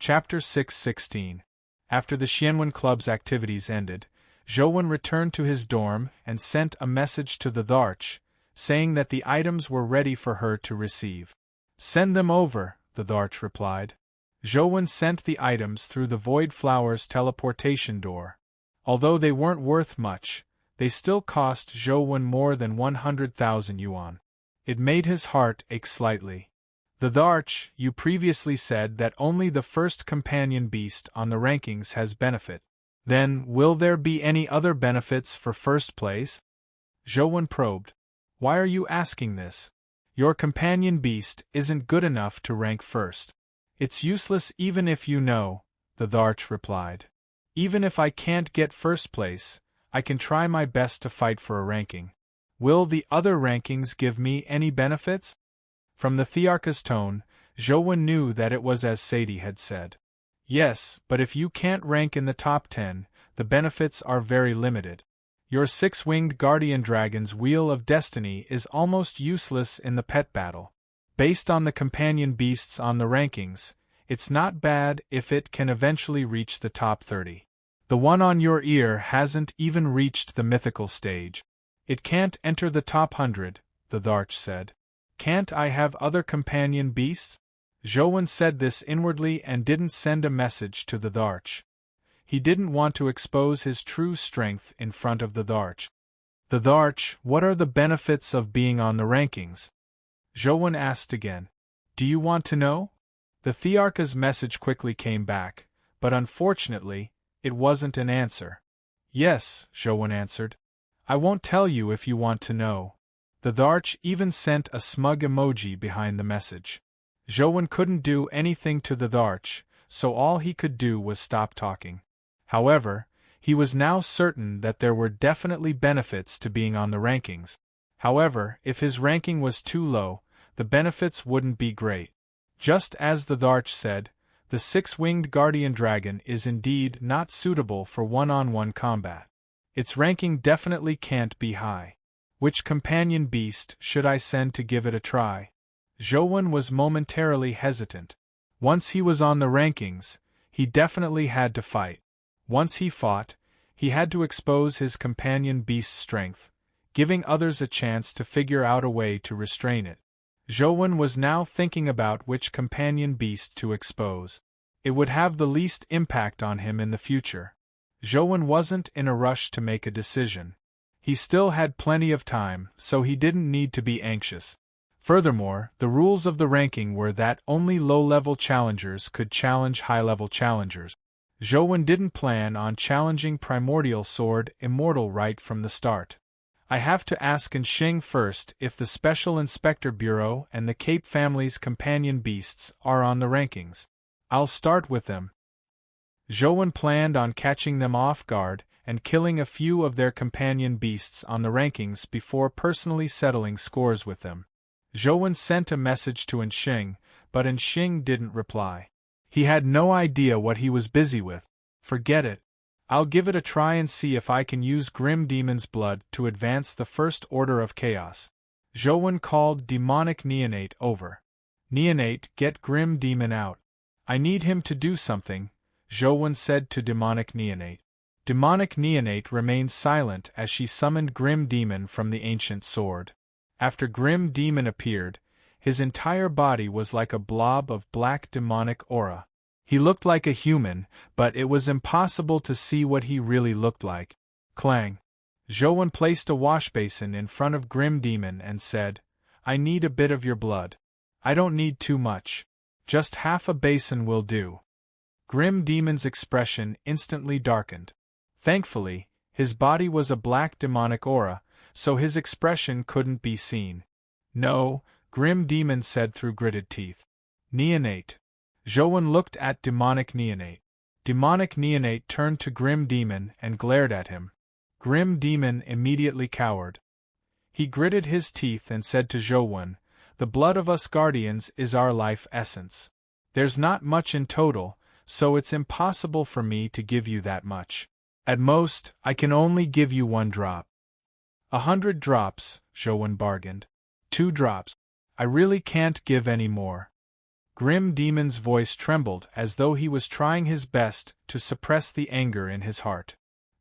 Chapter 6:16. After the Xianwen Club's activities ended, Zhouwen returned to his dorm and sent a message to the Dharch, saying that the items were ready for her to receive. "Send them over," the Dharch replied. Zhouwen sent the items through the Void Flower's teleportation door. Although they weren't worth much, they still cost Zhouwen more than 100,000 yuan. It made his heart ache slightly. "The Dharch, you previously said that only the first companion beast on the rankings has benefit. Then, will there be any other benefits for first place?" Zhouwen probed. "Why are you asking this? Your companion beast isn't good enough to rank first." "It's useless even if you know," the Dharch replied. "Even if I can't get first place, I can try my best to fight for a ranking. Will the other rankings give me any benefits?" From the Thearcha's tone, Zhouwen knew that it was as Sadie had said. "Yes, but if you can't rank in the top 10, the benefits are very limited. Your six-winged guardian dragon's Wheel of Destiny is almost useless in the pet battle. Based on the companion beasts on the rankings, it's not bad if it can eventually reach the top 30. The one on your ear hasn't even reached the mythical stage. It can't enter the top 100, the Dharch said. Can't I have other companion beasts?" Zhouwen said this inwardly and didn't send a message to the Dharch. He didn't want to expose his true strength in front of the Dharch. "The Dharch, what are the benefits of being on the rankings?" Zhouwen asked again. "Do you want to know?" The Thearcha's message quickly came back, but unfortunately, it wasn't an answer. "Yes," Zhouwen answered. "I won't tell you if you want to know." The Dharch even sent a smug emoji behind the message. Zhouwen couldn't do anything to the Dharch, so all he could do was stop talking. However, he was now certain that there were definitely benefits to being on the rankings. However, if his ranking was too low, the benefits wouldn't be great. Just as the Dharch said, the six-winged guardian dragon is indeed not suitable for one-on-one combat. Its ranking definitely can't be high. Which companion beast should I send to give it a try? Zhouwen was momentarily hesitant. Once he was on the rankings, he definitely had to fight. Once he fought, he had to expose his companion beast's strength, giving others a chance to figure out a way to restrain it. Zhouwen was now thinking about which companion beast to expose. It would have the least impact on him in the future. Zhouwen wasn't in a rush to make a decision. He still had plenty of time, so he didn't need to be anxious. Furthermore, the rules of the ranking were that only low-level challengers could challenge high-level challengers. Zhouwen didn't plan on challenging Primordial Sword Immortal right from the start. "I have to ask Xing first if the Special Inspector Bureau and the Cape family's companion beasts are on the rankings. I'll start with them." Zhouwen planned on catching them off guard and killing a few of their companion beasts on the rankings before personally settling scores with them. Zhouwen sent a message to Xing, but Xing didn't reply. He had no idea what he was busy with. "Forget it. I'll give it a try and see if I can use Grim Demon's blood to advance the First Order of Chaos." Zhouwen called Demonic Neonate over. "Neonate, get Grim Demon out. I need him to do something," Zhouwen said to Demonic Neonate. Demonic Neonate remained silent as she summoned Grim Demon from the ancient sword. After Grim Demon appeared, his entire body was like a blob of black demonic aura. He looked like a human, but it was impossible to see what he really looked like. Clang! Zhouwen placed a washbasin in front of Grim Demon and said, "I need a bit of your blood. I don't need too much. Just half a basin will do." Grim Demon's expression instantly darkened. Thankfully, his body was a black demonic aura, so his expression couldn't be seen. "No," Grim Demon said through gritted teeth. "Neonate." Zhouwen looked at Demonic Neonate. Demonic Neonate turned to Grim Demon and glared at him. Grim Demon immediately cowered. He gritted his teeth and said to Zhouwen, "The blood of us guardians is our life essence. There's not much in total, so it's impossible for me to give you that much. At most, I can only give you 1 drop. 100 drops, Zhouwen bargained. 2 drops. I really can't give any more." Grim Demon's voice trembled as though he was trying his best to suppress the anger in his heart.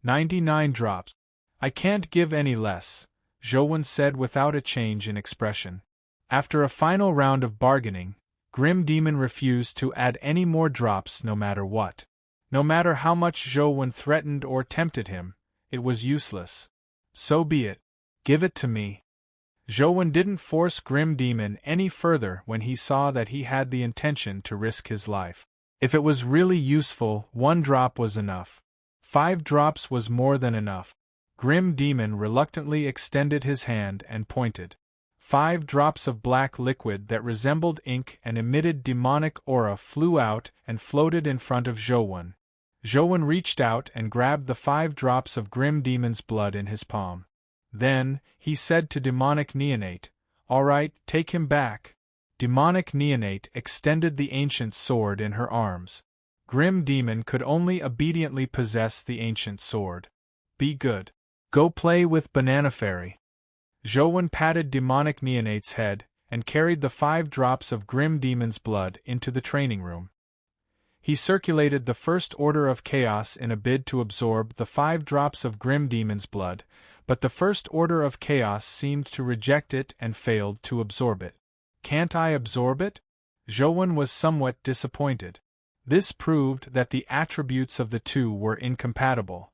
99 drops. I can't give any less, Zhou said without a change in expression. After a final round of bargaining, Grim Demon refused to add any more drops no matter what. No matter how much Zhou threatened or tempted him, it was useless. So be it. Give it to me. Zhou didn't force Grim Demon any further when he saw that he had the intention to risk his life. If it was really useful, 1 drop was enough. 5 drops was more than enough. Grim Demon reluctantly extended his hand and pointed. 5 drops of black liquid that resembled ink and emitted demonic aura flew out and floated in front of Zhou. Zhou reached out and grabbed the 5 drops of Grim Demon's blood in his palm. Then, he said to Demonic Neonate, "All right, take him back." Demonic Neonate extended the ancient sword in her arms. Grim Demon could only obediently possess the ancient sword. Be good. Go play with Banana Fairy. Zhou patted Demonic Neonate's head and carried the 5 drops of Grim Demon's blood into the training room. He circulated the First Order of Chaos in a bid to absorb the 5 drops of Grim Demon's blood, but the First Order of Chaos seemed to reject it and failed to absorb it. Can't I absorb it? Zhou was somewhat disappointed. This proved that the attributes of the two were incompatible.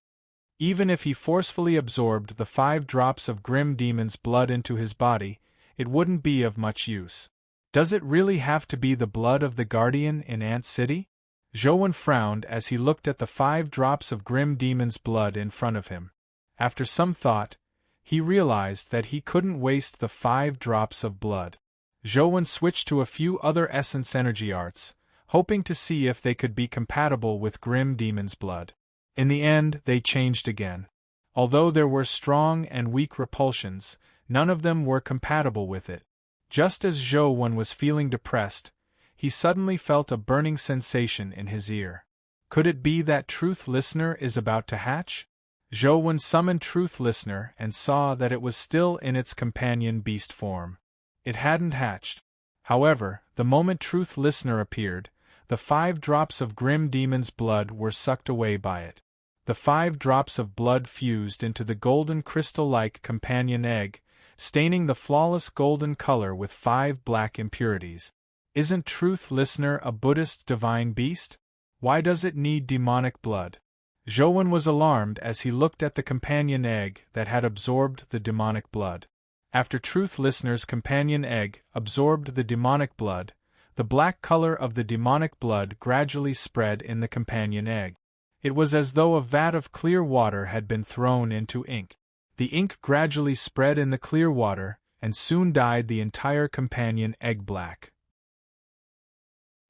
Even if he forcefully absorbed the 5 drops of Grim Demon's blood into his body, it wouldn't be of much use. Does it really have to be the blood of the Guardian in Ant City? Zhou frowned as he looked at the 5 drops of Grim Demon's blood in front of him. After some thought, he realized that he couldn't waste the 5 drops of blood. Zhou switched to a few other essence energy arts, hoping to see if they could be compatible with Grim Demon's blood. In the end, they changed again. Although there were strong and weak repulsions, none of them were compatible with it. Just as Zhou was feeling depressed, he suddenly felt a burning sensation in his ear. Could it be that Truth Listener is about to hatch? Zhou summoned Truth Listener and saw that it was still in its companion beast form. It hadn't hatched. However, the moment Truth Listener appeared, the 5 drops of Grim Demon's blood were sucked away by it. The 5 drops of blood fused into the golden crystal-like companion egg, staining the flawless golden color with 5 black impurities. Isn't Truth Listener a Buddhist divine beast? Why does it need demonic blood? Zhou was alarmed as he looked at the companion egg that had absorbed the demonic blood. After Truth Listener's companion egg absorbed the demonic blood, the black color of the demonic blood gradually spread in the companion egg. It was as though a vat of clear water had been thrown into ink. The ink gradually spread in the clear water, and soon dyed the entire companion egg black.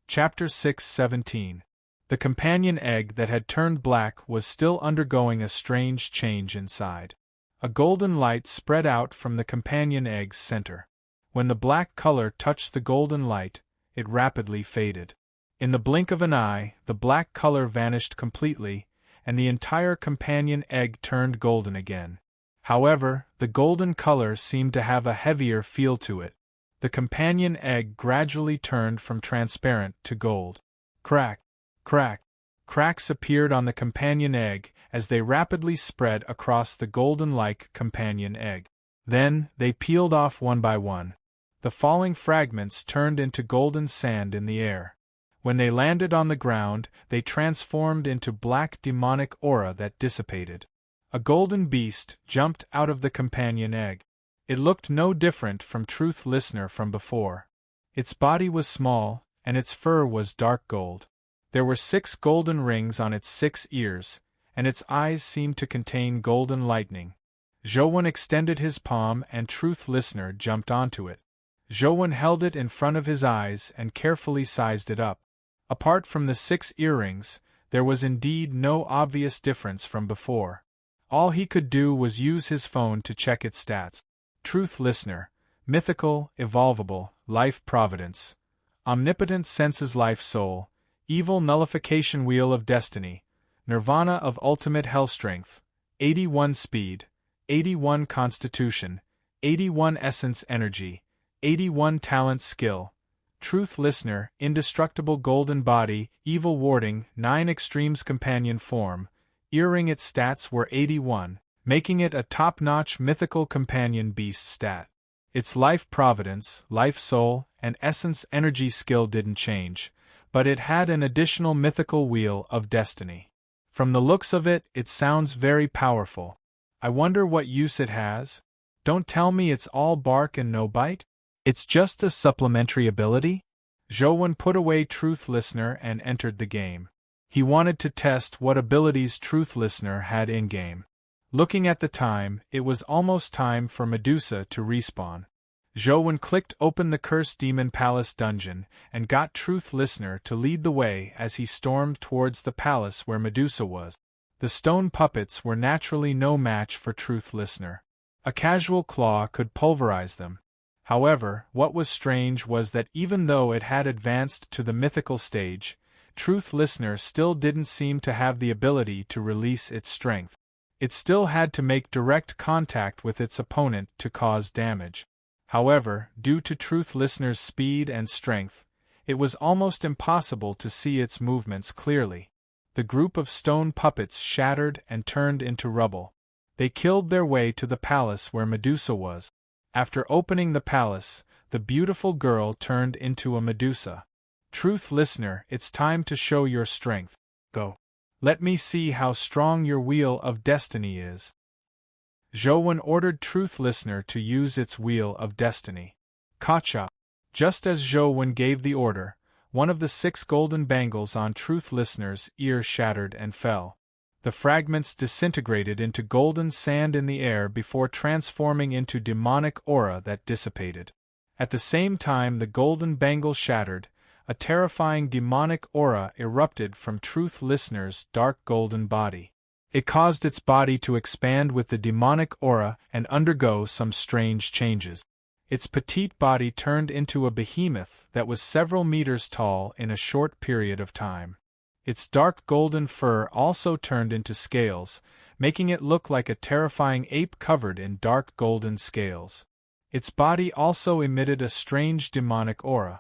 Chapter 6:17. The companion egg that had turned black was still undergoing a strange change inside. A golden light spread out from the companion egg's center. When the black color touched the golden light, it rapidly faded. In the blink of an eye, the black color vanished completely, and the entire companion egg turned golden again. However, the golden color seemed to have a heavier feel to it. The companion egg gradually turned from transparent to gold. Crack, crack, cracks appeared on the companion egg as they rapidly spread across the golden-like companion egg. Then, they peeled off one by one. The falling fragments turned into golden sand in the air. When they landed on the ground, they transformed into black demonic aura that dissipated. A golden beast jumped out of the companion egg. It looked no different from Truth Listener from before. Its body was small, and its fur was dark gold. There were 6 golden rings on its 6 ears, and its eyes seemed to contain golden lightning. Zhou extended his palm and Truth Listener jumped onto it. Zhou held it in front of his eyes and carefully sized it up. Apart from the 6 earrings, there was indeed no obvious difference from before. All he could do was use his phone to check its stats. Truth Listener, mythical, evolvable, life providence, omnipotent senses life soul, evil nullification wheel of destiny, nirvana of ultimate hell strength, 81 speed, 81 constitution, 81 essence energy, 81 talent skill. Truth Listener, indestructible golden body, evil warding, 9 extremes companion form, earring. Its stats were 81, making it a top-notch mythical companion beast stat. Its life providence, life soul, and essence energy skill didn't change, but it had an additional mythical wheel of destiny. From the looks of it, it sounds very powerful. I wonder what use it has? Don't tell me it's all bark and no bite? It's just a supplementary ability? Zhou put away Truth Listener and entered the game. He wanted to test what abilities Truth Listener had in-game. Looking at the time, it was almost time for Medusa to respawn. Zhou clicked open the Cursed Demon Palace dungeon and got Truth Listener to lead the way as he stormed towards the palace where Medusa was. The stone puppets were naturally no match for Truth Listener. A casual claw could pulverize them. However, what was strange was that even though it had advanced to the mythical stage, Truth Listener still didn't seem to have the ability to release its strength. It still had to make direct contact with its opponent to cause damage. However, due to Truth Listener's speed and strength, it was almost impossible to see its movements clearly. The group of stone puppets shattered and turned into rubble. They killed their way to the palace where Medusa was. After opening the palace, the beautiful girl turned into a Medusa. Truth Listener, it's time to show your strength. Go. Let me see how strong your wheel of destiny is. Zhou ordered Truth Listener to use its wheel of destiny. Kacha. Just as Zhou gave the order, one of the 6 golden bangles on Truth Listener's ear shattered and fell. The fragments disintegrated into golden sand in the air before transforming into demonic aura that dissipated. At the same time the golden bangle shattered, a terrifying demonic aura erupted from Truth Listener's dark golden body. It caused its body to expand with the demonic aura and undergo some strange changes. Its petite body turned into a behemoth that was several meters tall in a short period of time. Its dark golden fur also turned into scales, making it look like a terrifying ape covered in dark golden scales. Its body also emitted a strange demonic aura.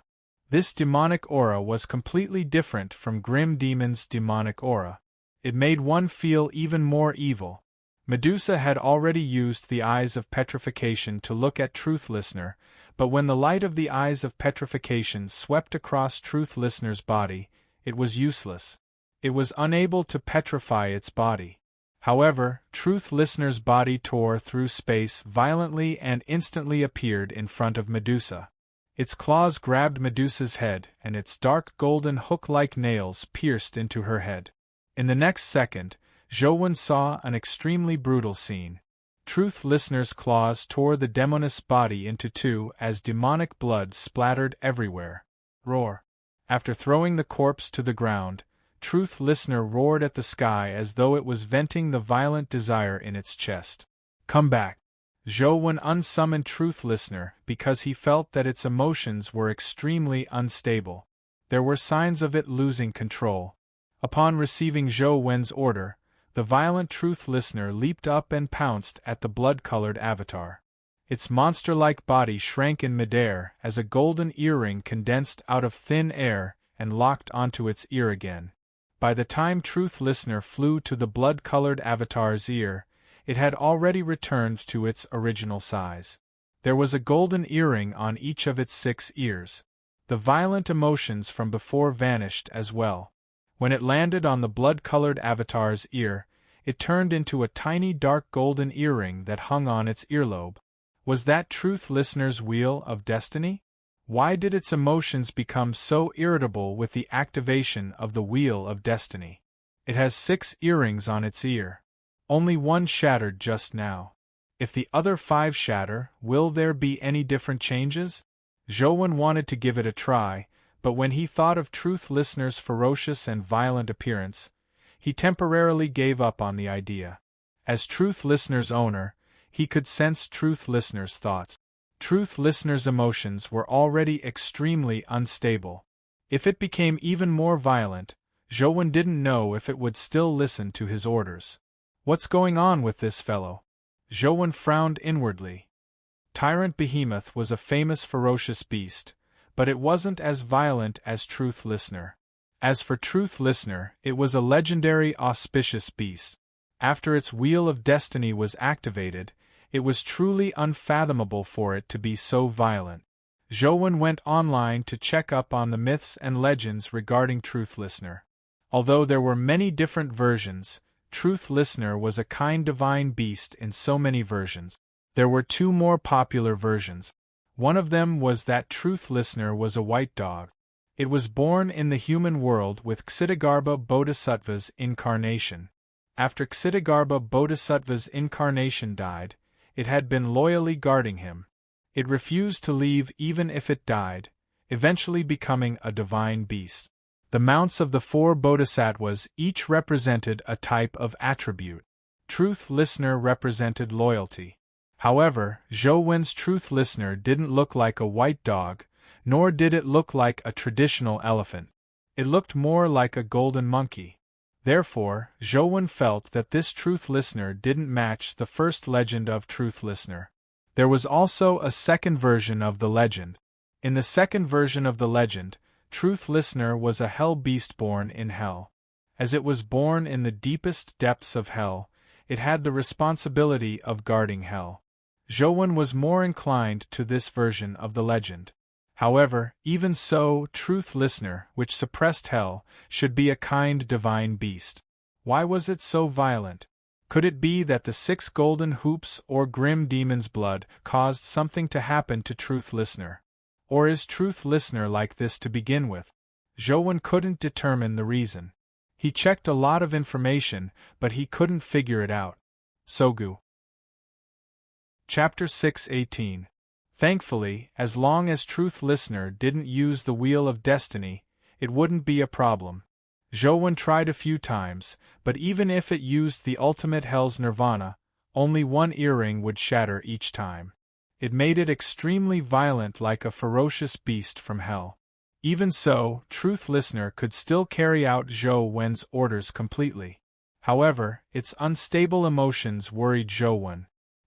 This demonic aura was completely different from Grim Demon's demonic aura. It made one feel even more evil. Medusa had already used the Eyes of Petrification to look at Truth Listener, but when the light of the Eyes of Petrification swept across Truth Listener's body, it was useless. It was unable to petrify its body. However, Truth Listener's body tore through space violently and instantly appeared in front of Medusa. Its claws grabbed Medusa's head, and its dark golden hook-like nails pierced into her head. In the next second, Zhou saw an extremely brutal scene. Truth Listener's claws tore the demoness body into 2 as demonic blood splattered everywhere. Roar. After throwing the corpse to the ground, Truth Listener roared at the sky as though it was venting the violent desire in its chest. Come back. Zhou unsummoned Truth Listener because he felt that its emotions were extremely unstable. There were signs of it losing control. Upon receiving Zhou order, the violent Truth Listener leaped up and pounced at the blood-colored avatar. Its monster-like body shrank in midair as a golden earring condensed out of thin air and locked onto its ear again. By the time Truth Listener flew to the blood-colored avatar's ear, it had already returned to its original size. There was a golden earring on each of its 6 ears. The violent emotions from before vanished as well. When it landed on the blood-colored avatar's ear, it turned into a tiny dark golden earring that hung on its earlobe. Was that Truth Listener's wheel of destiny? Why did its emotions become so irritable with the activation of the wheel of destiny? It has 6 earrings on its ear. Only 1 shattered just now. If the other 5 shatter, will there be any different changes? Zhou wanted to give it a try, but when he thought of Truth Listener's ferocious and violent appearance, he temporarily gave up on the idea. As Truth Listener's owner, he could sense Truth Listener's thoughts. Truth Listener's emotions were already extremely unstable. If it became even more violent, Zhou didn't know if it would still listen to his orders. What's going on with this fellow? Zhou frowned inwardly. Tyrant Behemoth was a famous ferocious beast, but it wasn't as violent as Truth Listener. As for Truth Listener, it was a legendary auspicious beast. After its Wheel of Destiny was activated, it was truly unfathomable for it to be so violent. Zhou went online to check up on the myths and legends regarding Truth Listener. Although there were many different versions, Truth Listener was a kind divine beast in so many versions. There were two more popular versions. One of them was that Truth Listener was a white dog. It was born in the human world with Ksitigarbha Bodhisattva's incarnation. After Ksitigarbha Bodhisattva's incarnation died, it had been loyally guarding him. It refused to leave even if it died, eventually becoming a divine beast. The mounts of the four bodhisattvas each represented a type of attribute. Truth Listener represented loyalty. However, Zhou Truth Listener didn't look like a white dog, nor did it look like a traditional elephant. It looked more like a golden monkey. Therefore, Zhou felt that this Truth Listener didn't match the first legend of Truth Listener. There was also a second version of the legend. In the second version of the legend, Truth Listener was a hell beast born in hell. As it was born in the deepest depths of hell, it had the responsibility of guarding hell. Zhou was more inclined to this version of the legend. However, even so, Truth Listener, which suppressed hell, should be a kind divine beast. Why was it so violent? Could it be that the 6 golden hoops or grim demon's blood caused something to happen to Truth Listener? Or is Truth Listener like this to begin with? Zhou couldn't determine the reason. He checked a lot of information, but he couldn't figure it out. Sogu. Chapter 6:18. Thankfully, as long as Truth Listener didn't use the Wheel of Destiny, it wouldn't be a problem. Zhou tried a few times, but even if it used the ultimate Hell's Nirvana, only one earring would shatter each time. It made it extremely violent, like a ferocious beast from hell. Even so, Truth Listener could still carry out Zhou orders completely. However, its unstable emotions worried Zhou.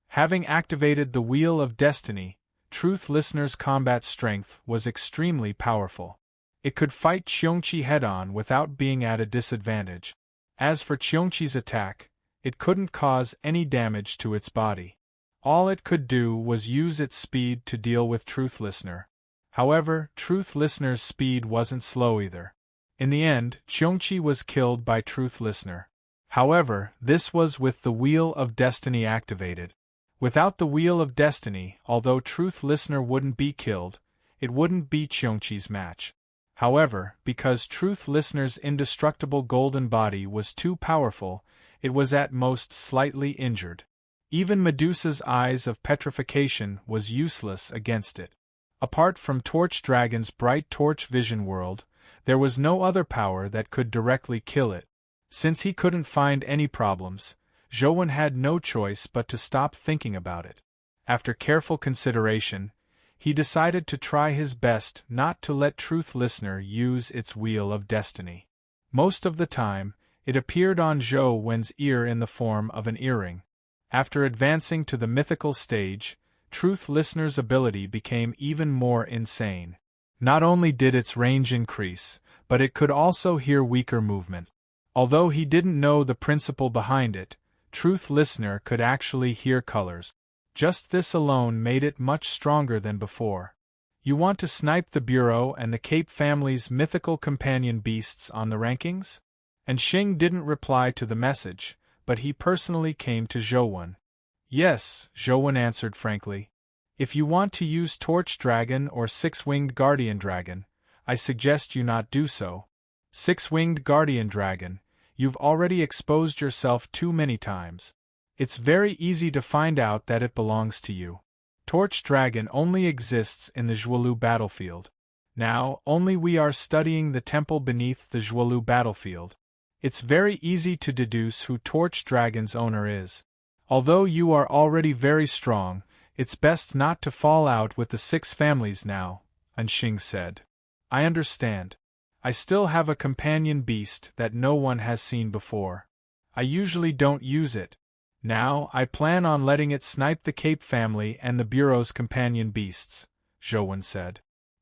Having activated the Wheel of Destiny, Truth Listener's combat strength was extremely powerful. It could fight Qiongqi head-on without being at a disadvantage. As for Qiongqi's attack, it couldn't cause any damage to its body. All it could do was use its speed to deal with Truth Listener. However, Truth Listener's speed wasn't slow either. In the end, Qiongqi was killed by Truth Listener. However, this was with the Wheel of Destiny activated. Without the Wheel of Destiny, although Truth Listener wouldn't be killed, it wouldn't be Qiongqi's match. However, because Truth Listener's indestructible golden body was too powerful, it was at most slightly injured. Even Medusa's eyes of petrification was useless against it. Apart from Torch Dragon's bright torch vision world, there was no other power that could directly kill it. Since he couldn't find any problems, Zhou had no choice but to stop thinking about it. After careful consideration, he decided to try his best not to let Truth Listener use its Wheel of Destiny. Most of the time, it appeared on Zhou's ear in the form of an earring. After advancing to the mythical stage, Truth Listener's ability became even more insane. Not only did its range increase, but it could also hear weaker movement. Although he didn't know the principle behind it, Truth Listener could actually hear colors. Just this alone made it much stronger than before. You want to snipe the Bureau and the Cape family's mythical companion beasts on the rankings? And Xing didn't reply to the message, but he personally came to Zhou. Yes, Zhou answered frankly. If you want to use Torch Dragon or Six-Winged Guardian Dragon, I suggest you not do so. Six-Winged Guardian Dragon, you've already exposed yourself too many times. It's very easy to find out that it belongs to you. Torch Dragon only exists in the Zhuolu battlefield. Now, only we are studying the temple beneath the Zhuolu battlefield. It's very easy to deduce who Torch Dragon's owner is. Although you are already very strong, it's best not to fall out with the 6 families now, Xing said. I understand. I still have a companion beast that no one has seen before. I usually don't use it. Now, I plan on letting it snipe the Cape family and the Bureau's companion beasts, Zhou said.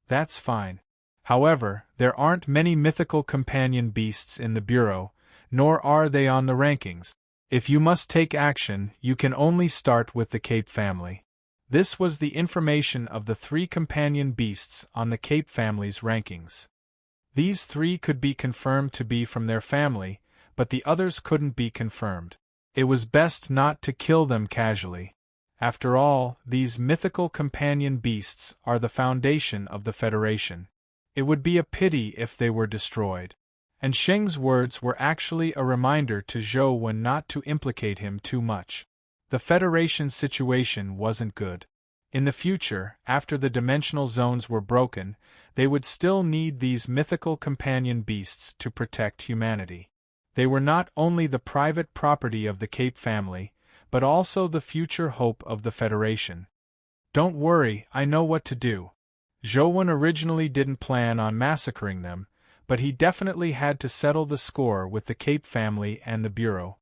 That's fine. However, there aren't many mythical companion beasts in the Bureau, nor are they on the rankings. If you must take action, you can only start with the Cape family. This was the information of the 3 companion beasts on the Cape family's rankings. These 3 could be confirmed to be from their family, but the others couldn't be confirmed. It was best not to kill them casually. After all, these mythical companion beasts are the foundation of the Federation. It would be a pity if they were destroyed. And Sheng's words were actually a reminder to Zhou Wen not to implicate him too much. The Federation's situation wasn't good. In the future, after the dimensional zones were broken, they would still need these mythical companion beasts to protect humanity. They were not only the private property of the Cape family, but also the future hope of the Federation. Don't worry, I know what to do. Zhou Wen originally didn't plan on massacring them, but he definitely had to settle the score with the Cape family and the Bureau.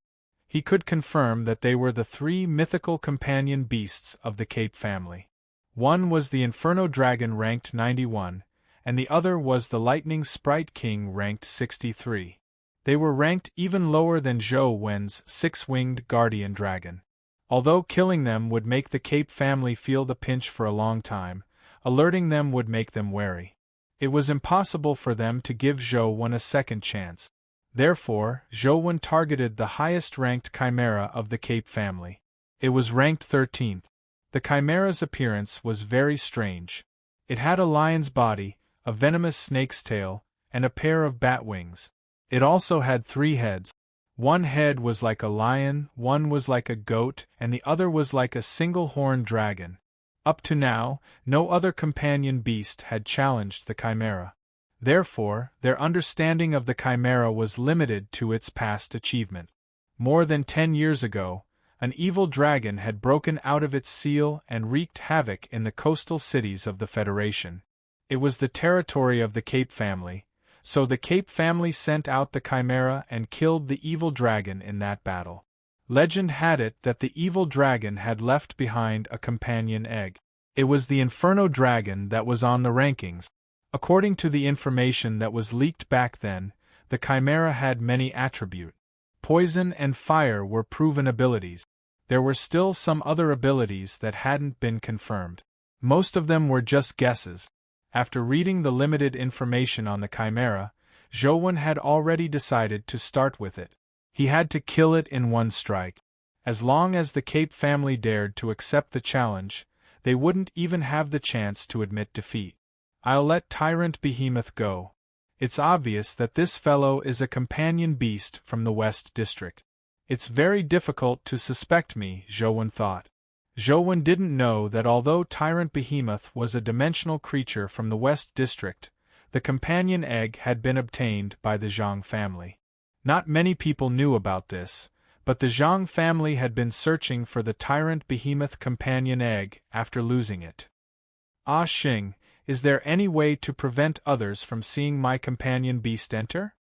He could confirm that they were the 3 mythical companion beasts of the Cape family. One was the Inferno Dragon ranked 91, and the other was the Lightning Sprite King ranked 63. They were ranked even lower than Zhou Wen's 6-winged Guardian Dragon. Although killing them would make the Cape family feel the pinch for a long time, alerting them would make them wary. It was impossible for them to give Zhou Wen a second chance. Therefore, Zhou Wen targeted the highest-ranked chimera of the Cape family. It was ranked 13th. The chimera's appearance was very strange. It had a lion's body, a venomous snake's tail, and a pair of bat wings. It also had 3 heads. One head was like a lion, one was like a goat, and the other was like a single-horned dragon. Up to now, no other companion beast had challenged the chimera. Therefore, their understanding of the chimera was limited to its past achievement. More than 10 years ago, an evil dragon had broken out of its seal and wreaked havoc in the coastal cities of the Federation. It was the territory of the Cape family, so the Cape family sent out the chimera and killed the evil dragon in that battle. Legend had it that the evil dragon had left behind a companion egg. It was the Inferno Dragon that was on the rankings. According to the information that was leaked back then, the chimera had many attributes. Poison and fire were proven abilities. There were still some other abilities that hadn't been confirmed. Most of them were just guesses. After reading the limited information on the chimera, Zhou Wen had already decided to start with it. He had to kill it in one strike. As long as the Cape family dared to accept the challenge, they wouldn't even have the chance to admit defeat. I'll let Tyrant Behemoth go. It's obvious that this fellow is a companion beast from the West District. It's very difficult to suspect me, Zhou Wen thought. Zhou Wen didn't know that although Tyrant Behemoth was a dimensional creature from the West District, the companion egg had been obtained by the Zhang family. Not many people knew about this, but the Zhang family had been searching for the Tyrant Behemoth companion egg after losing it. Ah Xing, is there any way to prevent others from seeing my companion beast enter?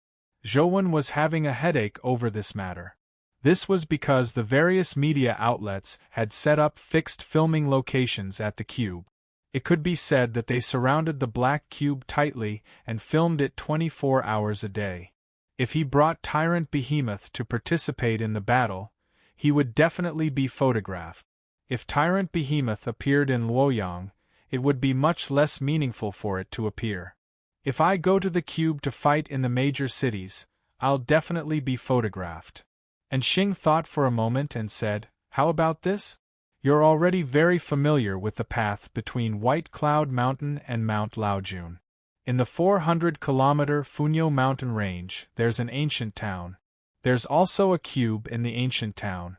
Zhou Wen was having a headache over this matter. This was because the various media outlets had set up fixed filming locations at the cube. It could be said that they surrounded the black cube tightly and filmed it 24 hours a day. If he brought Tyrant Behemoth to participate in the battle, he would definitely be photographed. If Tyrant Behemoth appeared in Luoyang, it would be much less meaningful for it to appear. If I go to the cube to fight in the major cities, I'll definitely be photographed. And Xing thought for a moment and said, how about this? You're already very familiar with the path between White Cloud Mountain and Mount Laojun. In the 400-kilometer Funyo mountain range, there's an ancient town. There's also a cube in the ancient town.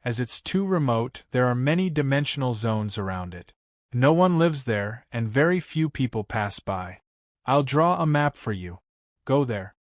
As it's too remote, there are many dimensional zones around it. No one lives there, and very few people pass by. I'll draw a map for you. Go there.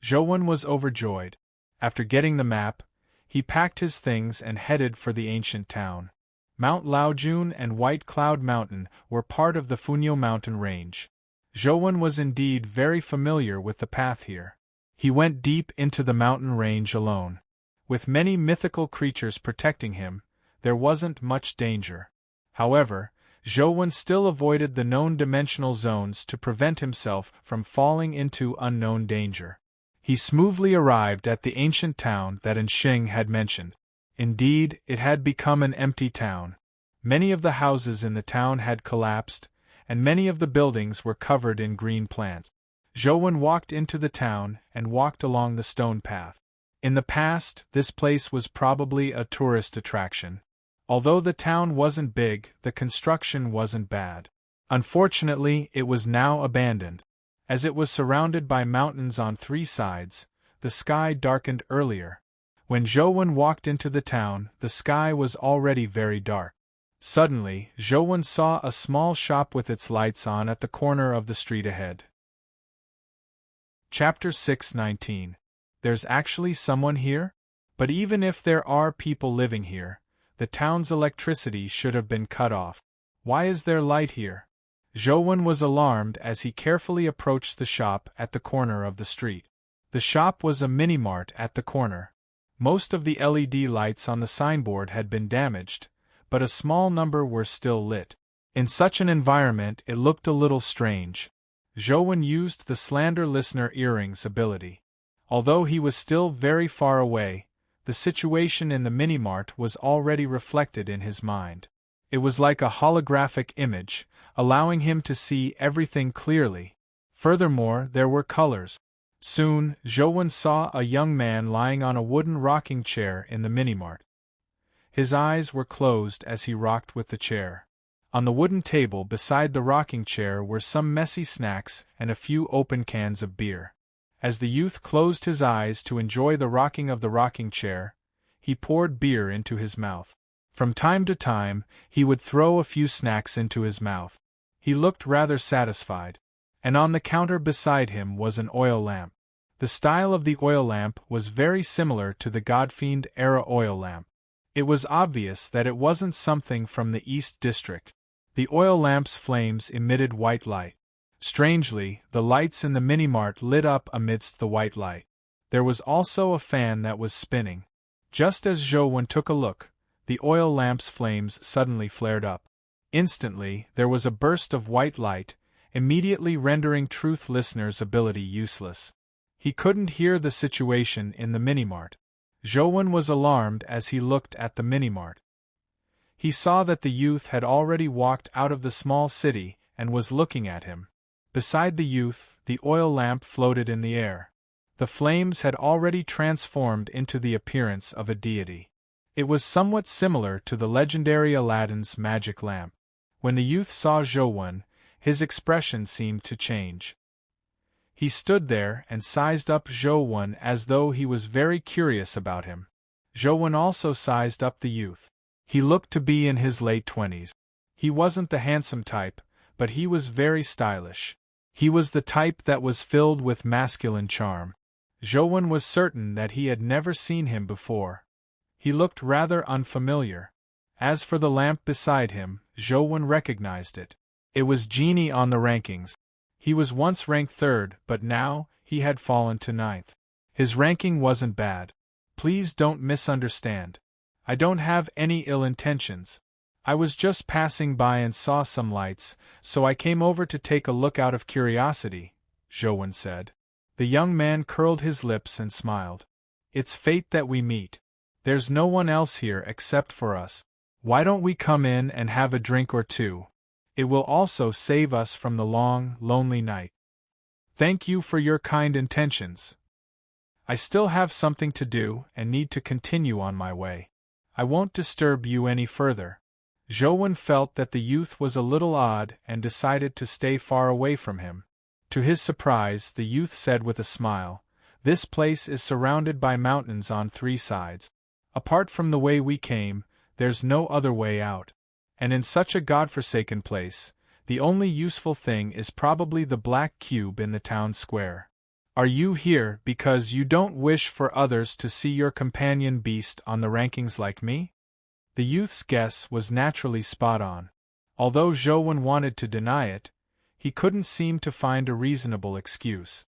Zhou Wen was overjoyed. After getting the map, he packed his things and headed for the ancient town. Mount Laojun and White Cloud Mountain were part of the Funyo mountain range. Zhou Wen was indeed very familiar with the path here. He went deep into the mountain range alone. With many mythical creatures protecting him, there wasn't much danger. However, Zhou still avoided the known dimensional zones to prevent himself from falling into unknown danger. He smoothly arrived at the ancient town that Enxing had mentioned. Indeed, it had become an empty town. Many of the houses in the town had collapsed, and many of the buildings were covered in green plants. Zhou walked into the town and walked along the stone path. In the past, this place was probably a tourist attraction. Although the town wasn't big, the construction wasn't bad. Unfortunately, it was now abandoned. As it was surrounded by mountains on three sides, the sky darkened earlier. When Zhou walked into the town, the sky was already very dark. Suddenly, Zhou saw a small shop with its lights on at the corner of the street ahead. Chapter 6:19. There's actually someone here? But even if there are people living here, the town's electricity should have been cut off. Why is there light here? Zhou was alarmed as he carefully approached the shop at the corner of the street. The shop was a mini-mart at the corner. Most of the LED lights on the signboard had been damaged, but a small number were still lit. In such an environment, it looked a little strange. Zhou used the Slander Listener Earrings ability. Although he was still very far away, the situation in the mini-mart was already reflected in his mind. It was like a holographic image, allowing him to see everything clearly. Furthermore, there were colors. Soon, Zhou saw a young man lying on a wooden rocking chair in the mini-mart. His eyes were closed as he rocked with the chair. On the wooden table beside the rocking chair were some messy snacks and a few open cans of beer. As the youth closed his eyes to enjoy the rocking of the rocking chair, he poured beer into his mouth. From time to time, he would throw a few snacks into his mouth. He looked rather satisfied. And on the counter beside him was an oil lamp. The style of the oil lamp was very similar to the Godfiend-era oil lamp. It was obvious that it wasn't something from the East District. The oil lamp's flames emitted white light. Strangely, the lights in the mini-mart lit up amidst the white light. There was also a fan that was spinning. Just as Zhou took a look, the oil lamp's flames suddenly flared up. Instantly, there was a burst of white light, immediately rendering Truth Listener's ability useless. He couldn't hear the situation in the mini-mart. Zhou was alarmed as he looked at the mini-mart. He saw that the youth had already walked out of the small city and was looking at him. Beside the youth, the oil lamp floated in the air. The flames had already transformed into the appearance of a deity. It was somewhat similar to the legendary Aladdin's magic lamp. When the youth saw Zhou, his expression seemed to change. He stood there and sized up Zhou as though he was very curious about him. Zhou also sized up the youth. He looked to be in his late 20s. He wasn't the handsome type, but he was very stylish. He was the type that was filled with masculine charm. Zhou was certain that he had never seen him before. He looked rather unfamiliar. As for the lamp beside him, Zhou recognized it. It was Genie on the rankings. He was once ranked 3rd, but now, he had fallen to 9th. His ranking wasn't bad. Please don't misunderstand. I don't have any ill intentions. I was just passing by and saw some lights, so I came over to take a look out of curiosity, Zhou said. The young man curled his lips and smiled. It's fate that we meet. There's no one else here except for us. Why don't we come in and have a drink or two? It will also save us from the long, lonely night. Thank you for your kind intentions. I still have something to do and need to continue on my way. I won't disturb you any further. Zhou felt that the youth was a little odd and decided to stay far away from him. To his surprise, the youth said with a smile, "This place is surrounded by mountains on 3 sides. Apart from the way we came, there's no other way out. And in such a godforsaken place, the only useful thing is probably the black cube in the town square. Are you here because you don't wish for others to see your companion beast on the rankings like me?" The youth's guess was naturally spot on. Although Zhou wanted to deny it, he couldn't seem to find a reasonable excuse.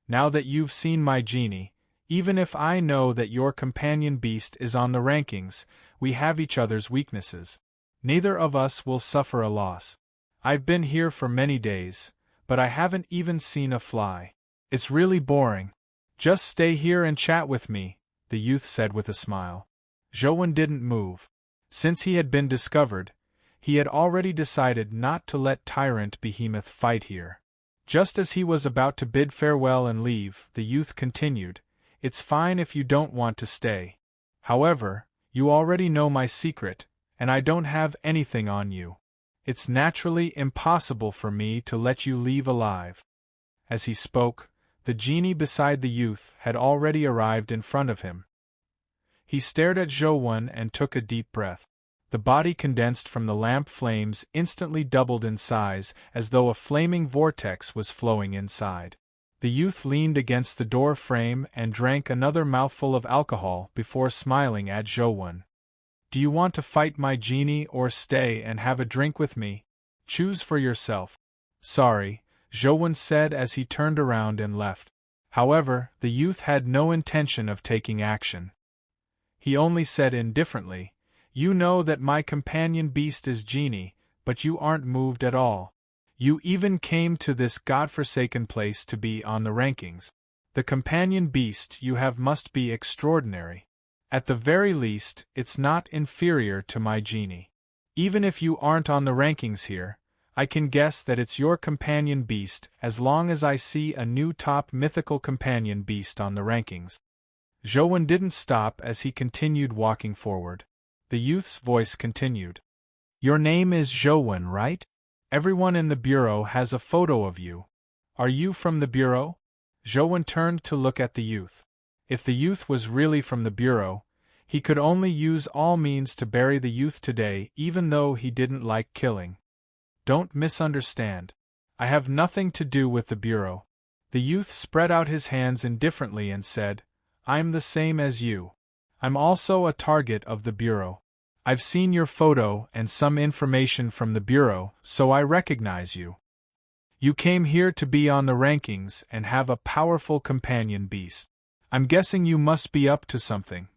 Now that you've seen my genie, even if I know that your companion beast is on the rankings, we have each other's weaknesses. Neither of us will suffer a loss. I've been here for many days, but I haven't even seen a fly. It's really boring. Just stay here and chat with me, the youth said with a smile. Zhou didn't move. Since he had been discovered, he had already decided not to let Tyrant Behemoth fight here. Just as he was about to bid farewell and leave, the youth continued, "It's fine if you don't want to stay. However, you already know my secret, and I don't have anything on you. It's naturally impossible for me to let you leave alive." As he spoke, the genie beside the youth had already arrived in front of him. He stared at Zhou and took a deep breath. The body condensed from the lamp flames instantly doubled in size, as though a flaming vortex was flowing inside. The youth leaned against the door frame and drank another mouthful of alcohol before smiling at Zhou. "Do you want to fight my genie or stay and have a drink with me? Choose for yourself." "Sorry," Zhou said as he turned around and left. However, the youth had no intention of taking action. He only said indifferently, "You know that my companion beast is Genie, but you aren't moved at all. You even came to this godforsaken place to be on the rankings. The companion beast you have must be extraordinary. At the very least, it's not inferior to my Genie. Even if you aren't on the rankings here, I can guess that it's your companion beast as long as I see a new top mythical companion beast on the rankings." Zhou didn't stop as he continued walking forward. The youth's voice continued. "Your name is Zhou, right? Everyone in the bureau has a photo of you. Are you from the bureau?" Zhou turned to look at the youth. If the youth was really from the bureau, he could only use all means to bury the youth today, even though he didn't like killing. "Don't misunderstand. I have nothing to do with the bureau." The youth spread out his hands indifferently and said, "I'm the same as you. I'm also a target of the bureau. I've seen your photo and some information from the bureau, so I recognize you. You came here to be on the rankings and have a powerful companion beast. I'm guessing you must be up to something.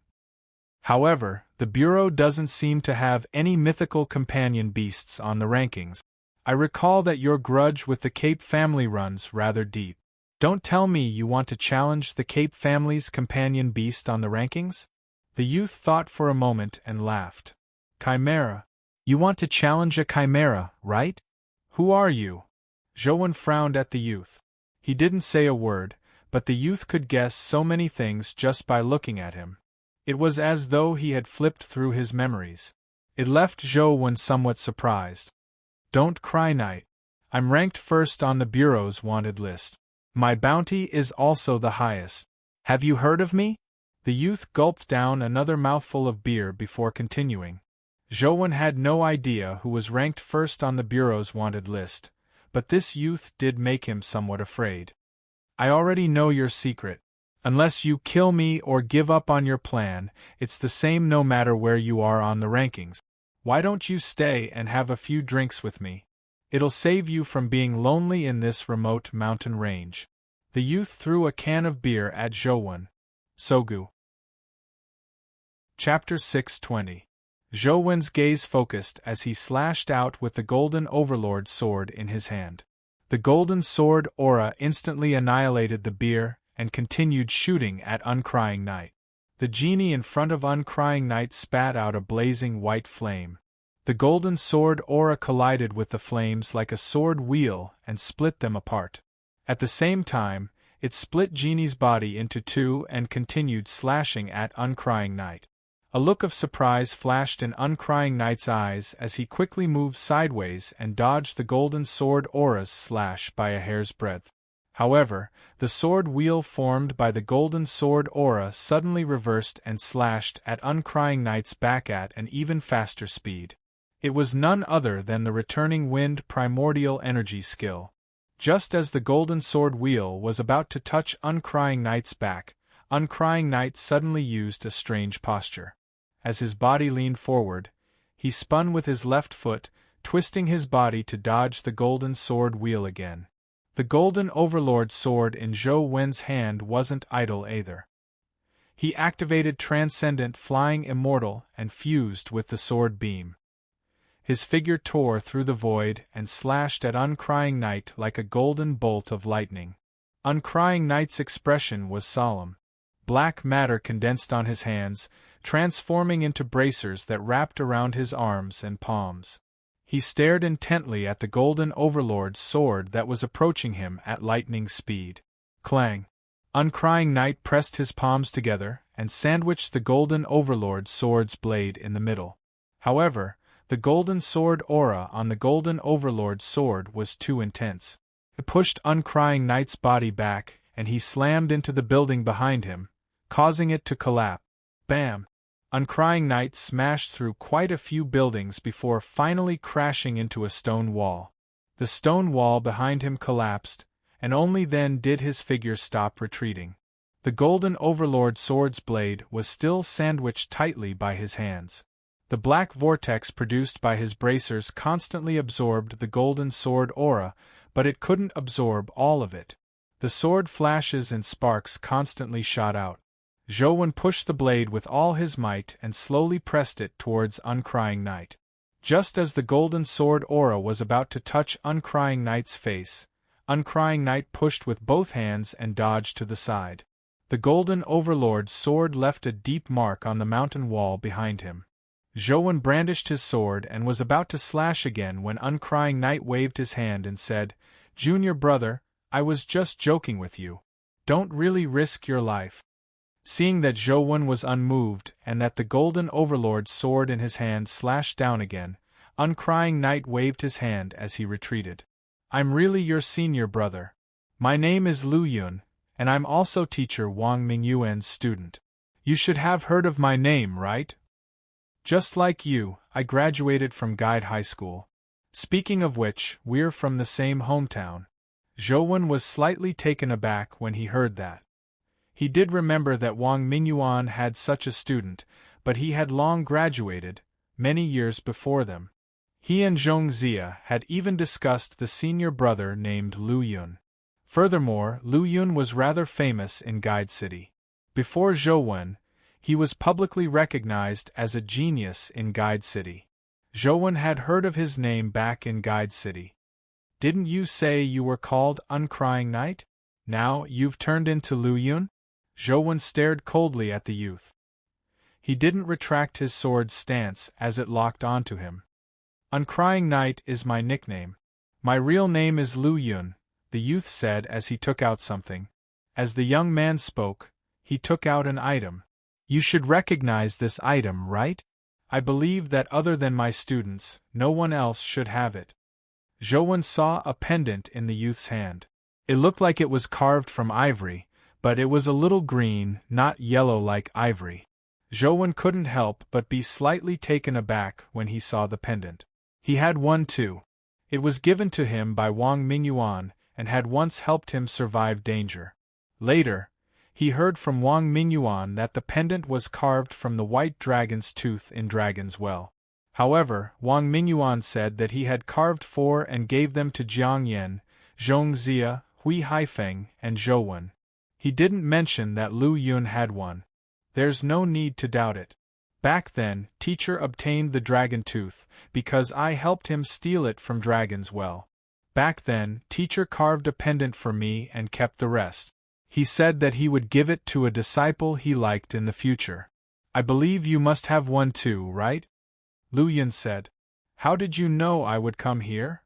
However, the bureau doesn't seem to have any mythical companion beasts on the rankings. I recall that your grudge with the Cape family runs rather deep. Don't tell me you want to challenge the Cape family's companion beast on the rankings?" The youth thought for a moment and laughed. "Chimera? You want to challenge a chimera, right? Who are you?" Zhou frowned at the youth. He didn't say a word, but the youth could guess so many things just by looking at him. It was as though he had flipped through his memories. It left Zhou somewhat surprised. "Don't cry, Knight. I'm ranked first on the bureau's wanted list. My bounty is also the highest. Have you heard of me?" The youth gulped down another mouthful of beer before continuing. Zhou had no idea who was ranked first on the bureau's wanted list, but this youth did make him somewhat afraid. "I already know your secret. Unless you kill me or give up on your plan, it's the same no matter where you are on the rankings. Why don't you stay and have a few drinks with me? It'll save you from being lonely in this remote mountain range." The youth threw a can of beer at Zhou. Sogu. Chapter 620. Zhou gaze focused as he slashed out with the Golden Overlord sword in his hand. The Golden Sword aura instantly annihilated the beer and continued shooting at Uncrying Knight. The genie in front of Uncrying Knight spat out a blazing white flame. The Golden Sword aura collided with the flames like a sword wheel and split them apart. At the same time, it split Genie's body into two and continued slashing at Uncrying Knight. A look of surprise flashed in Uncrying Knight's eyes as he quickly moved sideways and dodged the Golden Sword aura's slash by a hair's breadth. However, the sword wheel formed by the Golden Sword aura suddenly reversed and slashed at Uncrying Knight's back at an even faster speed. It was none other than the returning Wind Primordial Energy skill. Just as the Golden Sword wheel was about to touch Uncrying Knight's back, Uncrying Knight suddenly used a strange posture. As his body leaned forward, he spun with his left foot, twisting his body to dodge the Golden Sword wheel again. The Golden Overlord sword in Zhou hand wasn't idle either. He activated Transcendent Flying Immortal and fused with the sword beam. his figure tore through the void and slashed at Uncrying Knight like a golden bolt of lightning. Uncrying Knight's expression was solemn. Black matter condensed on his hands, transforming into bracers that wrapped around his arms and palms. He stared intently at the Golden Overlord's sword that was approaching him at lightning speed. Clang! Uncrying Knight pressed his palms together and sandwiched the Golden Overlord's sword's blade in the middle. However, the golden sword aura on the Golden Overlord's sword was too intense. It pushed Uncrying Knight's body back, and he slammed into the building behind him, causing it to collapse. Bam! Uncrying Knight smashed through quite a few buildings before finally crashing into a stone wall. The stone wall behind him collapsed, and only then did his figure stop retreating. The Golden Overlord's sword's blade was still sandwiched tightly by his hands. The black vortex produced by his bracers constantly absorbed the golden sword aura, but it couldn't absorb all of it. The sword flashes and sparks constantly shot out. Zhou pushed the blade with all his might and slowly pressed it towards Uncrying Knight. Just as the golden sword aura was about to touch Uncrying Knight's face, Uncrying Knight pushed with both hands and dodged to the side. The Golden Overlord's sword left a deep mark on the mountain wall behind him. Zhou brandished his sword and was about to slash again when Uncrying Knight waved his hand and said, "Junior brother, I was just joking with you. Don't really risk your life." Seeing that Zhou was unmoved and that the Golden Overlord's sword in his hand slashed down again, Uncrying Knight waved his hand as he retreated. "I'm really your senior brother. My name is Lu Yun, and I'm also teacher Wang Mingyuan's student. You should have heard of my name, right? Just like you, I graduated from Guide High School. Speaking of which, we're from the same hometown." Zhou was slightly taken aback when he heard that. He did remember that Wang Mingyuan had such a student, but he had long graduated, many years before them. He and Zhong Zia had even discussed the senior brother named Lu Yun. Furthermore, Lu Yun was rather famous in Guide City. Before Zhou, he was publicly recognized as a genius in Guide City. Zhou had heard of his name back in Guide City. "Didn't you say you were called Uncrying Knight? Now you've turned into Lu Yun?" Zhou stared coldly at the youth. He didn't retract his sword's stance as it locked onto him. "Uncrying Knight is my nickname. My real name is Lu Yun," the youth said as he took out something. As the young man spoke, he took out an item. "You should recognize this item, right? I believe that other than my students, no one else should have it." Zhou saw a pendant in the youth's hand. It looked like it was carved from ivory, but it was a little green, not yellow like ivory. Zhou couldn't help but be slightly taken aback when he saw the pendant. He had one too. It was given to him by Wang Mingyuan and had once helped him survive danger. Later, he heard from Wang Mingyuan that the pendant was carved from the white dragon's tooth in Dragon's Well. However, Wang Mingyuan said that he had carved 4 and gave them to Jiang Yan, Zhong Zia, Hui Haifeng, and Zhou. He didn't mention that Lu Yun had one. There's no need to doubt it. Back then, teacher obtained the dragon tooth, because I helped him steal it from Dragon's Well. Back then, teacher carved a pendant for me and kept the rest. He said that he would give it to a disciple he liked in the future. I believe you must have one too, right? Lu Yun said. How did you know I would come here?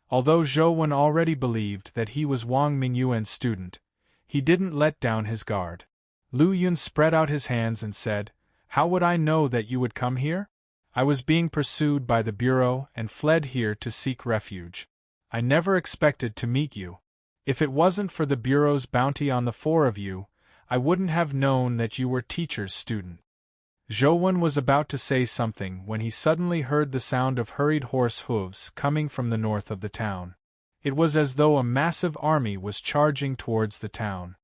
Although Zhou already believed that he was Wang Mingyuan's student, he didn't let down his guard. Lu Yun spread out his hands and said, How would I know that you would come here? I was being pursued by the Bureau and fled here to seek refuge. I never expected to meet you. If it wasn't for the Bureau's bounty on the 4 of you, I wouldn't have known that you were teacher's student. Zhou was about to say something when he suddenly heard the sound of hurried horse hooves coming from the north of the town. It was as though a massive army was charging towards the town.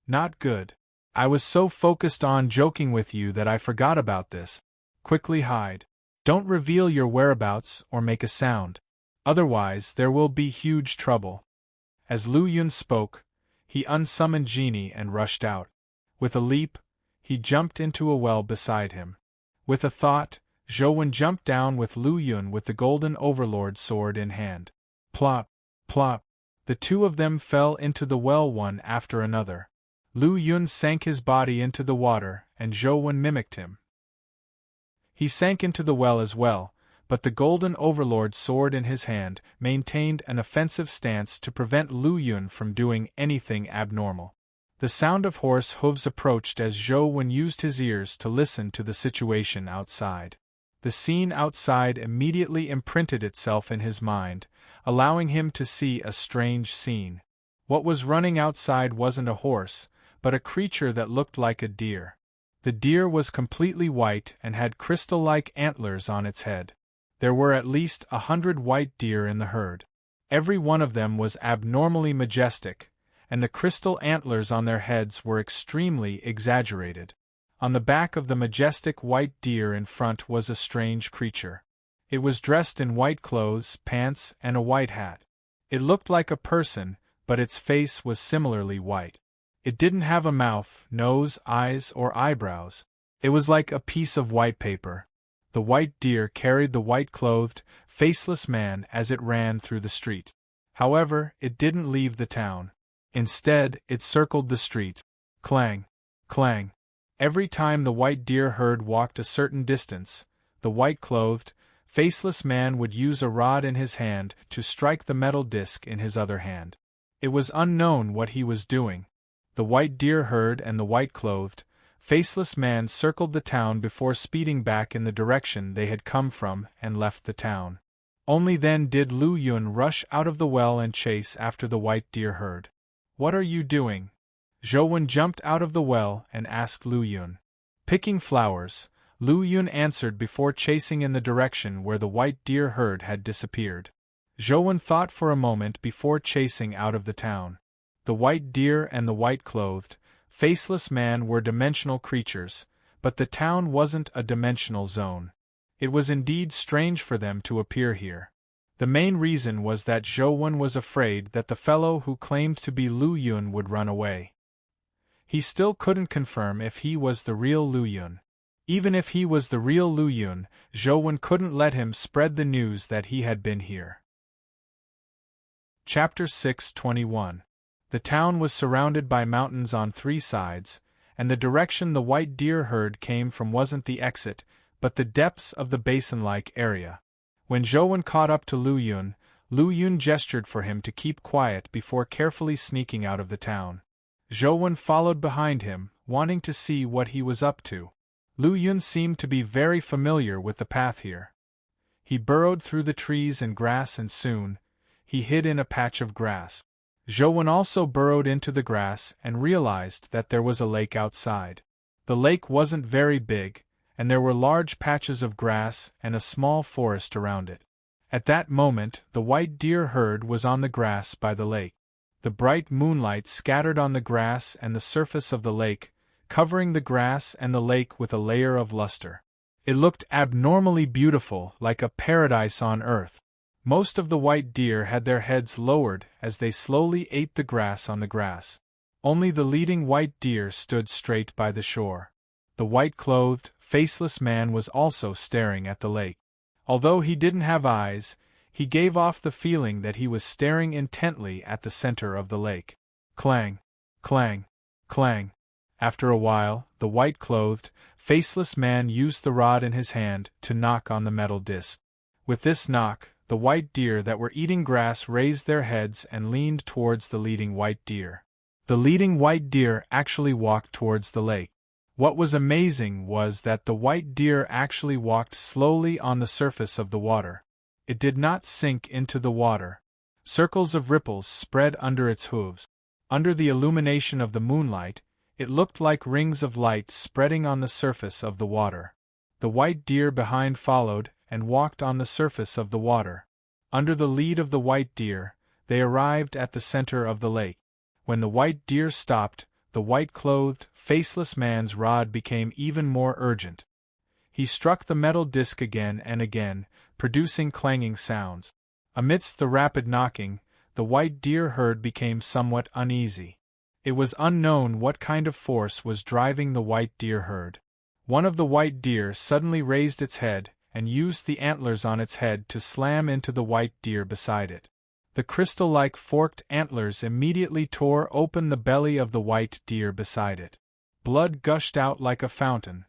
Not good. I was so focused on joking with you that I forgot about this. Quickly hide. Don't reveal your whereabouts or make a sound. Otherwise there will be huge trouble. As Lu Yun spoke, he unsummoned Genie and rushed out. With a leap, he jumped into a well beside him. With a thought, Zhou jumped down with Lu Yun with the golden overlord sword in hand. Plop, plop. The two of them fell into the well one after another. Lu Yun sank his body into the water, and Zhou mimicked him. He sank into the well as well, but the golden overlord sword in his hand maintained an offensive stance to prevent Lu Yun from doing anything abnormal. The sound of horse hooves approached as Zhou used his ears to listen to the situation outside. The scene outside immediately imprinted itself in his mind, allowing him to see a strange scene. What was running outside wasn't a horse, but a creature that looked like a deer. The deer was completely white and had crystal-like antlers on its head. There were at least 100 white deer in the herd. Every one of them was abnormally majestic, and the crystal antlers on their heads were extremely exaggerated. On the back of the majestic white deer in front was a strange creature. It was dressed in white clothes, pants, and a white hat. It looked like a person, but its face was similarly white. It didn't have a mouth, nose, eyes, or eyebrows. It was like a piece of white paper. The white deer carried the white-clothed, faceless man as it ran through the street. However, it didn't leave the town. Instead, it circled the street. Clang, clang. Every time the white deer herd walked a certain distance, the white-clothed, faceless man would use a rod in his hand to strike the metal disc in his other hand. It was unknown what he was doing. The white deer herd and the white-clothed, faceless man circled the town before speeding back in the direction they had come from and left the town. Only then did Lu Yun rush out of the well and chase after the white deer herd. "What are you doing?" Zhou jumped out of the well and asked Lu Yun. "Picking flowers," Lu Yun answered before chasing in the direction where the white deer herd had disappeared. Zhou thought for a moment before chasing out of the town. The white deer and the white-clothed, faceless man were dimensional creatures, but the town wasn't a dimensional zone. It was indeed strange for them to appear here. The main reason was that Zhou was afraid that the fellow who claimed to be Lu Yun would run away. He still couldn't confirm if he was the real Lu Yun. Even if he was the real Lu Yun, Zhou couldn't let him spread the news that he had been here. Chapter 6:21. The town was surrounded by mountains on 3 sides, and the direction the white deer herd came from wasn't the exit, but the depths of the basin-like area. When Zhou caught up to Lu Yun gestured for him to keep quiet before carefully sneaking out of the town. Zhou followed behind him, wanting to see what he was up to. Lu Yun seemed to be very familiar with the path here. He burrowed through the trees and grass and soon, he hid in a patch of grass. Zhou also burrowed into the grass and realized that there was a lake outside. The lake wasn't very big, and there were large patches of grass and a small forest around it. At that moment, the white deer herd was on the grass by the lake. The bright moonlight scattered on the grass and the surface of the lake, covering the grass and the lake with a layer of luster. It looked abnormally beautiful, like a paradise on earth. Most of the white deer had their heads lowered as they slowly ate the grass on the grass. Only the leading white deer stood straight by the shore. The white-clothed, faceless man was also staring at the lake. Although he didn't have eyes, he gave off the feeling that he was staring intently at the center of the lake. Clang, clang, clang. After a while, the white-clothed, faceless man used the rod in his hand to knock on the metal disc. With this knock, the white deer that were eating grass raised their heads and leaned towards the leading white deer. The leading white deer actually walked towards the lake. What was amazing was that the white deer actually walked slowly on the surface of the water. It did not sink into the water. Circles of ripples spread under its hooves. Under the illumination of the moonlight, it looked like rings of light spreading on the surface of the water. The white deer behind followed and walked on the surface of the water. Under the lead of the white deer, they arrived at the center of the lake. When the white deer stopped, the white-clothed, faceless man's rod became even more urgent. He struck the metal disc again and again, producing clanging sounds. Amidst the rapid knocking, the white deer herd became somewhat uneasy. It was unknown what kind of force was driving the white deer herd. One of the white deer suddenly raised its head, and used the antlers on its head to slam into the white deer beside it. The crystal-like forked antlers immediately tore open the belly of the white deer beside it. Blood gushed out like a fountain.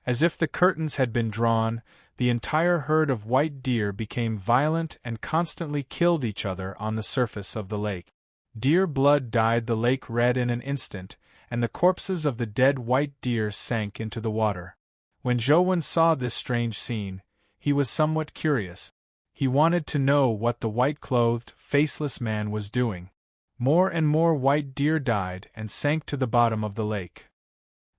As if the curtains had been drawn, the entire herd of white deer became violent and constantly killed each other on the surface of the lake. Deer blood dyed the lake red in an instant, and the corpses of the dead white deer sank into the water. When Zhou saw this strange scene, he was somewhat curious. He wanted to know what the white-clothed, faceless man was doing. More and more white deer died and sank to the bottom of the lake.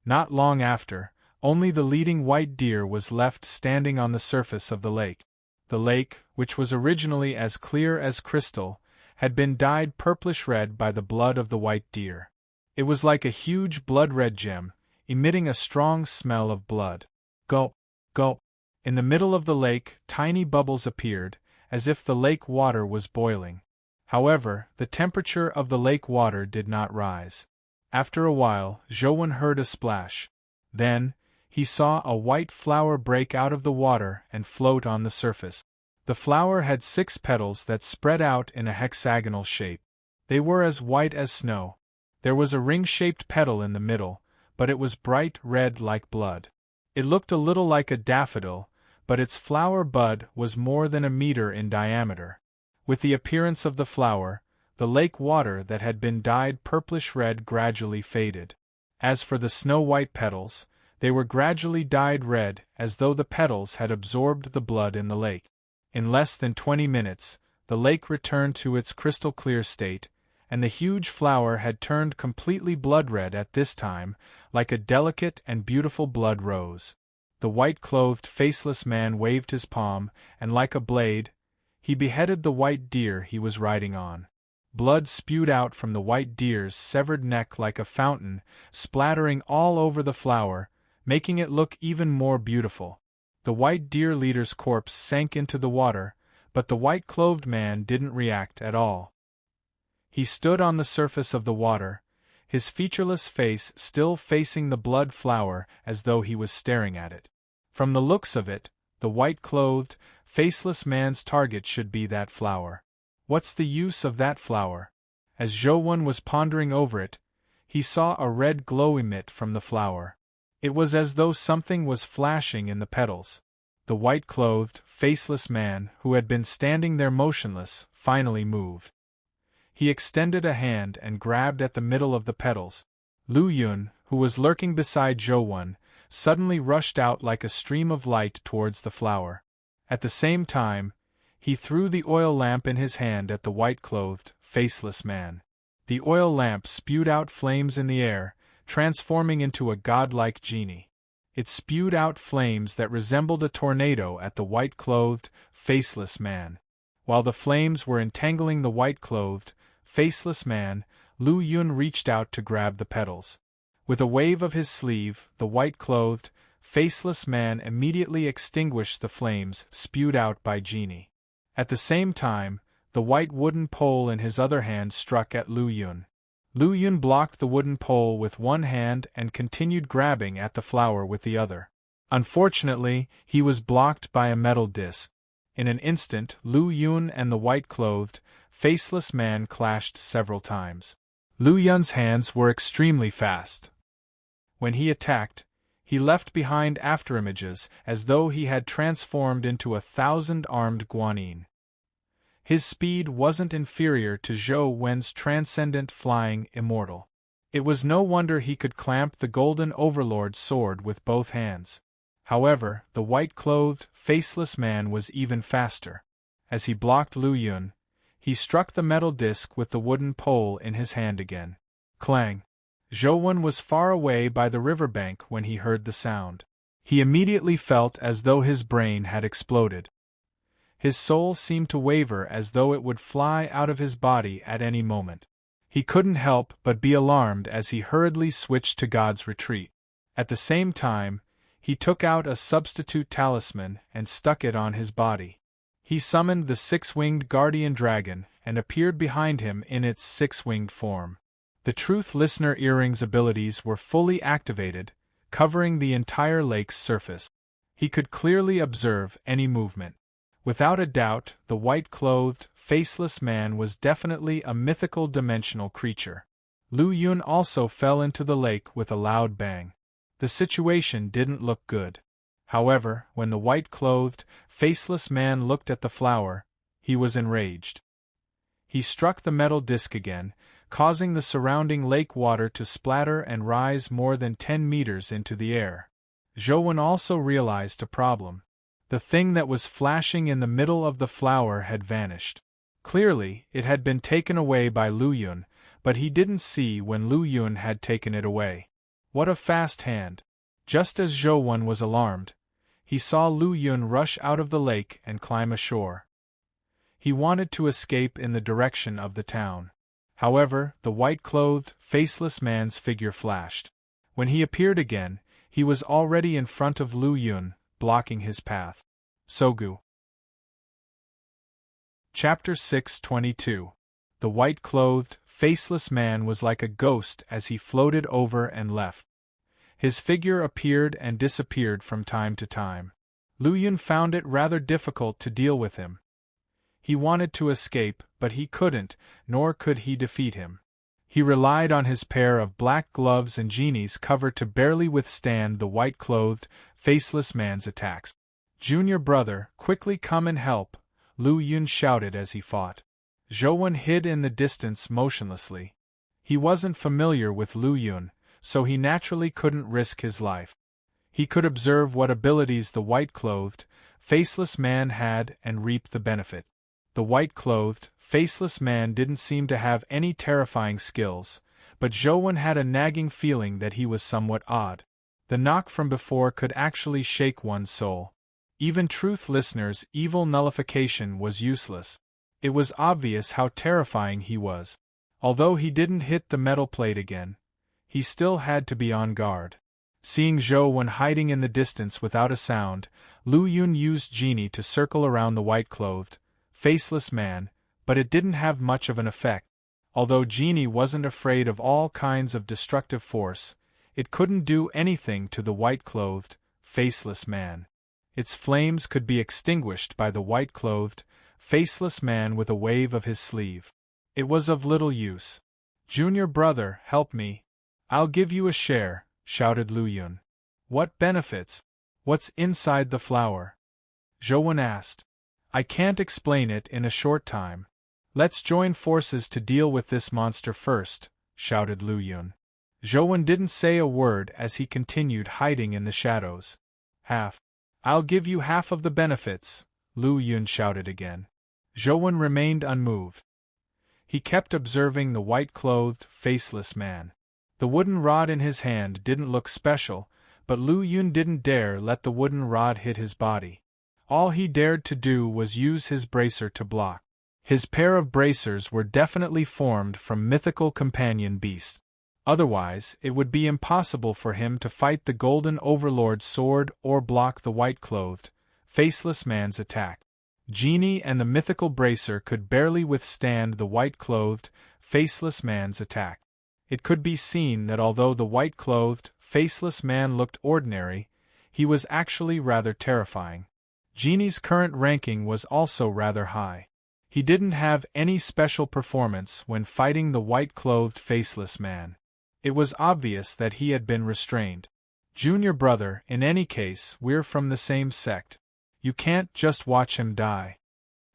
Not long after, only the leading white deer was left standing on the surface of the lake. The lake, which was originally as clear as crystal, had been dyed purplish-red by the blood of the white deer. It was like a huge blood-red gem, emitting a strong smell of blood. Gulp, gulp. In the middle of the lake, tiny bubbles appeared, as if the lake water was boiling. However, the temperature of the lake water did not rise. After a while, Zhou heard a splash. Then, he saw a white flower break out of the water and float on the surface. The flower had 6 petals that spread out in a hexagonal shape. They were as white as snow. There was a ring-shaped petal in the middle, but it was bright red like blood. It looked a little like a daffodil, but its flower bud was more than a meter in diameter. With the appearance of the flower, the lake water that had been dyed purplish-red gradually faded. As for the snow-white petals, they were gradually dyed red as though the petals had absorbed the blood in the lake. In less than 20 minutes, the lake returned to its crystal-clear state, and the huge flower had turned completely blood-red at this time, like a delicate and beautiful blood rose. The white-clothed, faceless man waved his palm, and like a blade, he beheaded the white deer he was riding on. Blood spewed out from the white deer's severed neck like a fountain, splattering all over the flower, making it look even more beautiful. The white deer leader's corpse sank into the water, but the white-clothed man didn't react at all. He stood on the surface of the water, his featureless face still facing the blood flower as though he was staring at it. From the looks of it, the white-clothed, faceless man's target should be that flower. What's the use of that flower? As Zhou was pondering over it, he saw a red glow emit from the flower. It was as though something was flashing in the petals. The white-clothed, faceless man, who had been standing there motionless, finally moved. He extended a hand and grabbed at the middle of the petals. Lu Yun, who was lurking beside Zhou, suddenly rushed out like a stream of light towards the flower. At the same time, he threw the oil lamp in his hand at the white-clothed, faceless man. The oil lamp spewed out flames in the air, transforming into a godlike genie. It spewed out flames that resembled a tornado at the white-clothed, faceless man. While the flames were entangling the white-clothed, faceless man, Lu Yun reached out to grab the petals. With a wave of his sleeve, the white-clothed, faceless man immediately extinguished the flames spewed out by Genie. At the same time, the white wooden pole in his other hand struck at Lu Yun. Lu Yun blocked the wooden pole with one hand and continued grabbing at the flower with the other. Unfortunately, he was blocked by a metal disc. In an instant, Lu Yun and the white-clothed, faceless man clashed several times. Lu Yun's hands were extremely fast. When he attacked, he left behind afterimages as though he had transformed into 1,000-armed guanyin. His speed wasn't inferior to Zhou Wen's transcendent flying immortal. It was no wonder he could clamp the golden overlord's sword with both hands. However, the white-clothed, faceless man was even faster. As he blocked Lu Yun, he struck the metal disc with the wooden pole in his hand again. Clang! Zhou was far away by the riverbank when he heard the sound. He immediately felt as though his brain had exploded. His soul seemed to waver as though it would fly out of his body at any moment. He couldn't help but be alarmed as he hurriedly switched to God's retreat. At the same time, he took out a substitute talisman and stuck it on his body. He summoned the 6-winged guardian dragon and appeared behind him in its 6-winged form. The Truth Listener earrings abilities were fully activated, covering the entire lake's surface. He could clearly observe any movement. Without a doubt, the white-clothed, faceless man was definitely a mythical dimensional creature. Lu Yun also fell into the lake with a loud bang. The situation didn't look good. However, when the white-clothed, faceless man looked at the flower, he was enraged. He struck the metal disc again, causing the surrounding lake water to splatter and rise more than 10 meters into the air. Zhou also realized a problem. The thing that was flashing in the middle of the flower had vanished. Clearly, it had been taken away by Lu Yun, but he didn't see when Lu Yun had taken it away. What a fast hand! Just as Zhou was alarmed, he saw Lu Yun rush out of the lake and climb ashore. He wanted to escape in the direction of the town. However, the white-clothed, faceless man's figure flashed. When he appeared again, he was already in front of Lu Yun, blocking his path. Sogu. Chapter 622. The white-clothed, faceless man was like a ghost as he floated over and left. His figure appeared and disappeared from time to time. Lu Yun found it rather difficult to deal with him. He wanted to escape, but he couldn't, nor could he defeat him. He relied on his pair of black gloves and genie's cover to barely withstand the white-clothed, faceless man's attacks. "Junior brother, quickly come and help," Lu Yun shouted as he fought. Zhou hid in the distance motionlessly. He wasn't familiar with Lu Yun, so he naturally couldn't risk his life. He could observe what abilities the white-clothed, faceless man had and reap the benefit. The white-clothed, faceless man didn't seem to have any terrifying skills, but Zhou had a nagging feeling that he was somewhat odd. The knock from before could actually shake one's soul. Even truth listeners' evil nullification was useless. It was obvious how terrifying he was. Although he didn't hit the metal plate again, he still had to be on guard. Seeing Zhou hiding in the distance without a sound, Lu Yun used genie to circle around the white-clothed, faceless man, but it didn't have much of an effect. Although genie wasn't afraid of all kinds of destructive force, it couldn't do anything to the white-clothed, faceless man. Its flames could be extinguished by the white-clothed, faceless man with a wave of his sleeve. It was of little use. "Junior brother, help me. I'll give you a share," shouted Lu Yun. "What benefits? What's inside the flower?" Zhou asked. "I can't explain it in a short time. Let's join forces to deal with this monster first," shouted Lu Yun. Zhou didn't say a word as he continued hiding in the shadows. "Half. I'll give you half of the benefits," Lu Yun shouted again. Zhou remained unmoved. He kept observing the white-clothed, faceless man. The wooden rod in his hand didn't look special, but Lu Yun didn't dare let the wooden rod hit his body. All he dared to do was use his bracer to block. His pair of bracers were definitely formed from mythical companion beasts. Otherwise, it would be impossible for him to fight the Golden Overlord's sword or block the white-clothed, faceless man's attack. Genie and the mythical bracer could barely withstand the white-clothed, faceless man's attack. It could be seen that although the white-clothed, faceless man looked ordinary, he was actually rather terrifying. Genie's current ranking was also rather high. He didn't have any special performance when fighting the white-clothed, faceless man. It was obvious that he had been restrained. "Junior brother, in any case, we're from the same sect. You can't just watch him die."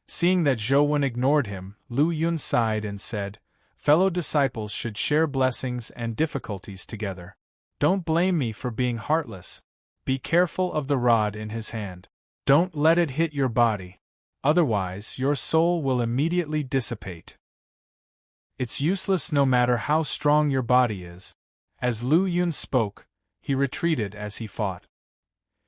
Seeing that Zhou ignored him, Lu Yun sighed and said, "Fellow disciples should share blessings and difficulties together. Don't blame me for being heartless. Be careful of the rod in his hand. Don't let it hit your body. Otherwise, your soul will immediately dissipate. It's useless no matter how strong your body is." As Lu Yun spoke, he retreated as he fought.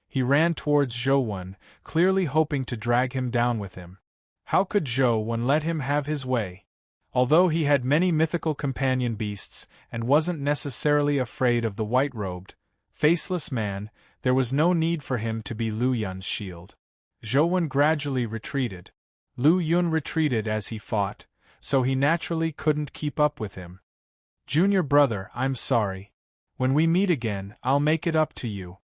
He ran towards Zhou, clearly hoping to drag him down with him. How could Zhou let him have his way? Although he had many mythical companion beasts and wasn't necessarily afraid of the white-robed, faceless man, there was no need for him to be Lu Yun's shield. Zhou gradually retreated. Lu Yun retreated as he fought, so he naturally couldn't keep up with him. "Junior brother, I'm sorry. When we meet again, I'll make it up to you."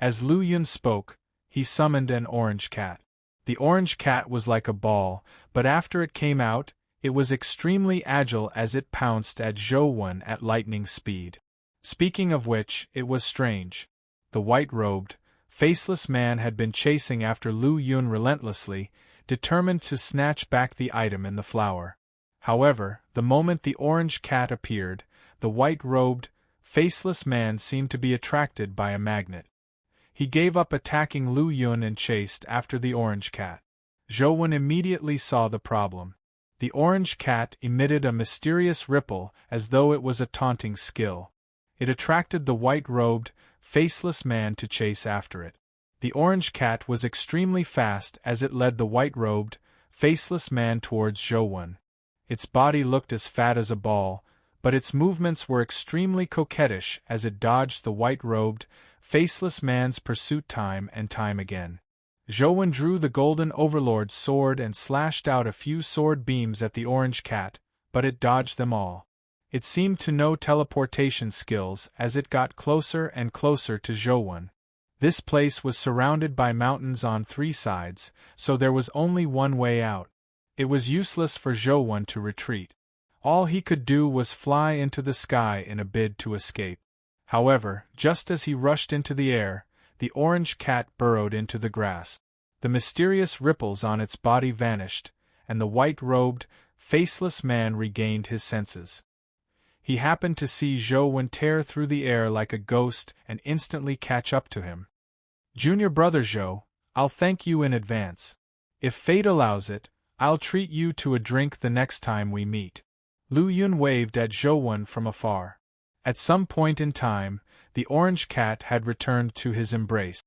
As Lu Yun spoke, he summoned an orange cat. The orange cat was like a ball, but after it came out, it was extremely agile as it pounced at Zhou at lightning speed. Speaking of which, it was strange. The white-robed, faceless man had been chasing after Lu Yun relentlessly, determined to snatch back the item in the flower. However, the moment the orange cat appeared, the white-robed, faceless man seemed to be attracted by a magnet. He gave up attacking Lu Yun and chased after the orange cat. Zhou immediately saw the problem. The orange cat emitted a mysterious ripple as though it was a taunting skill. It attracted the white-robed, faceless man to chase after it. The orange cat was extremely fast as it led the white-robed, faceless man towards Zhou. Its body looked as fat as a ball, but its movements were extremely coquettish as it dodged the white-robed, faceless man's pursuit time and time again. Zhou drew the golden overlord's sword and slashed out a few sword beams at the orange cat, but it dodged them all. It seemed to know teleportation skills as it got closer and closer to Zhou. This place was surrounded by mountains on 3 sides, so there was only one way out. It was useless for Zhou to retreat. All he could do was fly into the sky in a bid to escape. However, just as he rushed into the air, the orange cat burrowed into the grass. The mysterious ripples on its body vanished, and the white-robed, faceless man regained his senses. He happened to see Zhou tear through the air like a ghost and instantly catch up to him. "Junior brother Zhou, I'll thank you in advance. If fate allows it, I'll treat you to a drink the next time we meet." Lu Yun waved at Zhou from afar. At some point in time, the orange cat had returned to his embrace.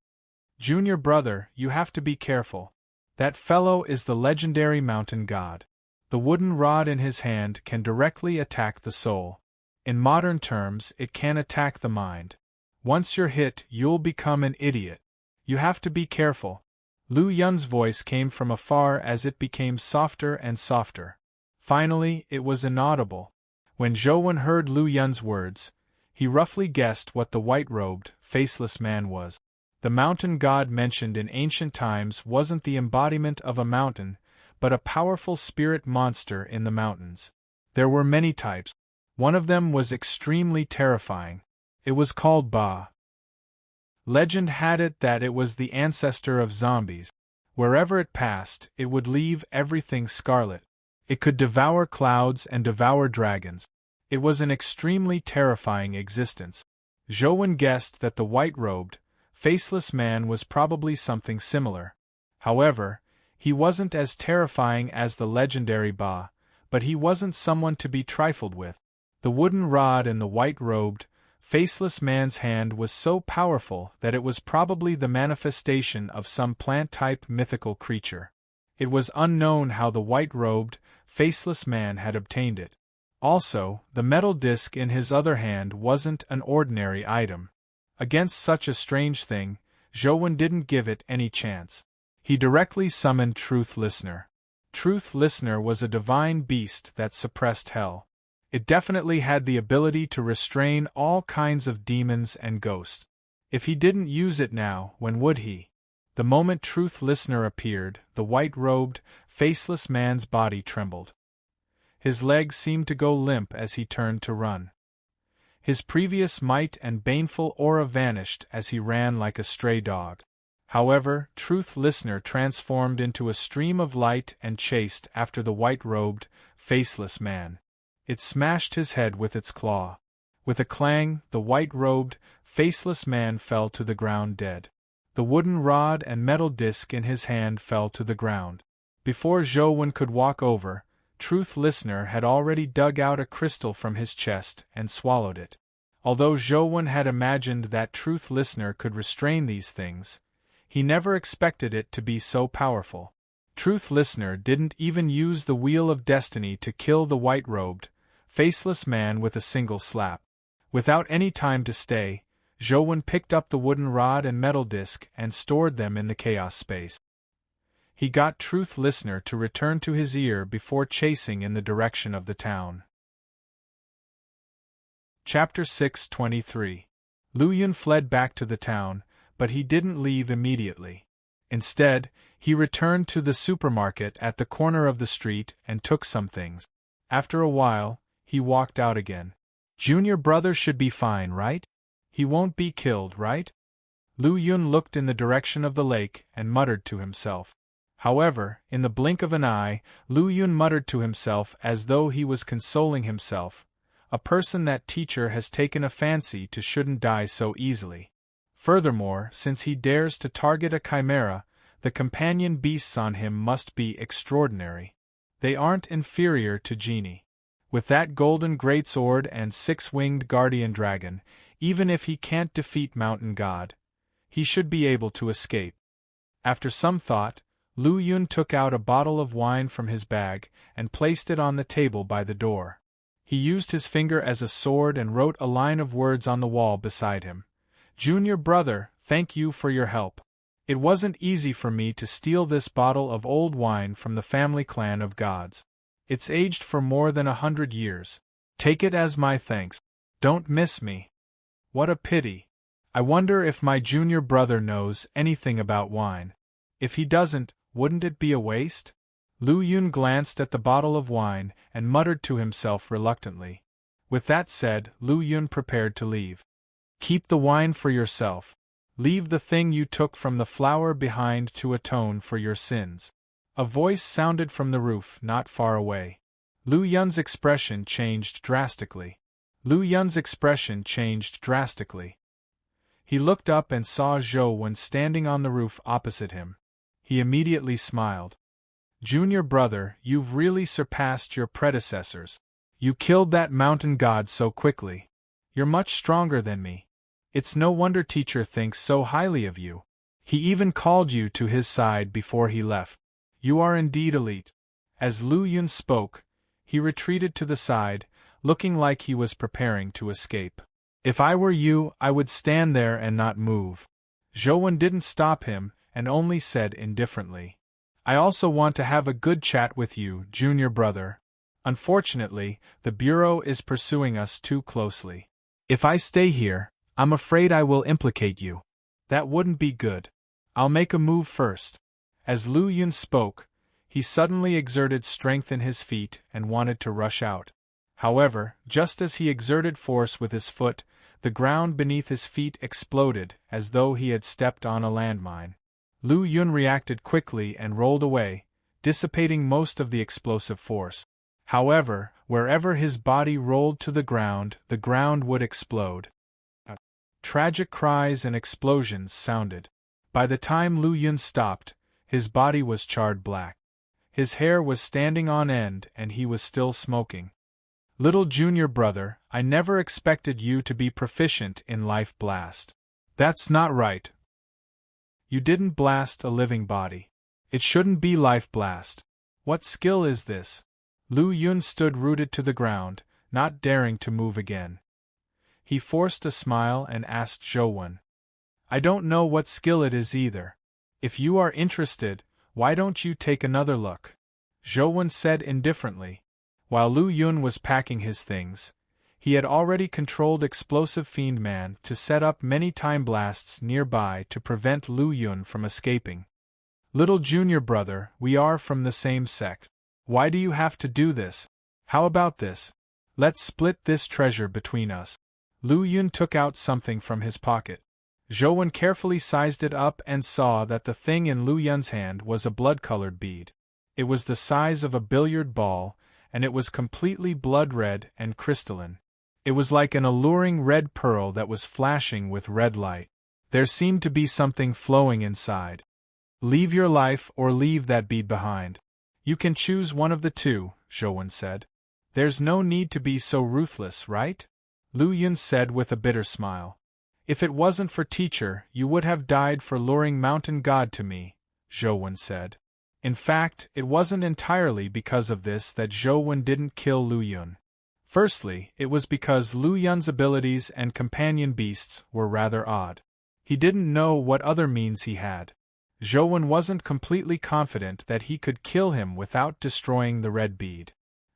"Junior brother, you have to be careful. That fellow is the legendary mountain god. The wooden rod in his hand can directly attack the soul. In modern terms, it can attack the mind. Once you're hit, you'll become an idiot. You have to be careful." Lu Yun's voice came from afar as it became softer and softer. Finally, it was inaudible. When Zhou heard Lu Yun's words, he roughly guessed what the white-robed, faceless man was. The mountain god mentioned in ancient times wasn't the embodiment of a mountain, but a powerful spirit monster in the mountains. There were many types. One of them was extremely terrifying. It was called Ba. Legend had it that it was the ancestor of zombies. Wherever it passed, it would leave everything scarlet. It could devour clouds and devour dragons. It was an extremely terrifying existence. Zhou guessed that the white-robed, faceless man was probably something similar. However, he wasn't as terrifying as the legendary Ba, but he wasn't someone to be trifled with. The wooden rod in the white-robed, faceless man's hand was so powerful that it was probably the manifestation of some plant-type mythical creature. It was unknown how the white-robed, faceless man had obtained it. Also, the metal disc in his other hand wasn't an ordinary item. Against such a strange thing, Zhou didn't give it any chance. He directly summoned Truth Listener. Truth Listener was a divine beast that suppressed hell. It definitely had the ability to restrain all kinds of demons and ghosts. If he didn't use it now, when would he? The moment Truth Listener appeared, the white-robed, faceless man's body trembled. His legs seemed to go limp as he turned to run. His previous might and baneful aura vanished as he ran like a stray dog. However, Truth Listener transformed into a stream of light and chased after the white-robed, faceless man. It smashed his head with its claw. With a clang, the white-robed, faceless man fell to the ground dead. The wooden rod and metal disc in his hand fell to the ground. Before Zhou could walk over, Truth Listener had already dug out a crystal from his chest and swallowed it. Although Zhou had imagined that Truth Listener could restrain these things, he never expected it to be so powerful. Truth Listener didn't even use the Wheel of Destiny to kill the white-robed, faceless man with a single slap. Without any time to stay, Zhou picked up the wooden rod and metal disc and stored them in the chaos space. He got Truth Listener to return to his ear before chasing in the direction of the town. Chapter 623. Lu Yun fled back to the town, but he didn't leave immediately. Instead, he returned to the supermarket at the corner of the street and took some things. After a while, he walked out again. Junior brother should be fine, right? He won't be killed, right? Lu Yun looked in the direction of the lake and muttered to himself. However, in the blink of an eye, Lu Yun muttered to himself as though he was consoling himself. A person that teacher has taken a fancy to shouldn't die so easily. Furthermore, since he dares to target a chimera, the companion beasts on him must be extraordinary. They aren't inferior to Genie. With that golden greatsword and six-winged guardian dragon, even if he can't defeat Mountain God, he should be able to escape. After some thought, Lu Yun took out a bottle of wine from his bag and placed it on the table by the door. He used his finger as a sword and wrote a line of words on the wall beside him. Junior brother, thank you for your help. It wasn't easy for me to steal this bottle of old wine from the family clan of gods. It's aged for more than 100 years. Take it as my thanks. Don't miss me. What a pity. I wonder if my junior brother knows anything about wine. If he doesn't, wouldn't it be a waste? Lu Yun glanced at the bottle of wine and muttered to himself reluctantly. With that said, Lu Yun prepared to leave. Keep the wine for yourself. Leave the thing you took from the flower behind to atone for your sins. A voice sounded from the roof not far away. Lu Yun's expression changed drastically. He looked up and saw Zhou Wen standing on the roof opposite him. He immediately smiled. Junior brother, you've really surpassed your predecessors. You killed that mountain god so quickly. You're much stronger than me. It's no wonder teacher thinks so highly of you. He even called you to his side before he left. You are indeed elite. As Lu Yun spoke, he retreated to the side, looking like he was preparing to escape. If I were you, I would stand there and not move. Zhou Wen didn't stop him, and only said indifferently, I also want to have a good chat with you, junior brother. Unfortunately, the Bureau is pursuing us too closely. If I stay here, I'm afraid I will implicate you. That wouldn't be good. I'll make a move first. As Lu Yun spoke, he suddenly exerted strength in his feet and wanted to rush out. However, just as he exerted force with his foot, the ground beneath his feet exploded as though he had stepped on a landmine. Lu Yun reacted quickly and rolled away, dissipating most of the explosive force. However, wherever his body rolled to the ground would explode. Tragic cries and explosions sounded. By the time Lu Yun stopped, his body was charred black. His hair was standing on end and he was still smoking. Little junior brother, I never expected you to be proficient in Life Blast. That's not right. You didn't blast a living body. It shouldn't be Life Blast. What skill is this? Lu Yun stood rooted to the ground, not daring to move again. He forced a smile and asked Zhou Wen. I don't know what skill it is either. If you are interested, why don't you take another look? Zhou Wen said indifferently. While Lu Yun was packing his things, he had already controlled Explosive Fiend Man to set up many time blasts nearby to prevent Lu Yun from escaping. Little junior brother, we are from the same sect. Why do you have to do this? How about this? Let's split this treasure between us. Lu Yun took out something from his pocket. Zhou Wen carefully sized it up and saw that the thing in Lu Yun's hand was a blood-colored bead. It was the size of a billiard ball, and it was completely blood-red and crystalline. It was like an alluring red pearl that was flashing with red light. There seemed to be something flowing inside. Leave your life or leave that bead behind. You can choose one of the two, Zhou Wen said. There's no need to be so ruthless, right? Lu Yun said with a bitter smile. If it wasn't for teacher, you would have died for luring Mountain God to me, Zhou Wen said. In fact, it wasn't entirely because of this that Zhou Wen didn't kill Lu Yun. Firstly, it was because Lu Yun's abilities and companion beasts were rather odd. He didn't know what other means he had. Zhou Wen wasn't completely confident that he could kill him without destroying the red bead.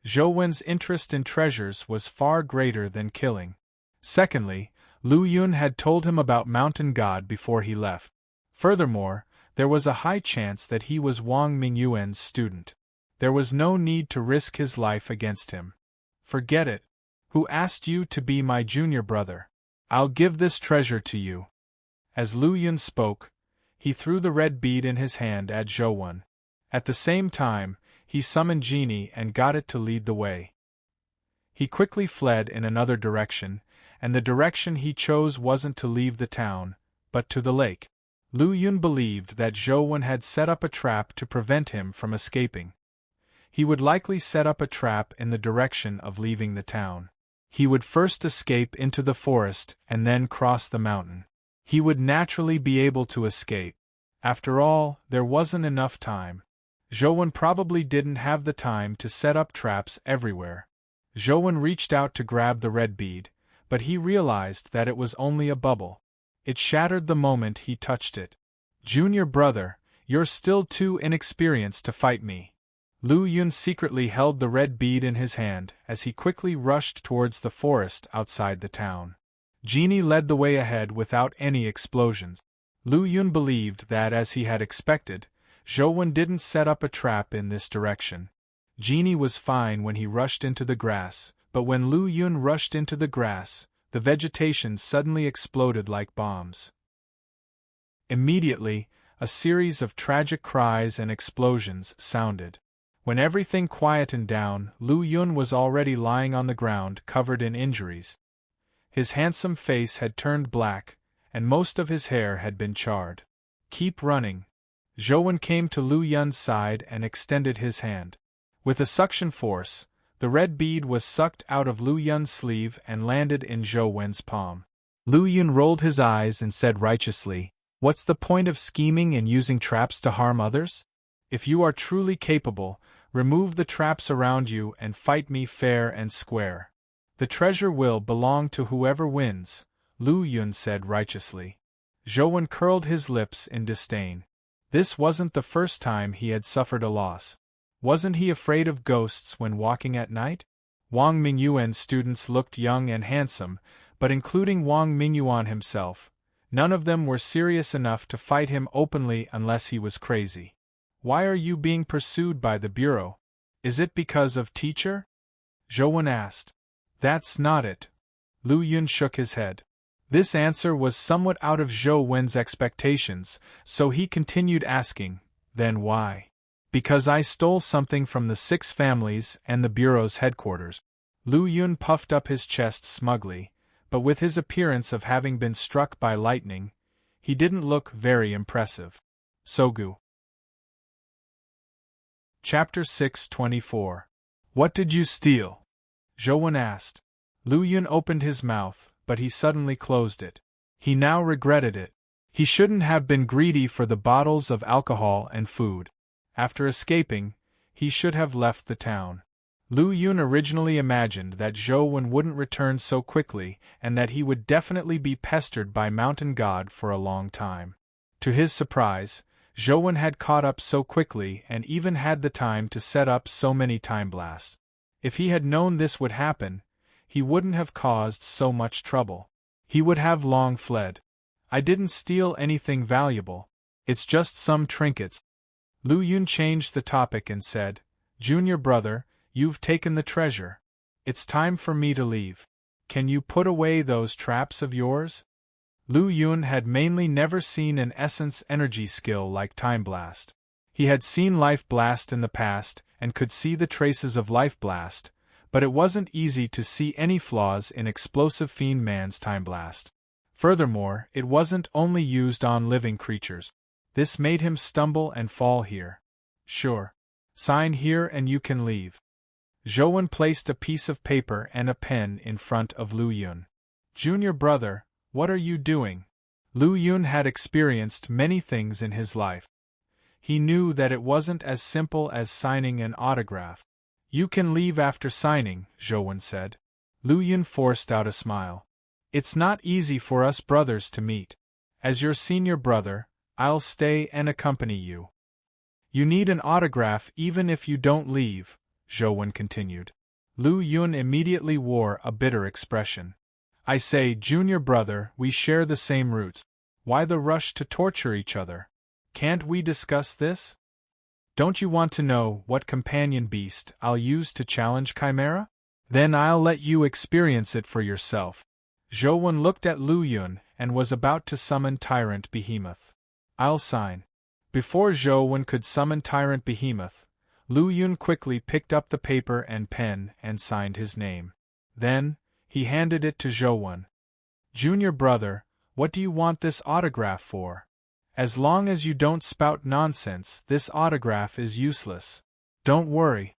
Zhou Wen's interest in treasures was far greater than killing. Secondly, Lu Yun had told him about Mountain God before he left. Furthermore, There was a high chance that he was Wang Mingyuan's student. There was no need to risk his life against him. Forget it. Who asked you to be my junior brother? I'll give this treasure to you. As Lu Yun spoke, he threw the red bead in his hand at Zhou. At the same time, he summoned Genie and got it to lead the way. He quickly fled in another direction, and the direction he chose wasn't to leave the town, but to the lake. Lu Yun believed that Zhou had set up a trap to prevent him from escaping. He would likely set up a trap in the direction of leaving the town. He would first escape into the forest and then cross the mountain. He would naturally be able to escape. After all, there wasn't enough time. Zhou probably didn't have the time to set up traps everywhere. Zhou reached out to grab the red bead, but he realized that it was only a bubble. It shattered the moment he touched it. Junior brother, you're still too inexperienced to fight me. Lu Yun secretly held the red bead in his hand as he quickly rushed towards the forest outside the town. Genie led the way ahead without any explosions. Lu Yun believed that, as he had expected, Zhou didn't set up a trap in this direction. Genie was fine when he rushed into the grass, but when Lu Yun rushed into the grass, the vegetation suddenly exploded like bombs. Immediately, a series of tragic cries and explosions sounded. When everything quietened down, Lu Yun was already lying on the ground covered in injuries. His handsome face had turned black, and most of his hair had been charred. Keep running. Zhou came to Lu Yun's side and extended his hand. With a suction force, the red bead was sucked out of Lu Yun's sleeve and landed in Zhou's palm. Lu Yun rolled his eyes and said righteously, "What's the point of scheming and using traps to harm others? If you are truly capable, remove the traps around you and fight me fair and square. The treasure will belong to whoever wins," Lu Yun said righteously. Zhou curled his lips in disdain. This wasn't the first time he had suffered a loss. Wasn't he afraid of ghosts when walking at night? Wang Mingyuan's students looked young and handsome, but including Wang Mingyuan himself, none of them were serious enough to fight him openly unless he was crazy. Why are you being pursued by the bureau? Is it because of teacher? Zhou asked. That's not it. Lu Yun shook his head. This answer was somewhat out of Zhou's expectations, so he continued asking, then why? Because I stole something from the 6 families and the bureau's headquarters. Lu Yun puffed up his chest smugly, but with his appearance of having been struck by lightning, he didn't look very impressive. Sogu. Chapter 624. What did you steal? Zhou asked. Lu Yun opened his mouth, but he suddenly closed it. He now regretted it. He shouldn't have been greedy for the bottles of alcohol and food. After escaping, he should have left the town. Lu Yun originally imagined that Zhou wouldn't return so quickly and that he would definitely be pestered by Mountain God for a long time. To his surprise, Zhou had caught up so quickly and even had the time to set up so many time blasts. If he had known this would happen, he wouldn't have caused so much trouble. He would have long fled. I didn't steal anything valuable. It's just some trinkets. Lu Yun changed the topic and said, Junior brother, you've taken the treasure. It's time for me to leave. Can you put away those traps of yours? Lu Yun had mainly never seen an essence energy skill like Time Blast. He had seen Life Blast in the past and could see the traces of Life Blast, but it wasn't easy to see any flaws in Explosive Fiend Man's Time Blast. Furthermore, it wasn't only used on living creatures. This made him stumble and fall here. Sure. Sign here and you can leave. Zhou placed a piece of paper and a pen in front of Lu Yun. Junior brother, what are you doing? Lu Yun had experienced many things in his life. He knew that it wasn't as simple as signing an autograph. You can leave after signing, Zhou said. Lu Yun forced out a smile. It's not easy for us brothers to meet. As your senior brother, I'll stay and accompany you. You need an autograph even if you don't leave, Zhou continued. Lu Yun immediately wore a bitter expression. I say, junior brother, we share the same roots. Why the rush to torture each other? Can't we discuss this? Don't you want to know what companion beast I'll use to challenge Chimera? Then I'll let you experience it for yourself. Zhou Wen looked at Lu Yun and was about to summon Tyrant Behemoth. I'll sign. Before Zhou Wen could summon Tyrant Behemoth, Lu Yun quickly picked up the paper and pen and signed his name. Then, he handed it to Zhou Wen. Junior brother, what do you want this autograph for? As long as you don't spout nonsense, this autograph is useless. Don't worry.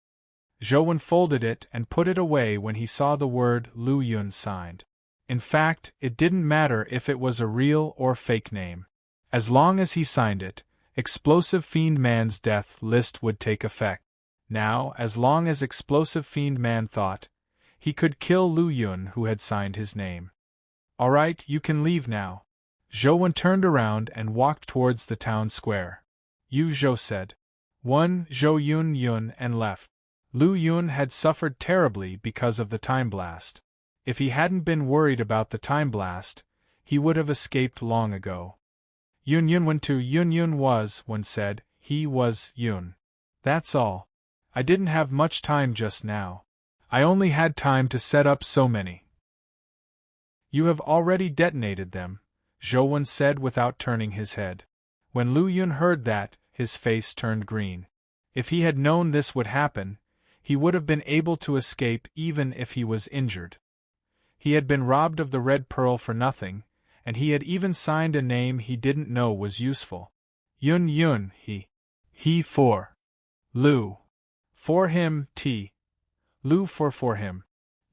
Zhou Wen folded it and put it away when he saw the word Lu Yun signed. In fact, it didn't matter if it was a real or fake name. As long as he signed it, Explosive Fiend Man's death list would take effect. Now, as long as Explosive Fiend Man thought, he could kill Lu Yun who had signed his name. All right, you can leave now. Zhou Wen turned around and walked towards the town square. Yu Zhou said. Zhou Yun and left. Lu Yun had suffered terribly because of the time blast. If he hadn't been worried about the time blast, he would have escaped long ago. Yun went to Yun was, Wen said, he was Yun. That's all. I didn't have much time just now. I only had time to set up so many. You have already detonated them, Zhou Wen said without turning his head. When Lu Yun heard that, his face turned green. If he had known this would happen, he would have been able to escape even if he was injured. He had been robbed of the red pearl for nothing, and he had even signed a name he didn't know was useful. Yun, he for. Lu. For him, T. Lu for him.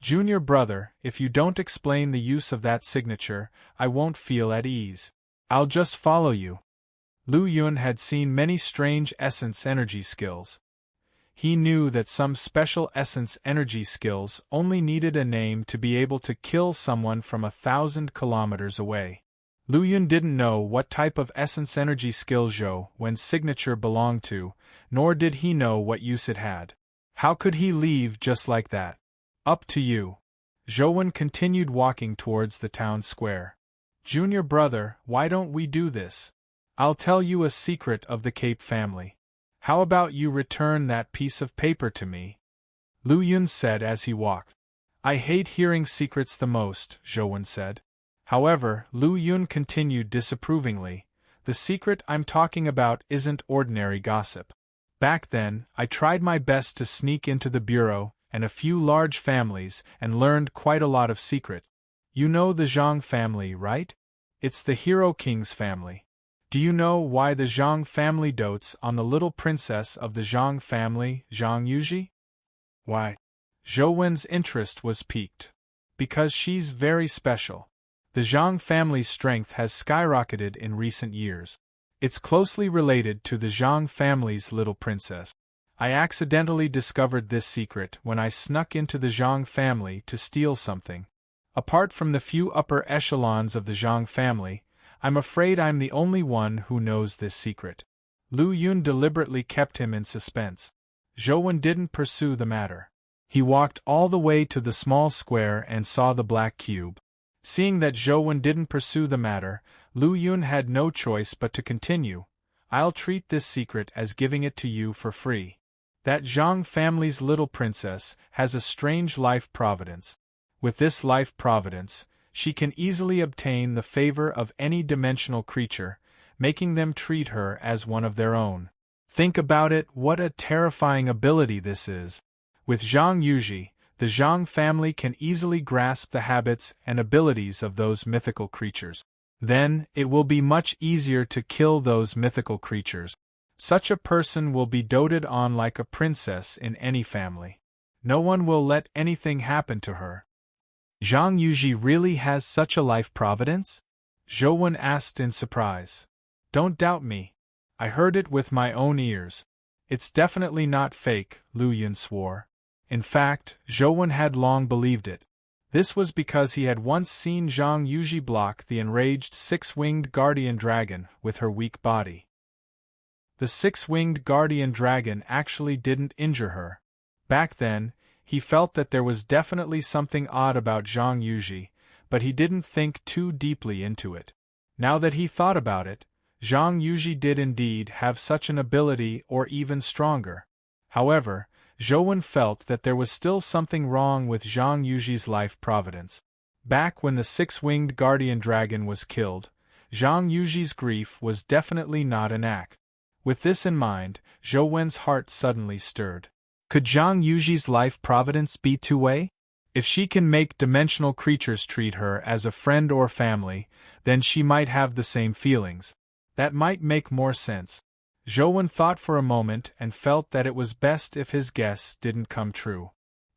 Junior brother, if you don't explain the use of that signature, I won't feel at ease. I'll just follow you. Lu Yun had seen many strange essence energy skills. He knew that some special essence energy skills only needed a name to be able to kill someone from 1,000 kilometers away. Lu Yun didn't know what type of essence energy skill Zhou Wen's signature belonged to, nor did he know what use it had. How could he leave just like that? Up to you. Zhou Wen continued walking towards the town square. Junior brother, why don't we do this? I'll tell you a secret of the Cape family. How about you return that piece of paper to me? Lu Yun said as he walked. I hate hearing secrets the most, Zhou Wen said. However, Lu Yun continued disapprovingly, the secret I'm talking about isn't ordinary gossip. Back then, I tried my best to sneak into the bureau and a few large families and learned quite a lot of secret. You know the Zhang family, right? It's the Hero King's family. Do you know why the Zhang family dotes on the little princess of the Zhang family, Zhang Yuji? Why? Zhou Wen's interest was piqued. Because she's very special. The Zhang family's strength has skyrocketed in recent years. It's closely related to the Zhang family's little princess. I accidentally discovered this secret when I snuck into the Zhang family to steal something. Apart from the few upper echelons of the Zhang family, I'm afraid I'm the only one who knows this secret. Lu Yun deliberately kept him in suspense. Zhou Wen didn't pursue the matter. He walked all the way to the small square and saw the black cube. Seeing that Zhou Wen didn't pursue the matter, Lu Yun had no choice but to continue. I'll treat this secret as giving it to you for free. That Zhang family's little princess has a strange life providence. With this life providence, she can easily obtain the favor of any dimensional creature, making them treat her as one of their own. Think about it, what a terrifying ability this is. With Zhang Yuji, the Zhang family can easily grasp the habits and abilities of those mythical creatures. Then, it will be much easier to kill those mythical creatures. Such a person will be doted on like a princess in any family. No one will let anything happen to her. Zhang Yuji really has such a life providence? Zhou Wen asked in surprise. Don't doubt me. I heard it with my own ears. It's definitely not fake, Lu Yun swore. In fact, Zhou Wen had long believed it. This was because he had once seen Zhang Yuji block the enraged six-winged guardian dragon with her weak body. The six-winged guardian dragon actually didn't injure her. Back then, he felt that there was definitely something odd about Zhang Yuji, but he didn't think too deeply into it. Now that he thought about it, Zhang Yuji did indeed have such an ability or even stronger. However, Zhou Wen felt that there was still something wrong with Zhang Yuji's life providence. Back when the six-winged guardian dragon was killed, Zhang Yuji's grief was definitely not an act. With this in mind, Zhou Wen's heart suddenly stirred. Could Zhang Yuji's life providence be two-way? If she can make dimensional creatures treat her as a friend or family, then she might have the same feelings. That might make more sense. Zhou Wen thought for a moment and felt that it was best if his guess didn't come true.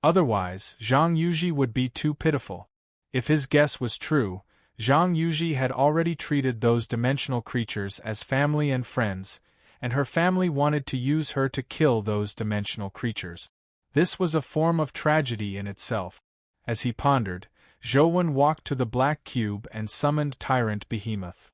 Otherwise, Zhang Yuji would be too pitiful. If his guess was true, Zhang Yuji had already treated those dimensional creatures as family and friends, and her family wanted to use her to kill those dimensional creatures. This was a form of tragedy in itself. As he pondered, Zhou Wen walked to the black cube and summoned Tyrant Behemoth.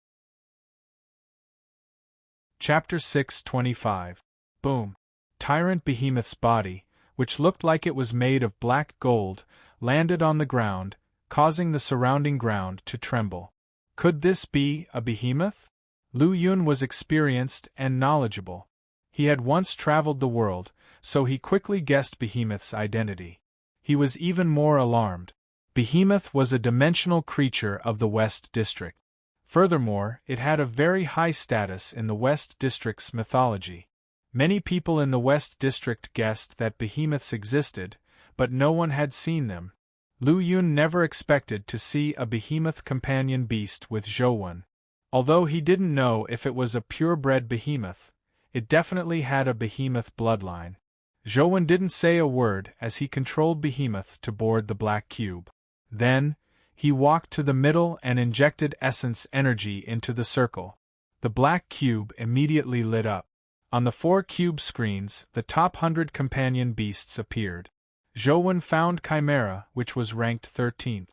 Chapter 625. Boom! Tyrant Behemoth's body, which looked like it was made of black gold, landed on the ground, causing the surrounding ground to tremble. Could this be a behemoth? Lu Yun was experienced and knowledgeable. He had once traveled the world, so he quickly guessed Behemoth's identity. He was even more alarmed. Behemoth was a dimensional creature of the West District. Furthermore, it had a very high status in the West District's mythology. Many people in the West District guessed that behemoths existed, but no one had seen them. Lu Yun never expected to see a behemoth companion beast with Zhou Wen. Although he didn't know if it was a purebred behemoth, it definitely had a behemoth bloodline. Zhou Wen didn't say a word as he controlled Behemoth to board the black cube. Then, he walked to the middle and injected essence energy into the circle. The black cube immediately lit up. On the 4 cube screens, the top 100 companion beasts appeared. Zhou Wen found Chimera, which was ranked 13th.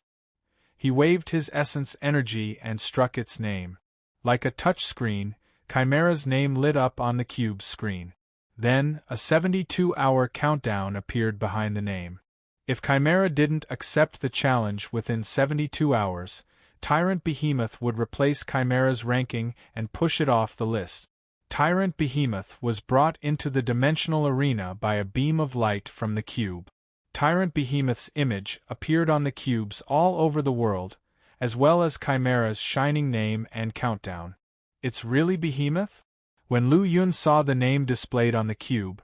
He waved his essence energy and struck its name. Like a touch screen, Chimera's name lit up on the cube's screen. Then, a 72-hour countdown appeared behind the name. If Chimera didn't accept the challenge within 72 hours, Tyrant Behemoth would replace Chimera's ranking and push it off the list. Tyrant Behemoth was brought into the dimensional arena by a beam of light from the cube. Tyrant Behemoth's image appeared on the cubes all over the world, as well as Chimera's shining name and countdown. It's really Behemoth? When Lu Yun saw the name displayed on the cube,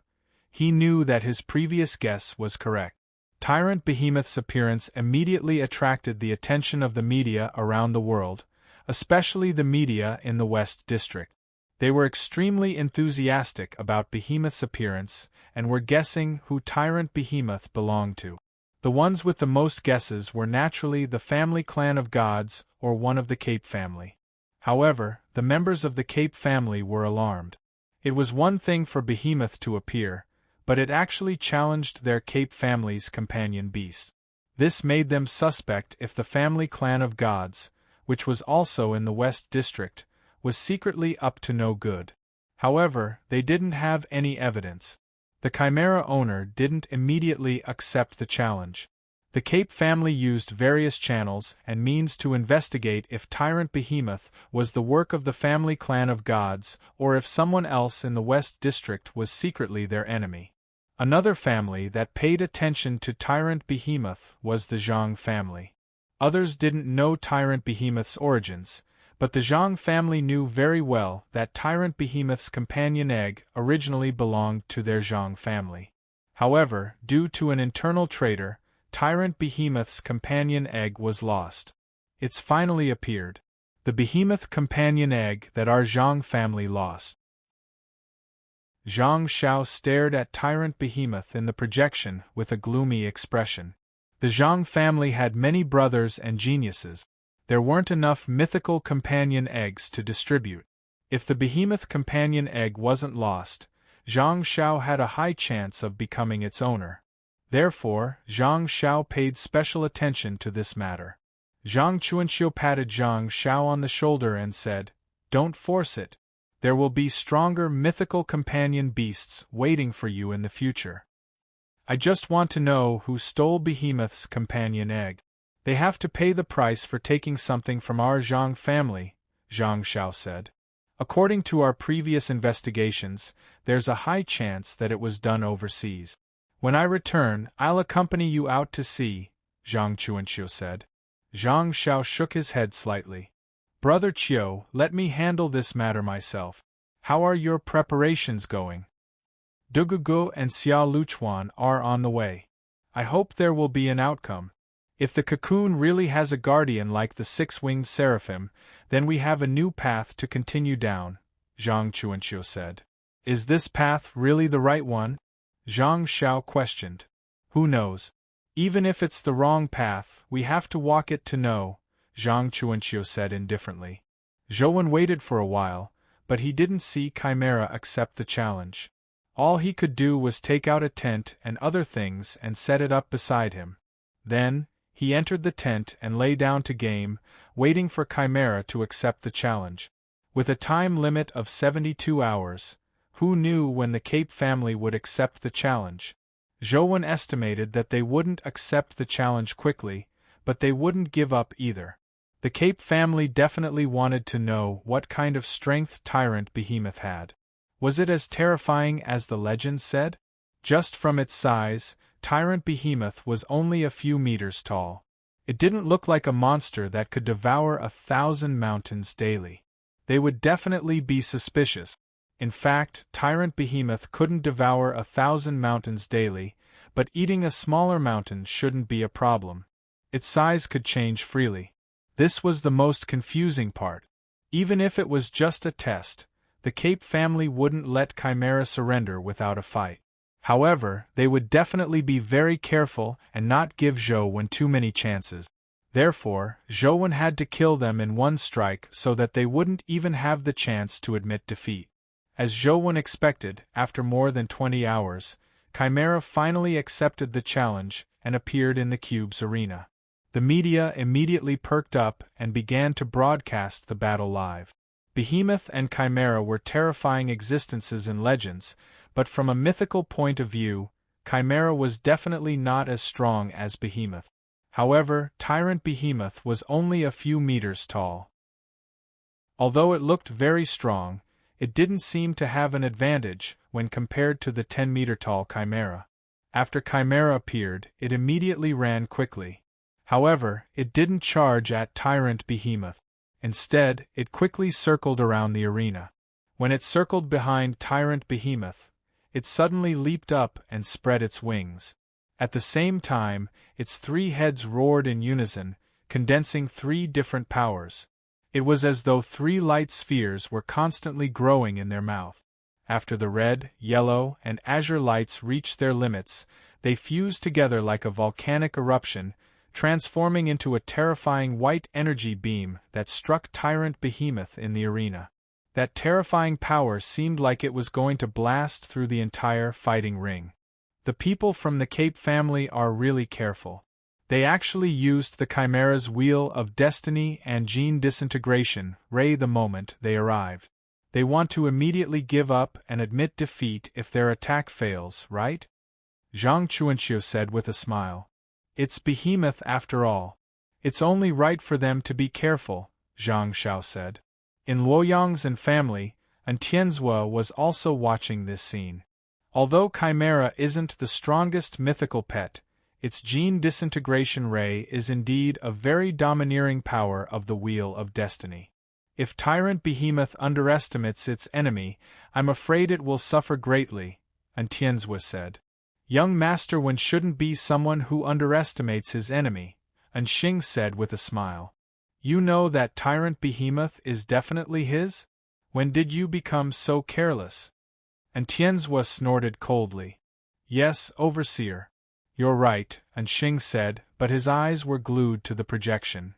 he knew that his previous guess was correct. Tyrant Behemoth's appearance immediately attracted the attention of the media around the world, especially the media in the West District. They were extremely enthusiastic about Behemoth's appearance and were guessing who Tyrant Behemoth belonged to. The ones with the most guesses were naturally the family clan of gods or one of the Cape family. However, the members of the Cape family were alarmed. It was one thing for Behemoth to appear, but it actually challenged their Cape family's companion beast. This made them suspect if the family clan of gods, which was also in the West District, was secretly up to no good. However, they didn't have any evidence. The Chimera owner didn't immediately accept the challenge. The Cape family used various channels and means to investigate if Tyrant Behemoth was the work of the family clan of gods or if someone else in the West District was secretly their enemy. Another family that paid attention to Tyrant Behemoth was the Zhang family. Others didn't know Tyrant Behemoth's origins, but the Zhang family knew very well that Tyrant Behemoth's companion egg originally belonged to their Zhang family. However, due to an internal traitor, Tyrant Behemoth's companion egg was lost. It's finally appeared. The Behemoth companion egg that our Zhang family lost. Zhang Xiao stared at Tyrant Behemoth in the projection with a gloomy expression. The Zhang family had many brothers and geniuses. There weren't enough mythical companion eggs to distribute. If the Behemoth companion egg wasn't lost, Zhang Xiao had a high chance of becoming its owner. Therefore, Zhang Xiao paid special attention to this matter. Zhang Chuanxiu patted Zhang Xiao on the shoulder and said, "Don't force it. There will be stronger mythical companion beasts waiting for you in the future. I just want to know who stole Behemoth's companion egg. They have to pay the price for taking something from our Zhang family," Zhang Xiao said. According to our previous investigations, there's a high chance that it was done overseas. When I return, I'll accompany you out to sea, Zhang Chuanxiu said. Zhang Xiao shook his head slightly. Brother Qiu, let me handle this matter myself. How are your preparations going? Dugugu and Xiao Luchuan are on the way. I hope there will be an outcome. If the cocoon really has a guardian like the six-winged seraphim, then we have a new path to continue down, Zhang Chuanxiu said. Is this path really the right one? Zhang Xiao questioned. Who knows? Even if it's the wrong path, we have to walk it to know, Zhang Chuanxiu said indifferently. Zhouwen waited for a while, but he didn't see Chimera accept the challenge. All he could do was take out a tent and other things and set it up beside him. Then, he entered the tent and lay down to game, waiting for Chimera to accept the challenge. With a time limit of 72 hours, who knew when the Cape family would accept the challenge? Zhouwen estimated that they wouldn't accept the challenge quickly, but they wouldn't give up either. The Cape family definitely wanted to know what kind of strength Tyrant Behemoth had. Was it as terrifying as the legend said? Just from its size, Tyrant Behemoth was only a few meters tall. It didn't look like a monster that could devour 1,000 mountains daily. They would definitely be suspicious. In fact, Tyrant Behemoth couldn't devour 1,000 mountains daily, but eating a smaller mountain shouldn't be a problem. Its size could change freely. This was the most confusing part. Even if it was just a test, the Cape family wouldn't let Chimera surrender without a fight. However, they would definitely be very careful and not give Zhouwen too many chances. Therefore, Zhouwen had to kill them in one strike so that they wouldn't even have the chance to admit defeat. As Zhouwen expected, after more than 20 hours, Chimera finally accepted the challenge and appeared in the cube's arena. The media immediately perked up and began to broadcast the battle live. Behemoth and Chimera were terrifying existences in legends, but from a mythical point of view, Chimera was definitely not as strong as Behemoth. However, Tyrant Behemoth was only a few meters tall. Although it looked very strong, it didn't seem to have an advantage when compared to the 10-meter-tall Chimera. After Chimera appeared, it immediately ran quickly. However, it didn't charge at Tyrant Behemoth. Instead, it quickly circled around the arena. When it circled behind Tyrant Behemoth, it suddenly leaped up and spread its wings. At the same time, its three heads roared in unison, condensing three different powers. It was as though three light spheres were constantly growing in their mouth. After the red, yellow, and azure lights reached their limits, they fused together like a volcanic eruption, transforming into a terrifying white energy beam that struck Tyrant Behemoth in the arena. That terrifying power seemed like it was going to blast through the entire fighting ring. The people from the Cape family are really careful. They actually used the Chimera's Wheel of Destiny and Gene Disintegration Ray the moment they arrived. They want to immediately give up and admit defeat if their attack fails, right? Zhang Chuanxiu said with a smile. It's Behemoth after all. It's only right for them to be careful, Zhang Xiao said. In Luoyang's and family, and Tianzhua was also watching this scene. Although Chimera isn't the strongest mythical pet, its gene disintegration ray is indeed a very domineering power of the Wheel of Destiny. If Tyrant Behemoth underestimates its enemy, I'm afraid it will suffer greatly, and Tianzhua said. Young Master Wen shouldn't be someone who underestimates his enemy, and Xing said with a smile. You know that Tyrant Behemoth is definitely his? When did you become so careless? And Tianzhua snorted coldly. Yes, Overseer. You're right, and Xing said, but his eyes were glued to the projection.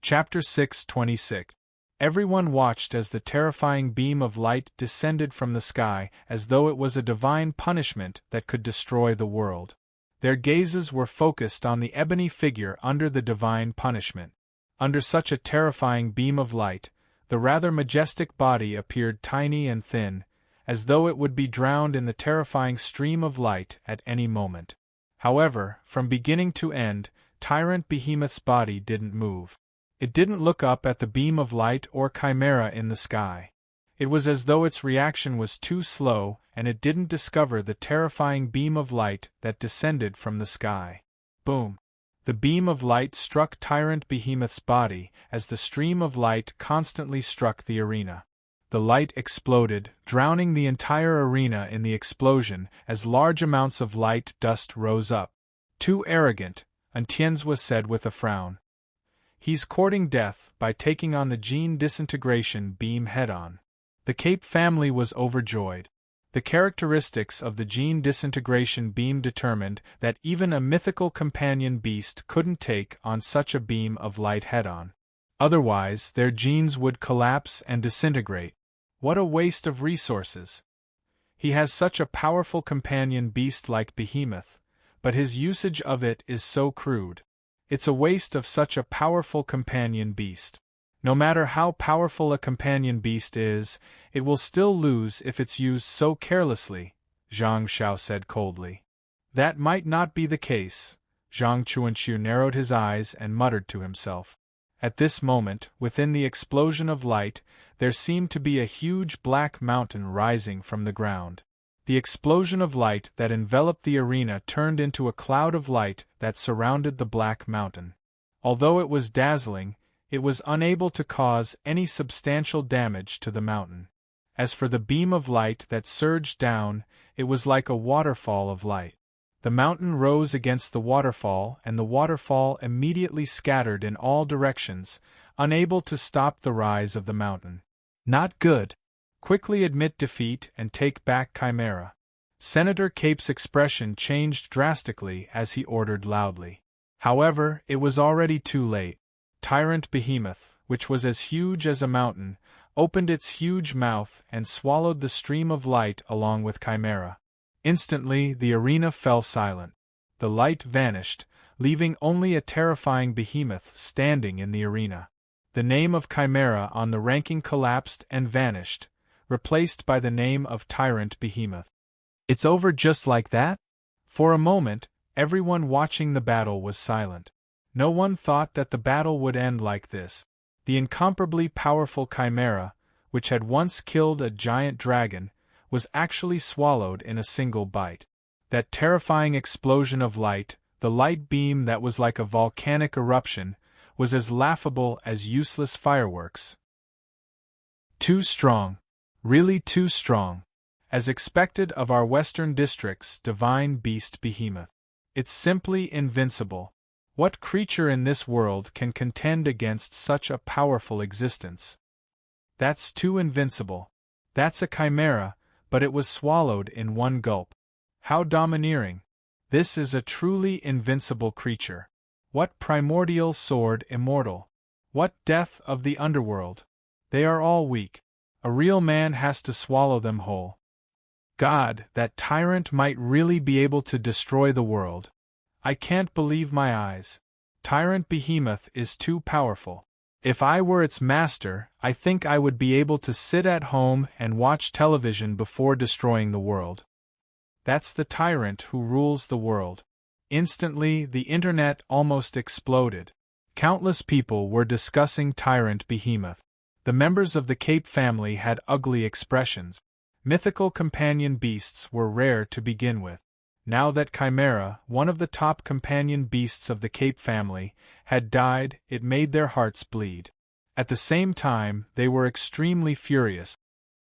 Chapter 6:26. Everyone watched as the terrifying beam of light descended from the sky as though it was a divine punishment that could destroy the world. Their gazes were focused on the ebony figure under the divine punishment. Under such a terrifying beam of light, the rather majestic body appeared tiny and thin, as though it would be drowned in the terrifying stream of light at any moment. However, from beginning to end, Tyrant Behemoth's body didn't move. It didn't look up at the beam of light or chimera in the sky. It was as though its reaction was too slow and it didn't discover the terrifying beam of light that descended from the sky. Boom! The beam of light struck Tyrant Behemoth's body as the stream of light constantly struck the arena. The light exploded, drowning the entire arena in the explosion as large amounts of light dust rose up. Too arrogant, Atienza said with a frown. He's courting death by taking on the gene disintegration beam head-on. The Cape family was overjoyed. The characteristics of the gene disintegration beam determined that even a mythical companion beast couldn't take on such a beam of light head-on. Otherwise, their genes would collapse and disintegrate. What a waste of resources! He has such a powerful companion beast like Behemoth, but his usage of it is so crude. It's a waste of such a powerful companion beast. No matter how powerful a companion beast is, it will still lose if it's used so carelessly, Zhang Xiao said coldly. That might not be the case. Zhang Chuanchu narrowed his eyes and muttered to himself. At this moment, within the explosion of light, there seemed to be a huge black mountain rising from the ground. The explosion of light that enveloped the arena turned into a cloud of light that surrounded the black mountain. Although it was dazzling, it was unable to cause any substantial damage to the mountain. As for the beam of light that surged down, it was like a waterfall of light. The mountain rose against the waterfall, and the waterfall immediately scattered in all directions, unable to stop the rise of the mountain. Not good. Quickly admit defeat and take back Chimera. Senator Cape's expression changed drastically as he ordered loudly. However, it was already too late. Tyrant Behemoth, which was as huge as a mountain, opened its huge mouth and swallowed the stream of light along with Chimera. Instantly, the arena fell silent. The light vanished, leaving only a terrifying behemoth standing in the arena. The name of Chimera on the ranking collapsed and vanished, replaced by the name of Tyrant Behemoth. It's over just like that? For a moment, everyone watching the battle was silent. No one thought that the battle would end like this. The incomparably powerful Chimera, which had once killed a giant dragon, was actually swallowed in a single bite. That terrifying explosion of light, the light beam that was like a volcanic eruption, was as laughable as useless fireworks. Too strong. Really too strong. As expected of our Western District's divine beast Behemoth. It's simply invincible. What creature in this world can contend against such a powerful existence? That's too invincible. That's a chimera, but it was swallowed in one gulp. How domineering. This is a truly invincible creature. What primordial sword immortal? What death of the underworld? They are all weak. A real man has to swallow them whole. God, that tyrant might really be able to destroy the world. I can't believe my eyes. Tyrant Behemoth is too powerful. If I were its master, I think I would be able to sit at home and watch television before destroying the world. That's the tyrant who rules the world. Instantly, the internet almost exploded. Countless people were discussing Tyrant Behemoth. The members of the Cape family had ugly expressions. Mythical companion beasts were rare to begin with. Now that Chimera, one of the top companion beasts of the Cape family, had died, it made their hearts bleed. At the same time, they were extremely furious.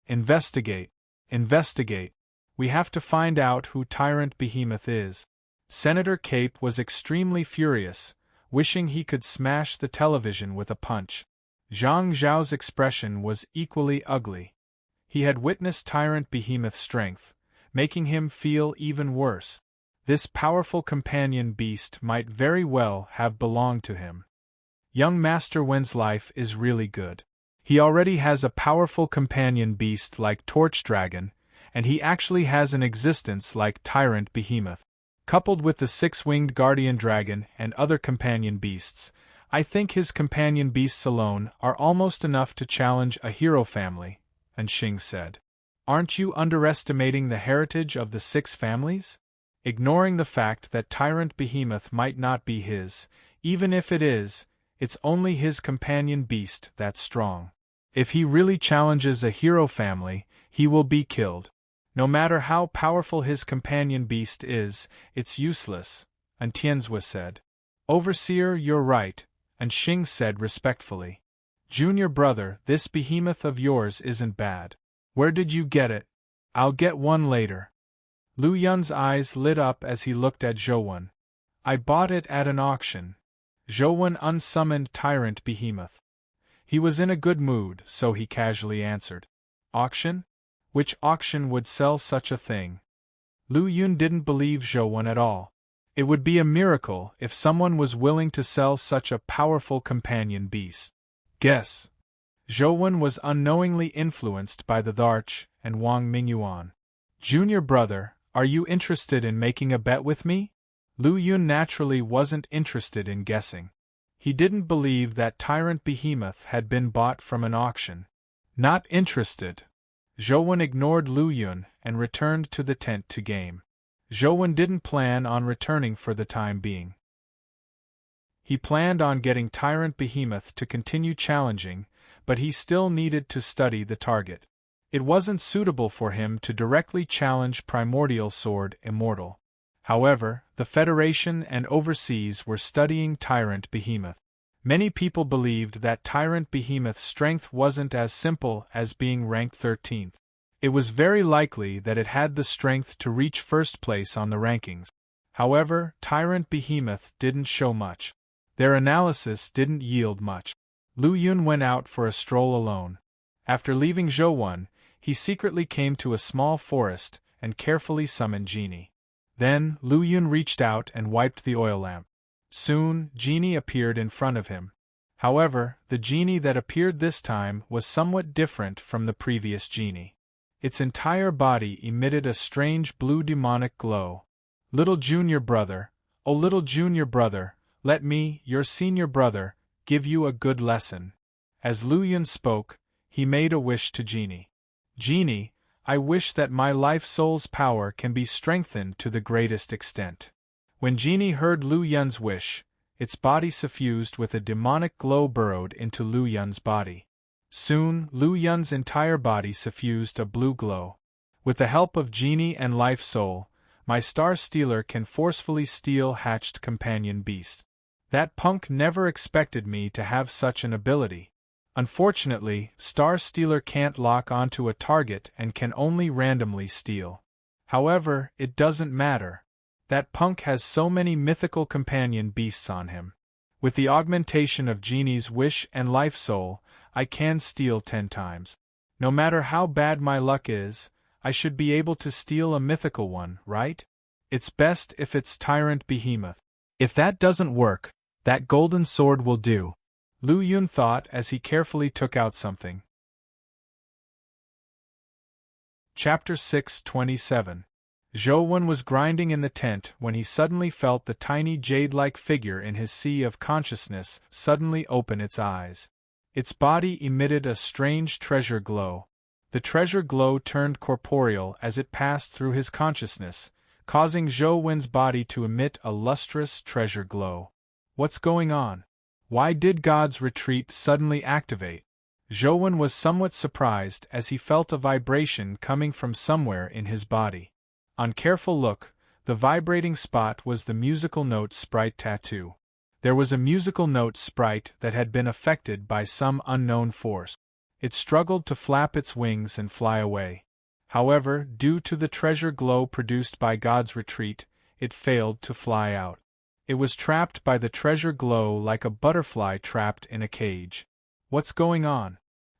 Investigate. Investigate. We have to find out who Tyrant Behemoth is. Senator Cape was extremely furious, wishing he could smash the television with a punch. Zhang Zhao's expression was equally ugly. He had witnessed Tyrant Behemoth's strength, making him feel even worse. This powerful companion beast might very well have belonged to him. Young Master Wen's life is really good. He already has a powerful companion beast like Torch Dragon, and he actually has an existence like Tyrant Behemoth. Coupled with the six-winged guardian dragon and other companion beasts, I think his companion beasts alone are almost enough to challenge a hero family, Anxing said. Aren't you underestimating the heritage of the six families? Ignoring the fact that Tyrant Behemoth might not be his, even if it is, It's only his companion beast that's strong. If he really challenges a hero family, he will be killed. No matter how powerful his companion beast is, it's useless, Tianzhua said. Overseer, you're right, Xing said respectfully. Junior brother, this behemoth of yours isn't bad. Where did you get it? I'll get one later. Lu Yun's eyes lit up as he looked at Zhou. I bought it at an auction. Zhou unsummoned tyrant behemoth. He was in a good mood, so he casually answered. Auction? Which auction would sell such a thing? Lu Yun didn't believe Zhou at all. It would be a miracle if someone was willing to sell such a powerful companion beast. Guess. Zhou was unknowingly influenced by the Dharch and Wang Mingyuan. Junior brother, are you interested in making a bet with me? Lu Yun naturally wasn't interested in guessing. He didn't believe that tyrant behemoth had been bought from an auction. Not interested. Zhou ignored Lu Yun and returned to the tent to game. Zhou didn't plan on returning for the time being. He planned on getting tyrant behemoth to continue challenging, but he still needed to study the target. It wasn't suitable for him to directly challenge Primordial Sword Immortal. However, the Federation and overseas were studying Tyrant Behemoth. Many people believed that Tyrant Behemoth's strength wasn't as simple as being ranked 13th. It was very likely that it had the strength to reach first place on the rankings. However, Tyrant Behemoth didn't show much. Their analysis didn't yield much. Lu Yun went out for a stroll alone. After leaving Zhou, he secretly came to a small forest and carefully summoned Genie. Then, Lu Yun reached out and wiped the oil lamp. Soon, Genie appeared in front of him. However, the Genie that appeared this time was somewhat different from the previous Genie. Its entire body emitted a strange blue demonic glow. Little junior brother, oh little junior brother, let me, your senior brother, give you a good lesson. As Lu Yun spoke, he made a wish to Genie. Genie, I wish that my life soul's power can be strengthened to the greatest extent. When Genie heard Lu Yun's wish, its body suffused with a demonic glow burrowed into Lu Yun's body. Soon, Lu Yun's entire body suffused a blue glow. With the help of Genie and Life Soul, my Star Stealer can forcefully steal hatched companion beasts. That punk never expected me to have such an ability. Unfortunately, Star Stealer can't lock onto a target and can only randomly steal. However, it doesn't matter. That punk has so many mythical companion beasts on him. With the augmentation of Genie's wish and life soul, I can steal 10 times. No matter how bad my luck is, I should be able to steal a mythical one, right? It's best if it's Tyrant Behemoth. If that doesn't work, that golden sword will do. Lu Yun thought as he carefully took out something. Chapter 6:27. Zhou was grinding in the tent when he suddenly felt the tiny jade-like figure in his sea of consciousness suddenly open its eyes. Its body emitted a strange treasure glow. The treasure glow turned corporeal as it passed through his consciousness, causing Zhou's body to emit a lustrous treasure glow. What's going on? Why did God's retreat suddenly activate? Zhou was somewhat surprised as he felt a vibration coming from somewhere in his body. On careful look, the vibrating spot was the musical note sprite tattoo. There was a musical note sprite that had been affected by some unknown force. It struggled to flap its wings and fly away. However, due to the treasure glow produced by God's retreat, it failed to fly out. It was trapped by the treasure glow like a butterfly trapped in a cage. What's going on?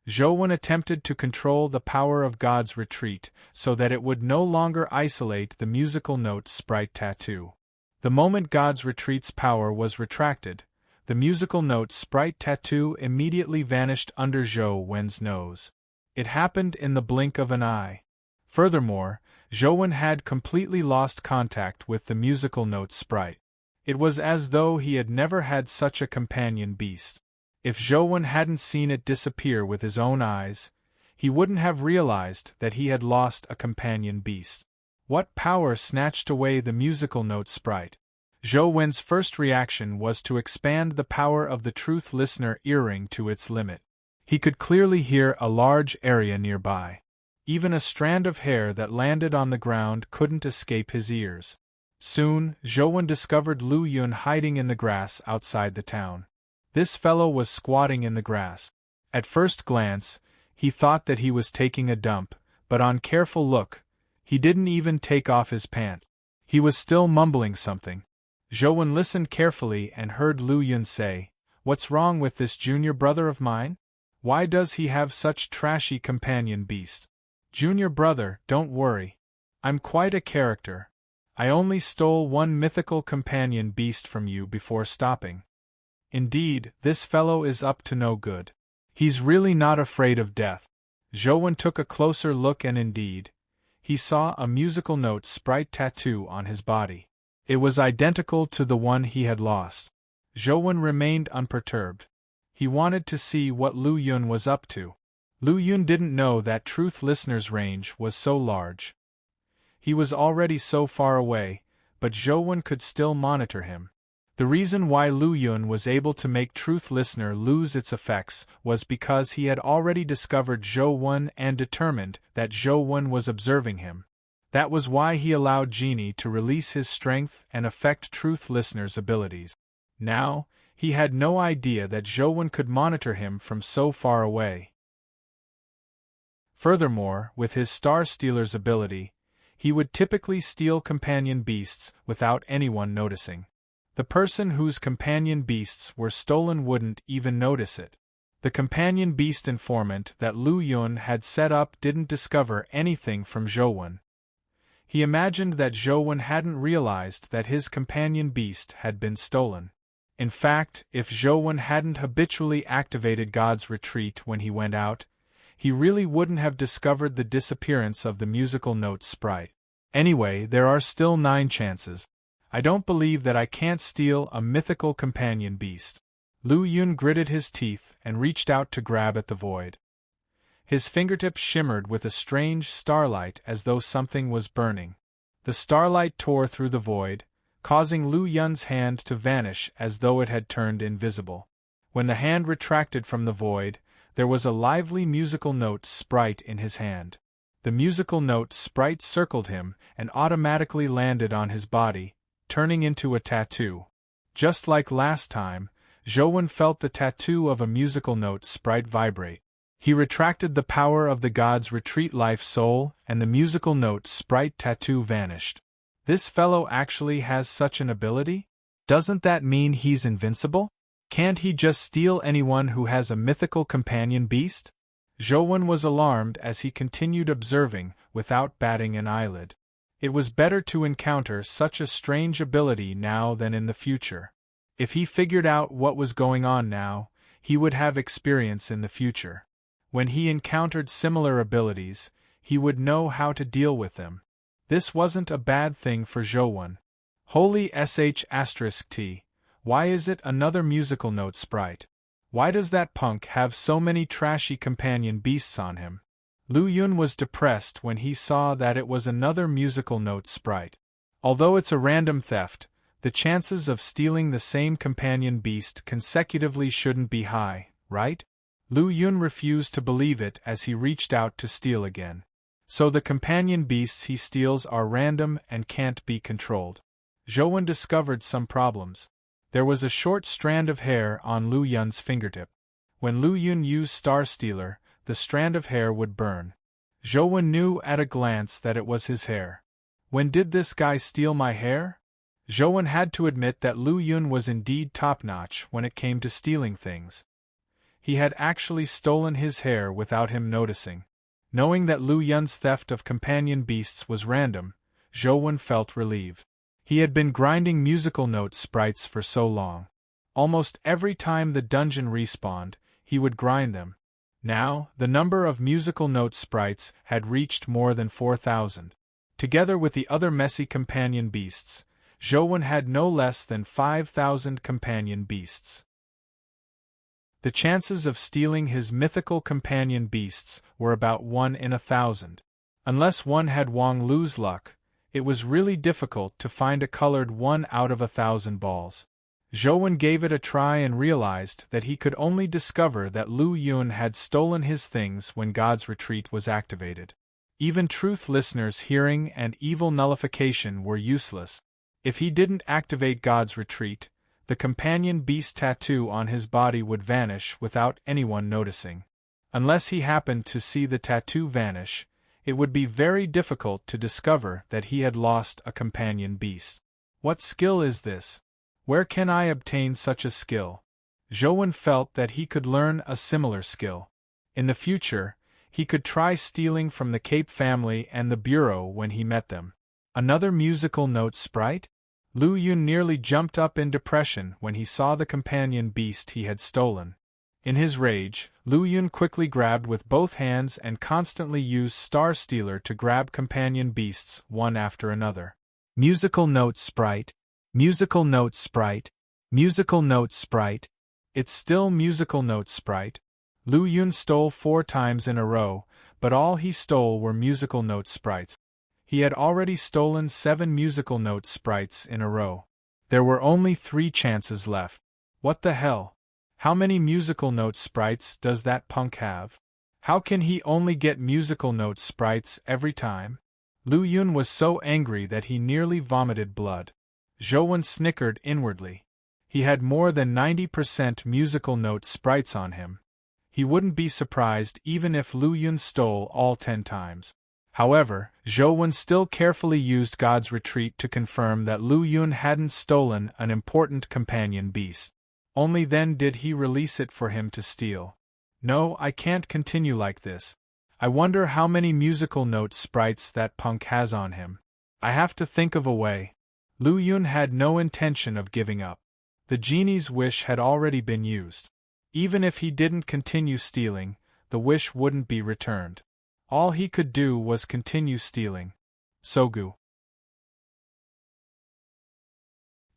Zhou attempted to control the power of God's retreat so that it would no longer isolate the musical note sprite tattoo. The moment God's retreat's power was retracted, the musical note sprite tattoo immediately vanished under Zhou's nose. It happened in the blink of an eye. Furthermore, Zhou had completely lost contact with the musical note sprite. It was as though he had never had such a companion beast. If Zhou hadn't seen it disappear with his own eyes, he wouldn't have realized that he had lost a companion beast. What power snatched away the musical note sprite? Zhou Wen's first reaction was to expand the power of the Truth Listener earring to its limit. He could clearly hear a large area nearby. Even a strand of hair that landed on the ground couldn't escape his ears. Soon, Zhou Wen discovered Lu Yun hiding in the grass outside the town. This fellow was squatting in the grass. At first glance, he thought that he was taking a dump, but on careful look, he didn't even take off his pants. He was still mumbling something. Zhou Wen listened carefully and heard Lu Yun say, "What's wrong with this junior brother of mine? Why does he have such trashy companion beast? Junior brother, don't worry. I'm quite a character. I only stole one mythical companion beast from you before stopping. Indeed, this fellow is up to no good. He's really not afraid of death." Zhou Wen took a closer look and indeed, he saw a musical note sprite tattoo on his body. It was identical to the one he had lost. Zhou Wen remained unperturbed. He wanted to see what Lu Yun was up to. Lu Yun didn't know that Truth Listener's range was so large. He was already so far away, but Zhou Wen could still monitor him. The reason why Lu Yun was able to make Truth Listener lose its effects was because he had already discovered Zhou Wen and determined that Zhou Wen was observing him. That was why he allowed Genie to release his strength and affect Truth Listener's abilities. Now, he had no idea that Zhou Wen could monitor him from so far away. Furthermore, with his Star Stealer's ability, he would typically steal companion beasts without anyone noticing. The person whose companion beasts were stolen wouldn't even notice it. The companion beast informant that Lu Yun had set up didn't discover anything from Zhou Wen. He imagined that Zhou Wen hadn't realized that his companion beast had been stolen. In fact, if Zhou Wen hadn't habitually activated God's Retreat when he went out, he really wouldn't have discovered the disappearance of the musical note sprite. Anyway, there are still 9 chances. I don't believe that I can't steal a mythical companion beast. Lu Yun gritted his teeth and reached out to grab at the void. His fingertips shimmered with a strange starlight as though something was burning. The starlight tore through the void, causing Lu Yun's hand to vanish as though it had turned invisible. When the hand retracted from the void, there was a lively musical note sprite in his hand. The musical note sprite circled him and automatically landed on his body, turning into a tattoo. Just like last time, Zhou Wen felt the tattoo of a musical note sprite vibrate. He retracted the power of the God's Retreat Life Soul, and the musical note sprite tattoo vanished. This fellow actually has such an ability? Doesn't that mean he's invincible? Can't he just steal anyone who has a mythical companion beast? Zhou Wen was alarmed as he continued observing, without batting an eyelid. It was better to encounter such a strange ability now than in the future. If he figured out what was going on now, he would have experience in the future. When he encountered similar abilities, he would know how to deal with them. This wasn't a bad thing for Zhou Wen. Holy *T, why is it another musical note sprite? Why does that punk have so many trashy companion beasts on him? Lu Yun was depressed when he saw that it was another musical note sprite. Although it's a random theft, the chances of stealing the same companion beast consecutively shouldn't be high, right? Lu Yun refused to believe it as he reached out to steal again. So the companion beasts he steals are random and can't be controlled. Zhou Wen discovered some problems. There was a short strand of hair on Lu Yun's fingertip. When Lu Yun used Star Stealer, the strand of hair would burn. Zhou Wen knew at a glance that it was his hair. When did this guy steal my hair? Zhou Wen had to admit that Lu Yun was indeed top-notch when it came to stealing things. He had actually stolen his hair without him noticing. Knowing that Lu Yun's theft of companion beasts was random, Zhou Wen felt relieved. He had been grinding musical note sprites for so long. Almost every time the dungeon respawned, he would grind them. Now, the number of musical note sprites had reached more than 4,000. Together with the other messy companion beasts, Zhou Wen had no less than 5,000 companion beasts. The chances of stealing his mythical companion beasts were about 1 in 1,000. Unless one had Wang Lu's luck, It was really difficult to find a colored one out of 1,000 balls. Zhou gave it a try and realized that he could only discover that Lu Yun had stolen his things when God's retreat was activated. Even truth listeners' hearing and evil nullification were useless. If he didn't activate God's retreat, the companion beast tattoo on his body would vanish without anyone noticing. Unless he happened to see the tattoo vanish, it would be very difficult to discover that he had lost a companion beast. What skill is this? Where can I obtain such a skill? Zhou felt that he could learn a similar skill. In the future, he could try stealing from the Cape family and the Bureau when he met them. Another musical note sprite? Lu Yun nearly jumped up in depression when he saw the companion beast he had stolen. In his rage, Lu Yun quickly grabbed with both hands and constantly used Star Stealer to grab companion beasts one after another. Musical note sprite. Musical note sprite. Musical note sprite. It's still musical note sprite. Lu Yun stole 4 times in a row, but all he stole were musical note sprites. He had already stolen 7 musical note sprites in a row. There were only 3 chances left. What the hell? How many musical note sprites does that punk have? How can he only get musical note sprites every time? Lu Yun was so angry that he nearly vomited blood. Zhou snickered inwardly. He had more than 90% musical note sprites on him. He wouldn't be surprised even if Lu Yun stole all 10 times. However, Zhou still carefully used God's retreat to confirm that Lu Yun hadn't stolen an important companion beast. Only then did he release it for him to steal. No, I can't continue like this. I wonder how many musical note sprites that punk has on him. I have to think of a way. Lu Yun had no intention of giving up. The genie's wish had already been used. Even if he didn't continue stealing, the wish wouldn't be returned. All he could do was continue stealing. Sogu.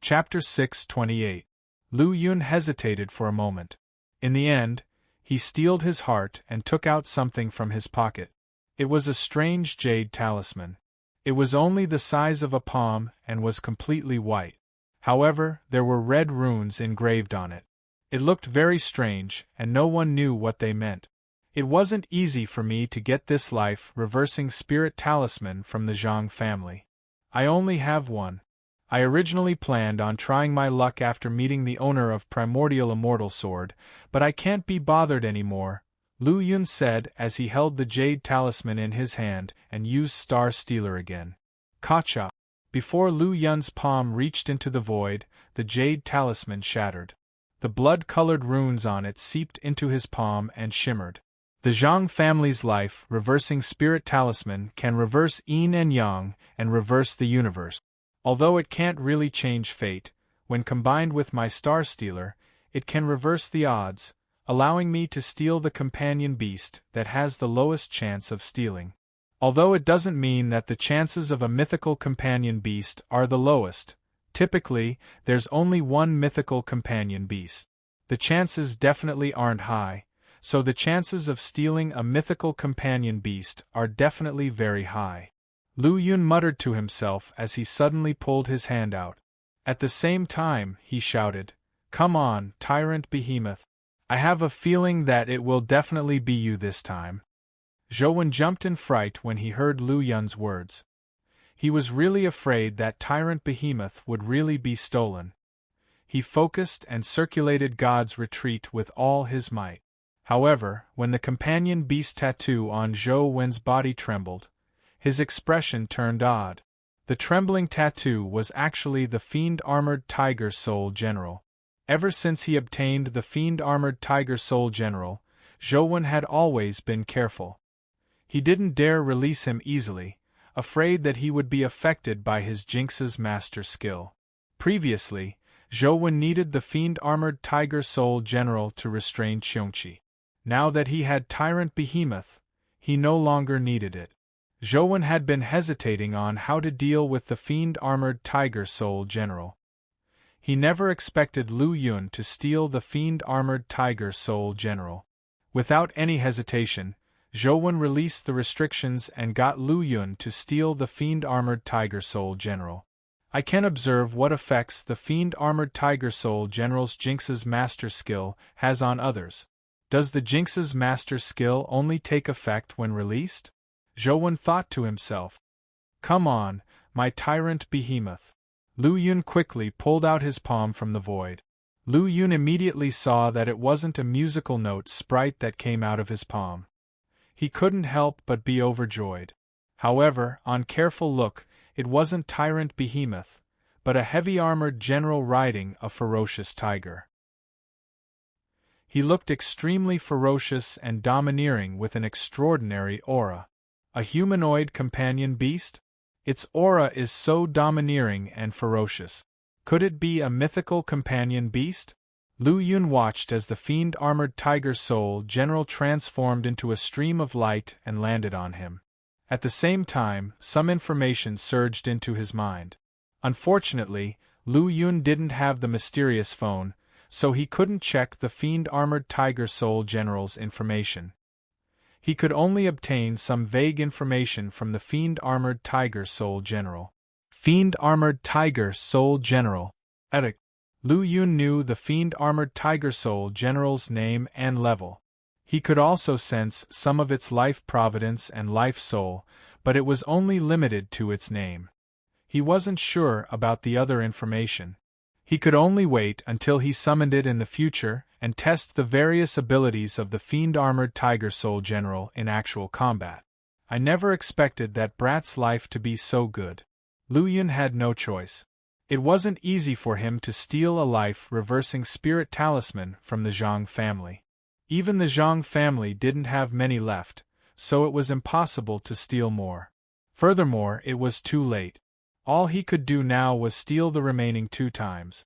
Chapter 628. Lu Yun hesitated for a moment. In the end, he steeled his heart and took out something from his pocket. It was a strange jade talisman. It was only the size of a palm and was completely white. However, there were red runes engraved on it. It looked very strange, and no one knew what they meant. It wasn't easy for me to get this life-reversing spirit talisman from the Zhang family. I only have one. I originally planned on trying my luck after meeting the owner of Primordial Immortal Sword, but I can't be bothered anymore, Lu Yun said as he held the jade talisman in his hand and used Star Stealer again. Kacha! Before Lu Yun's palm reached into the void, the jade talisman shattered. The blood-colored runes on it seeped into his palm and shimmered. The Zhang family's life-reversing spirit talisman can reverse yin and yang and reverse the universe. Although it can't really change fate, when combined with my Star Stealer, it can reverse the odds, allowing me to steal the companion beast that has the lowest chance of stealing. Although it doesn't mean that the chances of a mythical companion beast are the lowest. Typically, there's only one mythical companion beast. The chances definitely aren't high, so the chances of stealing a mythical companion beast are definitely very high. Lu Yun muttered to himself as he suddenly pulled his hand out. At the same time, he shouted, "Come on, tyrant behemoth. I have a feeling that it will definitely be you this time." Zhou jumped in fright when he heard Lu Yun's words. He was really afraid that tyrant behemoth would really be stolen. He focused and circulated God's retreat with all his might. However, when the companion beast tattoo on Zhou Wen's body trembled, his expression turned odd. The trembling tattoo was actually the Fiend-Armored Tiger Soul General. Ever since he obtained the Fiend-Armored Tiger Soul General, Zhou Wen had always been careful. He didn't dare release him easily, afraid that he would be affected by his Jinx's master skill. Previously, Zhou Wen needed the Fiend-Armored Tiger Soul General to restrain Qiongqi. Now that he had Tyrant Behemoth, he no longer needed it. Zhou Wen had been hesitating on how to deal with the Fiend-Armored Tiger Soul General. He never expected Lu Yun to steal the Fiend-Armored Tiger Soul General. Without any hesitation, Zhou released the restrictions and got Lu Yun to steal the Fiend-Armored Tiger Soul General. I can observe what effects the Fiend-Armored Tiger Soul General's Jinx's Master Skill has on others. Does the Jinx's Master Skill only take effect when released? Zhou thought to himself. Come on, my tyrant behemoth. Lu Yun quickly pulled out his palm from the void. Lu Yun immediately saw that it wasn't a musical note sprite that came out of his palm. He couldn't help but be overjoyed. However, on careful look, it wasn't Tyrant Behemoth, but a heavy-armored general riding a ferocious tiger. He looked extremely ferocious and domineering with an extraordinary aura. A humanoid companion beast? Its aura is so domineering and ferocious. Could it be a mythical companion beast? Lu Yun watched as the Fiend-Armored Tiger Soul General transformed into a stream of light and landed on him. At the same time, some information surged into his mind. Unfortunately, Lu Yun didn't have the mysterious phone, so he couldn't check the Fiend-Armored Tiger Soul General's information. He could only obtain some vague information from the Fiend-Armored Tiger Soul General. Fiend-Armored Tiger Soul General. Lu Yun knew the Fiend-Armored Tiger Soul General's name and level. He could also sense some of its life providence and life soul, but it was only limited to its name. He wasn't sure about the other information. He could only wait until he summoned it in the future and test the various abilities of the Fiend-Armored Tiger Soul General in actual combat. I never expected that brat's life to be so good. Lu Yun had no choice. It wasn't easy for him to steal a life-reversing spirit talisman from the Zhang family. Even the Zhang family didn't have many left, so it was impossible to steal more. Furthermore, it was too late. All he could do now was steal the remaining 2 times.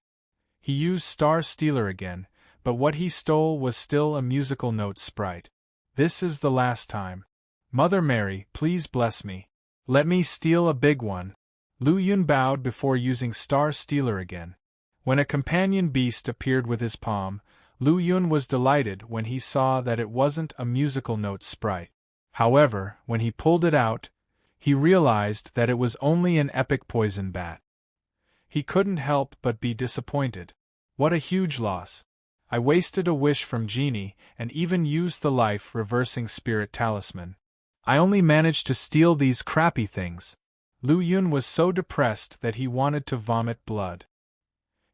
He used Star Stealer again, but what he stole was still a musical note sprite. This is the last time. Mother Mary, please bless me. Let me steal a big one. Lu Yun bowed before using Star Stealer again. When a companion beast appeared with his palm, Lu Yun was delighted when he saw that it wasn't a musical note sprite. However, when he pulled it out, he realized that it was only an epic poison bat. He couldn't help but be disappointed. What a huge loss. I wasted a wish from Genie and even used the life-reversing spirit talisman. I only managed to steal these crappy things. Lu Yun was so depressed that he wanted to vomit blood.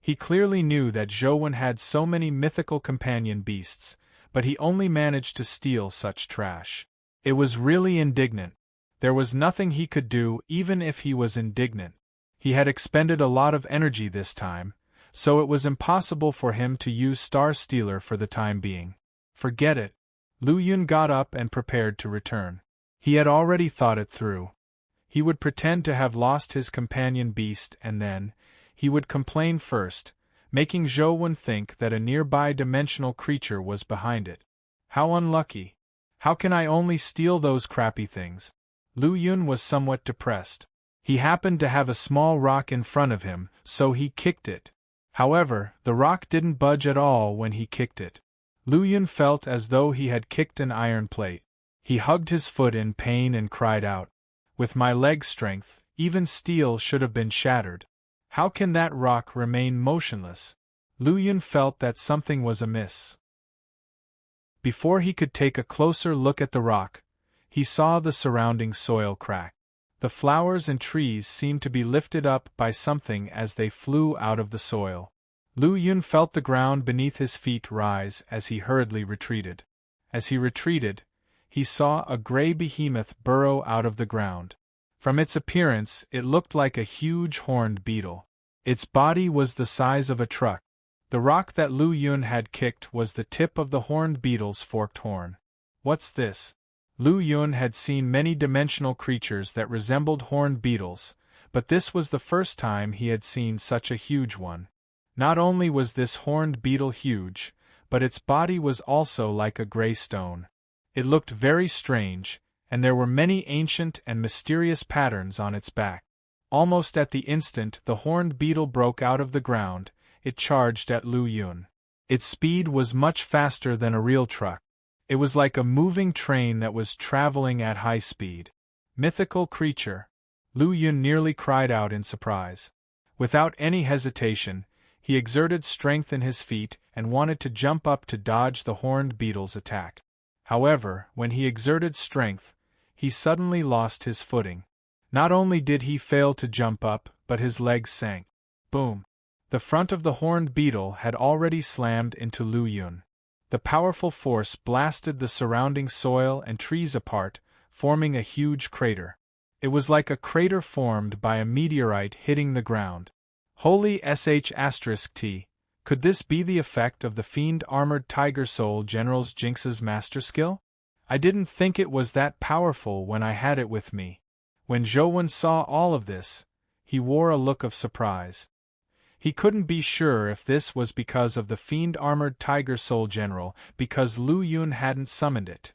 He clearly knew that Zhou had so many mythical companion beasts, but he only managed to steal such trash. It was really indignant. There was nothing he could do even if he was indignant. He had expended a lot of energy this time, so it was impossible for him to use Star Stealer for the time being. Forget it. Lu Yun got up and prepared to return. He had already thought it through. He would pretend to have lost his companion beast and then, he would complain first, making Zhou think that a nearby dimensional creature was behind it. How unlucky. How can I only steal those crappy things? Lu Yun was somewhat depressed. He happened to have a small rock in front of him, so he kicked it. However, the rock didn't budge at all when he kicked it. Lu Yun felt as though he had kicked an iron plate. He hugged his foot in pain and cried out. With my leg strength, even steel should have been shattered. How can that rock remain motionless? Lu Yun felt that something was amiss. Before he could take a closer look at the rock, he saw the surrounding soil crack. The flowers and trees seemed to be lifted up by something as they flew out of the soil. Lu Yun felt the ground beneath his feet rise as he hurriedly retreated. As he retreated, he saw a gray behemoth burrow out of the ground. From its appearance, it looked like a huge horned beetle. Its body was the size of a truck. The rock that Lu Yun had kicked was the tip of the horned beetle's forked horn. What's this? Lu Yun had seen many dimensional creatures that resembled horned beetles, but this was the first time he had seen such a huge one. Not only was this horned beetle huge, but its body was also like a gray stone. It looked very strange, and there were many ancient and mysterious patterns on its back. Almost at the instant the horned beetle broke out of the ground, it charged at Lu Yun. Its speed was much faster than a real truck. It was like a moving train that was traveling at high speed. Mythical creature! Lu Yun nearly cried out in surprise. Without any hesitation, he exerted strength in his feet and wanted to jump up to dodge the horned beetle's attack. However, when he exerted strength, he suddenly lost his footing. Not only did he fail to jump up, but his legs sank. Boom! The front of the horned beetle had already slammed into Lu Yun. The powerful force blasted the surrounding soil and trees apart, forming a huge crater. It was like a crater formed by a meteorite hitting the ground. Holy sh*t! Could this be the effect of the fiend-armored Tiger Soul General's Jinx's master skill? I didn't think it was that powerful when I had it with me. When Zhou saw all of this, he wore a look of surprise. He couldn't be sure if this was because of the fiend-armored Tiger Soul General, because Lu Yun hadn't summoned it.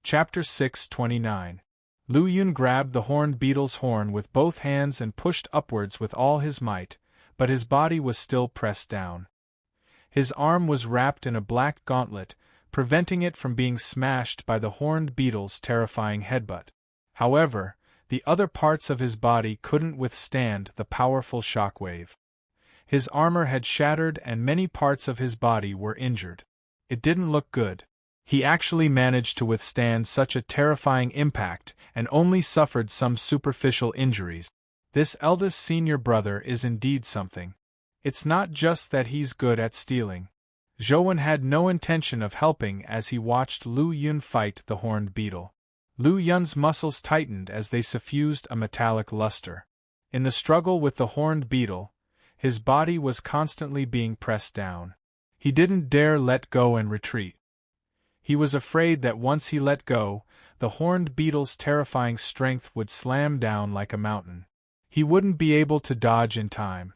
Chapter 629. Lu Yun grabbed the horned beetle's horn with both hands and pushed upwards with all his might, but his body was still pressed down. His arm was wrapped in a black gauntlet, preventing it from being smashed by the horned beetle's terrifying headbutt. However, the other parts of his body couldn't withstand the powerful shockwave. His armor had shattered and many parts of his body were injured. It didn't look good. He actually managed to withstand such a terrifying impact and only suffered some superficial injuries. This eldest senior brother is indeed something. It's not just that he's good at stealing. Zhou had no intention of helping as he watched Lu Yun fight the horned beetle. Lu Yun's muscles tightened as they suffused a metallic luster. In the struggle with the horned beetle, his body was constantly being pressed down. He didn't dare let go and retreat. He was afraid that once he let go, the horned beetle's terrifying strength would slam down like a mountain. He wouldn't be able to dodge in time.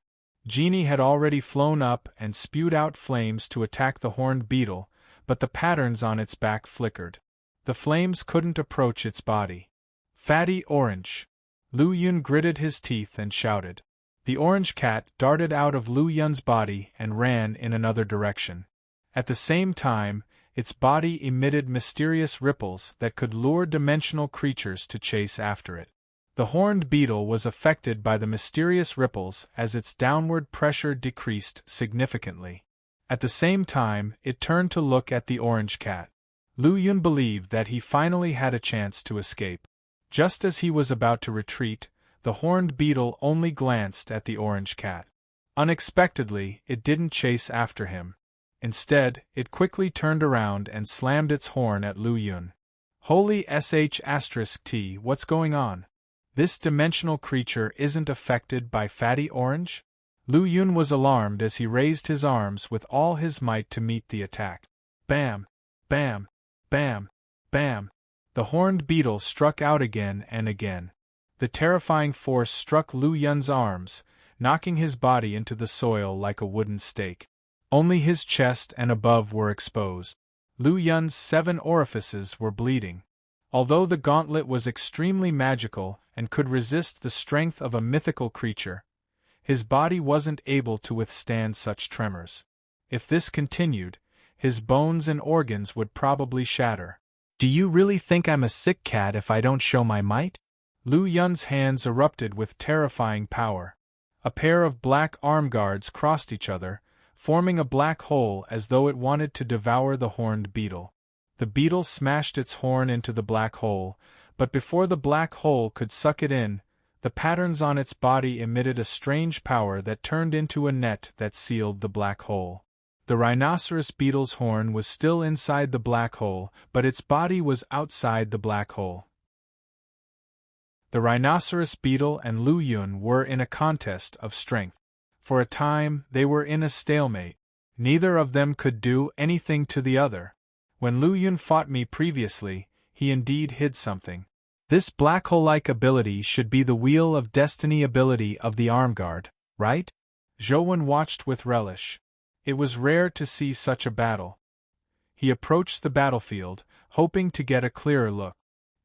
Genie had already flown up and spewed out flames to attack the horned beetle, but the patterns on its back flickered. The flames couldn't approach its body. Fatty orange! Lu Yun gritted his teeth and shouted. The orange cat darted out of Lu Yun's body and ran in another direction. At the same time, its body emitted mysterious ripples that could lure dimensional creatures to chase after it. The horned beetle was affected by the mysterious ripples as its downward pressure decreased significantly. At the same time, it turned to look at the orange cat. Lu Yun believed that he finally had a chance to escape. Just as he was about to retreat, the horned beetle only glanced at the orange cat. Unexpectedly, it didn't chase after him. Instead, it quickly turned around and slammed its horn at Lu Yun. Holy sh*t! What's going on? This dimensional creature isn't affected by fatty orange? Lu Yun was alarmed as he raised his arms with all his might to meet the attack. Bam! Bam! Bam! Bam! The horned beetle struck out again and again. The terrifying force struck Lu Yun's arms, knocking his body into the soil like a wooden stake. Only his chest and above were exposed. Lu Yun's 7 orifices were bleeding. Although the gauntlet was extremely magical and could resist the strength of a mythical creature, his body wasn't able to withstand such tremors. If this continued, his bones and organs would probably shatter. Do you really think I'm a sick cat if I don't show my might? Lu Yun's hands erupted with terrifying power. A pair of black arm guards crossed each other, forming a black hole as though it wanted to devour the horned beetle. The beetle smashed its horn into the black hole, but before the black hole could suck it in, the patterns on its body emitted a strange power that turned into a net that sealed the black hole. The rhinoceros beetle's horn was still inside the black hole, but its body was outside the black hole. The rhinoceros beetle and Lu Yun were in a contest of strength. For a time, they were in a stalemate. Neither of them could do anything to the other. When Lu Yun fought me previously, he indeed hid something. This black hole-like ability should be the Wheel of Destiny ability of the arm guard, right? Zhou watched with relish. It was rare to see such a battle. He approached the battlefield, hoping to get a clearer look.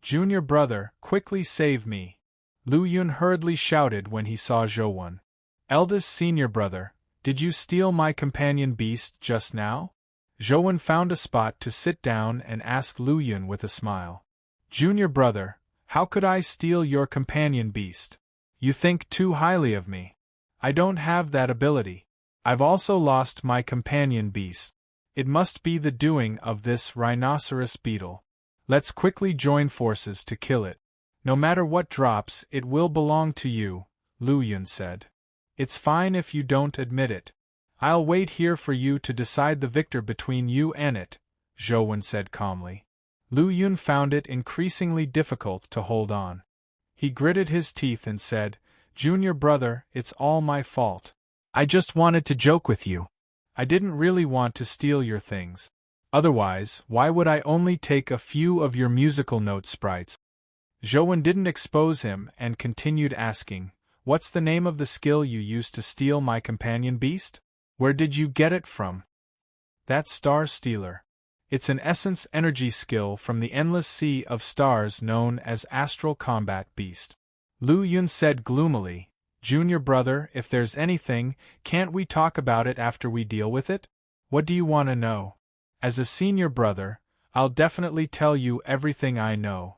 Junior brother, quickly save me! Lu Yun hurriedly shouted when he saw Zhou. Eldest senior brother, did you steal my companion beast just now? Zhou found a spot to sit down and asked Lu Yun with a smile. Junior brother, how could I steal your companion beast? You think too highly of me. I don't have that ability. I've also lost my companion beast. It must be the doing of this rhinoceros beetle. Let's quickly join forces to kill it. No matter what drops, it will belong to you, Lu Yun said. It's fine if you don't admit it. I'll wait here for you to decide the victor between you and it, Zhou said calmly. Lu Yun found it increasingly difficult to hold on. He gritted his teeth and said, Junior brother, it's all my fault. I just wanted to joke with you. I didn't really want to steal your things. Otherwise, why would I only take a few of your musical note sprites? Zhou didn't expose him and continued asking, What's the name of the skill you used to steal my companion beast? Where did you get it from? That Star Stealer. It's an essence energy skill from the endless sea of stars known as Astral Combat Beast. Lu Yun said gloomily, Junior brother, if there's anything, can't we talk about it after we deal with it? What do you want to know? As a senior brother, I'll definitely tell you everything I know.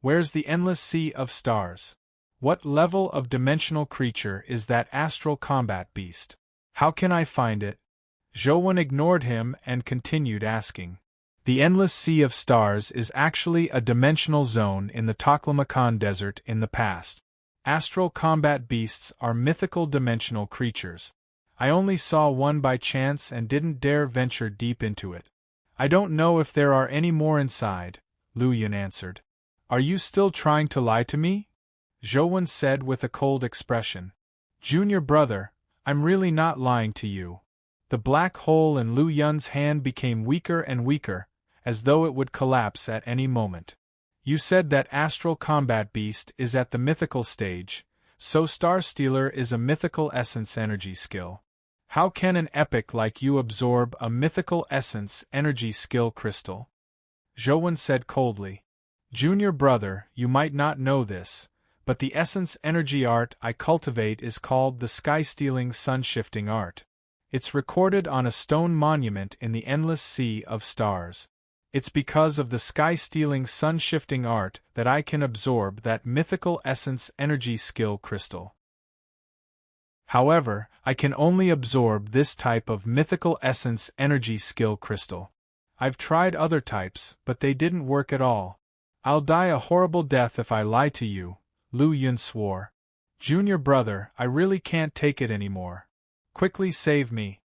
Where's the endless sea of stars? What level of dimensional creature is that Astral Combat Beast? How can I find it? Zhou ignored him and continued asking. The endless sea of stars is actually a dimensional zone in the Taklamakan Desert in the past. Astral combat beasts are mythical dimensional creatures. I only saw one by chance and didn't dare venture deep into it. I don't know if there are any more inside, Lu Yun answered. Are you still trying to lie to me? Zhou said with a cold expression. Junior brother, I'm really not lying to you. The black hole in Lu Yun's hand became weaker and weaker, as though it would collapse at any moment. You said that Astral Combat Beast is at the mythical stage, so Star Stealer is a mythical essence energy skill. How can an epic like you absorb a mythical essence energy skill crystal? Zhou said coldly. Junior brother, you might not know this, but the essence energy art I cultivate is called the Sky-Stealing Sun-Shifting Art. It's recorded on a stone monument in the endless sea of stars. It's because of the Sky-Stealing Sun-Shifting Art that I can absorb that mythical essence energy skill crystal. However, I can only absorb this type of mythical essence energy skill crystal. I've tried other types, but they didn't work at all. I'll die a horrible death if I lie to you, Lu Yun swore. Junior brother, I really can't take it anymore. Quickly save me.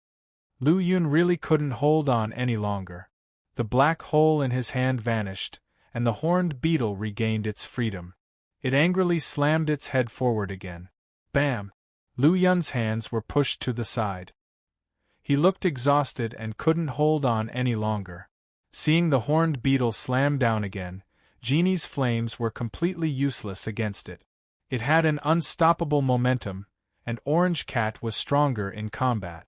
Lu Yun really couldn't hold on any longer. The black hole in his hand vanished, and the horned beetle regained its freedom. It angrily slammed its head forward again. Bam! Lu Yun's hands were pushed to the side. He looked exhausted and couldn't hold on any longer. Seeing the horned beetle slam down again, Genie's flames were completely useless against it. It had an unstoppable momentum, and Orange Cat was stronger in combat.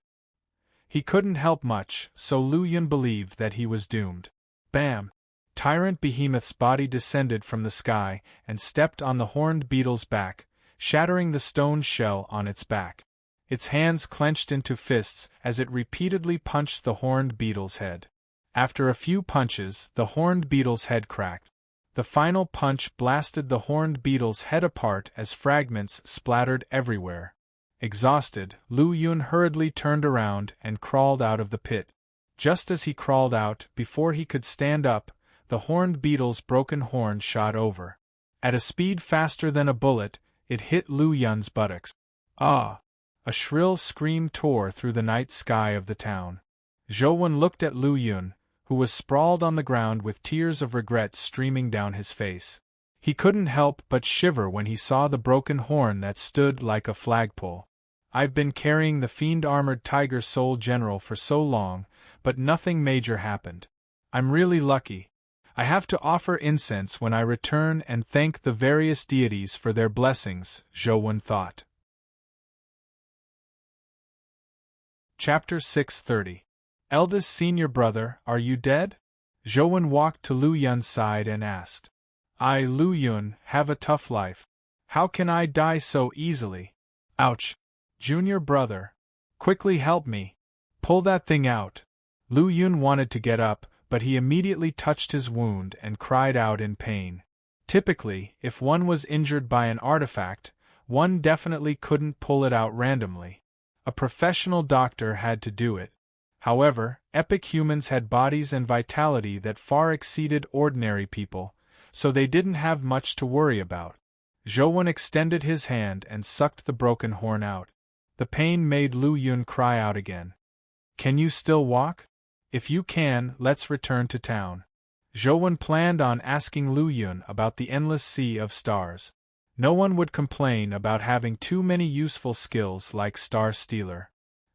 He couldn't help much, so Lu Yun believed that he was doomed. Bam! Tyrant Behemoth's body descended from the sky and stepped on the horned beetle's back, shattering the stone shell on its back. Its hands clenched into fists as it repeatedly punched the horned beetle's head. After a few punches, the horned beetle's head cracked. The final punch blasted the horned beetle's head apart as fragments splattered everywhere. Exhausted, Lu Yun hurriedly turned around and crawled out of the pit. Just as he crawled out, before he could stand up, the horned beetle's broken horn shot over. At a speed faster than a bullet, it hit Lu Yun's buttocks. Ah! A shrill scream tore through the night sky of the town. Zhou looked at Lu Yun, who was sprawled on the ground with tears of regret streaming down his face. He couldn't help but shiver when he saw the broken horn that stood like a flagpole. I've been carrying the fiend-armored Tiger Soul General for so long, but nothing major happened. I'm really lucky. I have to offer incense when I return and thank the various deities for their blessings, Zhou thought. Chapter 630. Eldest senior brother, are you dead? Zhou walked to Lu Yun's side and asked. I, Lu Yun, have a tough life. How can I die so easily? Ouch! Junior brother. Quickly help me. Pull that thing out. Lu Yun wanted to get up, but he immediately touched his wound and cried out in pain. Typically, if one was injured by an artifact, one definitely couldn't pull it out randomly. A professional doctor had to do it. However, epic humans had bodies and vitality that far exceeded ordinary people, so they didn't have much to worry about. Zhou extended his hand and sucked the broken horn out. The pain made Lu Yun cry out again. Can you still walk? If you can, let's return to town. Zhou planned on asking Lu Yun about the endless sea of stars. No one would complain about having too many useful skills like Star Stealer.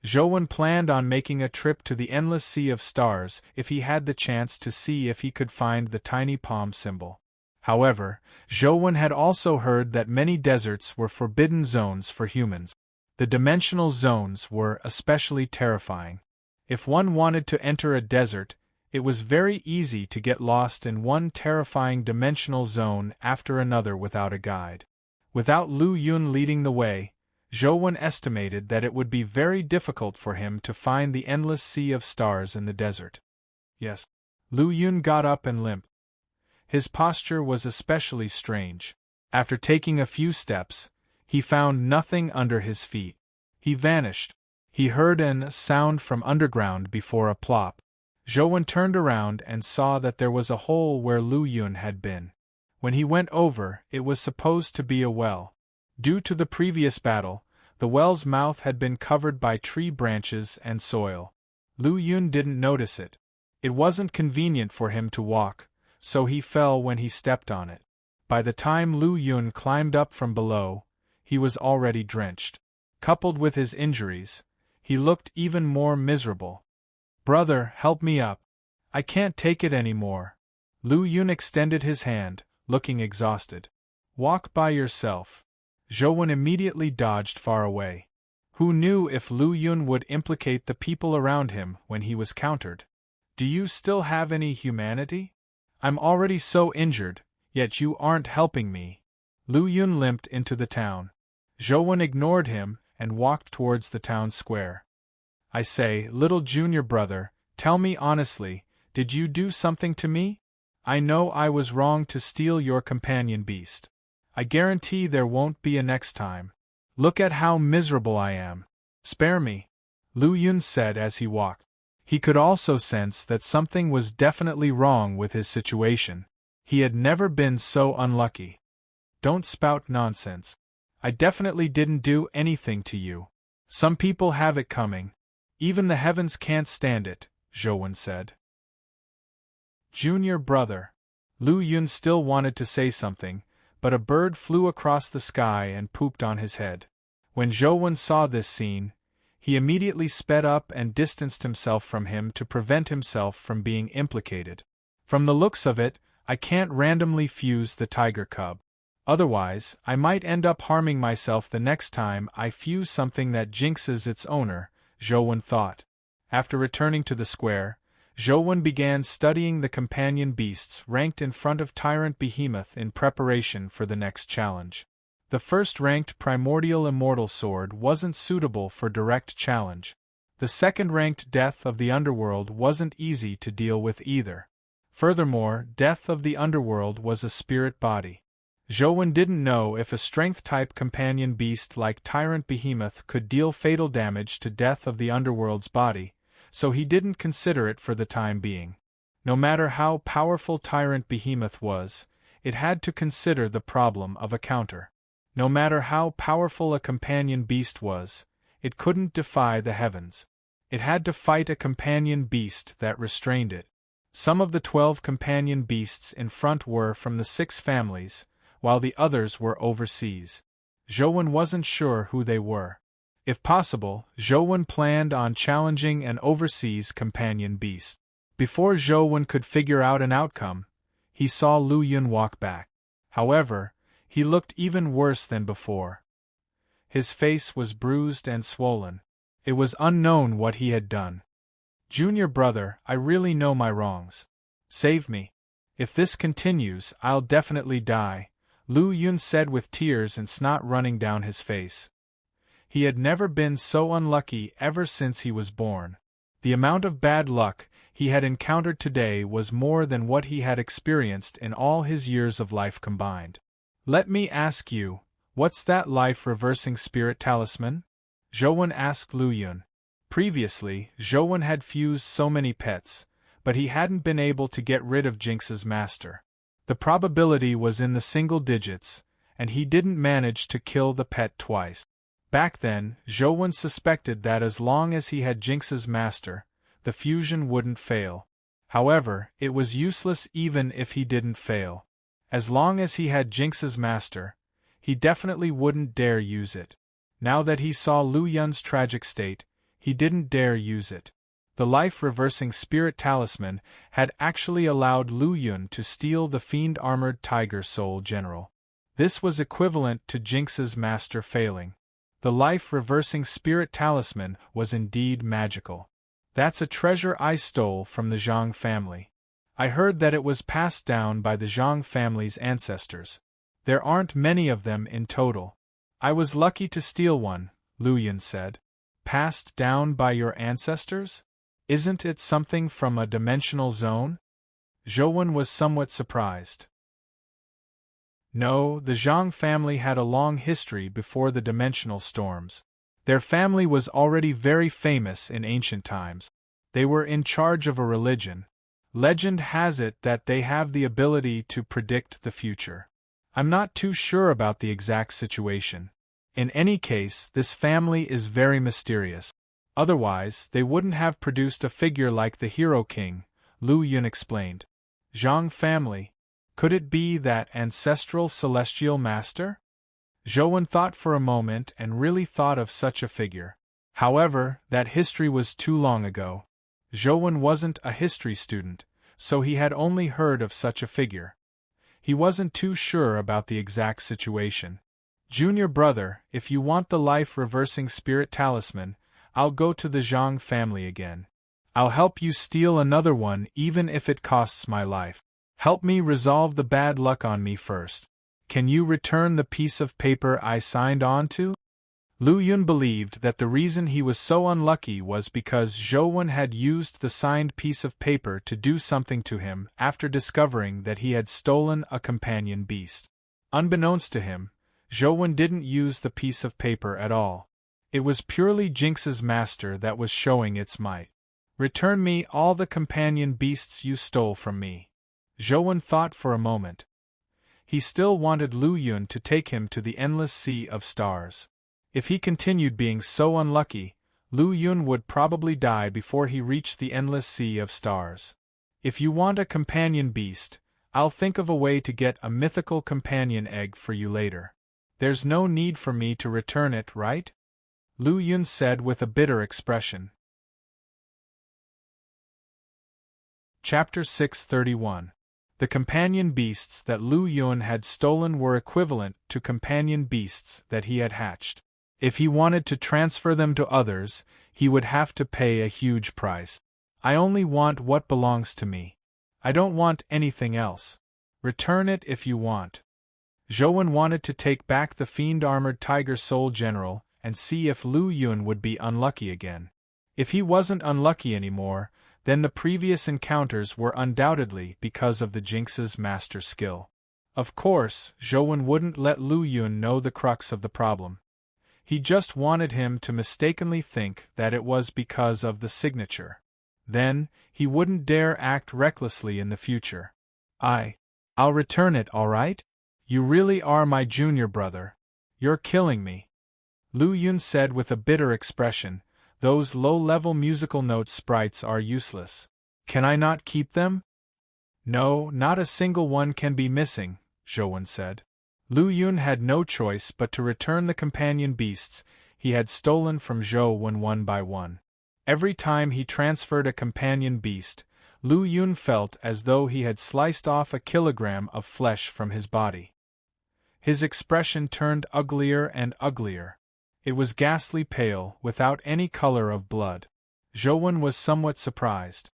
Zhou planned on making a trip to the endless sea of stars if he had the chance to see if he could find the tiny palm symbol. However, Zhou had also heard that many deserts were forbidden zones for humans. The dimensional zones were especially terrifying. If one wanted to enter a desert, it was very easy to get lost in one terrifying dimensional zone after another without a guide. Without Lu Yun leading the way, Zhou estimated that it would be very difficult for him to find the endless sea of stars in the desert. Yes. Lu Yun got up and limped. His posture was especially strange. After taking a few steps, he found nothing under his feet. He vanished. He heard a sound from underground before a plop. Zhou turned around and saw that there was a hole where Lu Yun had been. When he went over, it was supposed to be a well. Due to the previous battle, the well's mouth had been covered by tree branches and soil. Lu Yun didn't notice it. It wasn't convenient for him to walk, so he fell when he stepped on it. By the time Lu Yun climbed up from below, he was already drenched. Coupled with his injuries, he looked even more miserable. "Brother, help me up. I can't take it anymore." Lu Yun extended his hand, looking exhausted. "Walk by yourself." Zhou immediately dodged far away. Who knew if Lu Yun would implicate the people around him when he was countered? "Do you still have any humanity? I'm already so injured, yet you aren't helping me." Lu Yun limped into the town. Zhou ignored him and walked towards the town square. "I say, little junior brother, tell me honestly, did you do something to me? I know I was wrong to steal your companion beast. I guarantee there won't be a next time. Look at how miserable I am. Spare me," Lu Yun said as he walked. He could also sense that something was definitely wrong with his situation. He had never been so unlucky. "Don't spout nonsense. I definitely didn't do anything to you. Some people have it coming. Even the heavens can't stand it," Zhou said. "Junior brother." Lu Yun still wanted to say something, but a bird flew across the sky and pooped on his head. When Zhou saw this scene, he immediately sped up and distanced himself from him to prevent himself from being implicated. "From the looks of it, I can't randomly fuse the tiger cub. Otherwise, I might end up harming myself the next time I fuse something that jinxes its owner," Zhou thought. After returning to the square, Zhou began studying the companion beasts ranked in front of Tyrant Behemoth in preparation for the next challenge. The first-ranked Primordial Immortal Sword wasn't suitable for direct challenge. The second-ranked Death of the Underworld wasn't easy to deal with either. Furthermore, Death of the Underworld was a spirit body. Zhou didn't know if a strength-type companion beast like Tyrant Behemoth could deal fatal damage to Death of the Underworld's body, so he didn't consider it for the time being. No matter how powerful Tyrant Behemoth was, it had to consider the problem of a counter. No matter how powerful a companion beast was, it couldn't defy the heavens. It had to fight a companion beast that restrained it. Some of the 12 companion beasts in front were from the 6 families, while the others were overseas. Zhou wasn't sure who they were. If possible, Zhou planned on challenging an overseas companion beast. Before Zhou could figure out an outcome, he saw Lu Yun walk back. However, he looked even worse than before. His face was bruised and swollen. It was unknown what he had done. "Junior brother, I really know my wrongs. Save me. If this continues, I'll definitely die," Lu Yun said with tears and snot running down his face. He had never been so unlucky ever since he was born. The amount of bad luck he had encountered today was more than what he had experienced in all his years of life combined. Let me ask you, what's that life-reversing spirit talisman? Zhou asked Lu Yun. Previously, Zhou had fused so many pets, but he hadn't been able to get rid of Jinx's master. The probability was in the single digits, and he didn't manage to kill the pet twice. Back then, Zhou suspected that as long as he had Jinx's master, the fusion wouldn't fail. However, it was useless even if he didn't fail. As long as he had Jinx's master, he definitely wouldn't dare use it. Now that he saw Lu Yun's tragic state, he didn't dare use it. The life-reversing spirit talisman had actually allowed Lu Yun to steal the fiend-armored tiger soul general. This was equivalent to Jinx's master failing. The life-reversing spirit talisman was indeed magical. That's a treasure I stole from the Zhang family. I heard that it was passed down by the Zhang family's ancestors. There aren't many of them in total. I was lucky to steal one, Lu Yun said. Passed down by your ancestors? Isn't it something from a dimensional zone? Zhou was somewhat surprised. No, the Zhang family had a long history before the dimensional storms. Their family was already very famous in ancient times. They were in charge of a religion. Legend has it that they have the ability to predict the future. I'm not too sure about the exact situation. In any case, this family is very mysterious. Otherwise, they wouldn't have produced a figure like the Hero King, Lu Yun explained. Zhang family? Could it be that ancestral celestial master? Zhou thought for a moment and really thought of such a figure. However, that history was too long ago. Zhou wasn't a history student, so he had only heard of such a figure. He wasn't too sure about the exact situation. Junior brother, if you want the life-reversing spirit talisman, I'll go to the Zhang family again. I'll help you steal another one even if it costs my life. Help me resolve the bad luck on me first. Can you return the piece of paper I signed on to? Lu Yun believed that the reason he was so unlucky was because Zhou had used the signed piece of paper to do something to him after discovering that he had stolen a companion beast. Unbeknownst to him, Zhou didn't use the piece of paper at all. It was purely Jinx's master that was showing its might. Return me all the companion beasts you stole from me. Zhou thought for a moment. He still wanted Lu Yun to take him to the endless sea of stars. If he continued being so unlucky, Lu Yun would probably die before he reached the endless sea of stars. If you want a companion beast, I'll think of a way to get a mythical companion egg for you later. There's no need for me to return it, right? Lu Yun said with a bitter expression. Chapter 631. The companion beasts that Lu Yun had stolen were equivalent to companion beasts that he had hatched. If he wanted to transfer them to others, he would have to pay a huge price. I only want what belongs to me. I don't want anything else. Return it if you want. Zhou wanted to take back the fiend-armored tiger soul general and see if Lu Yun would be unlucky again. If he wasn't unlucky anymore, then the previous encounters were undoubtedly because of the Jinx's master skill. Of course, Zhou wouldn't let Lu Yun know the crux of the problem. He just wanted him to mistakenly think that it was because of the signature. Then, he wouldn't dare act recklessly in the future. I'll return it, all right? You really are my junior brother. You're killing me. Lu Yun said with a bitter expression. Those low-level musical note sprites are useless. Can I not keep them? No, not a single one can be missing, Zhou said. Lu Yun had no choice but to return the companion beasts he had stolen from Zhou one by one. Every time he transferred a companion beast, Lu Yun felt as though he had sliced off a kilogram of flesh from his body. His expression turned uglier and uglier. It was ghastly pale, without any color of blood. Zhou was somewhat surprised.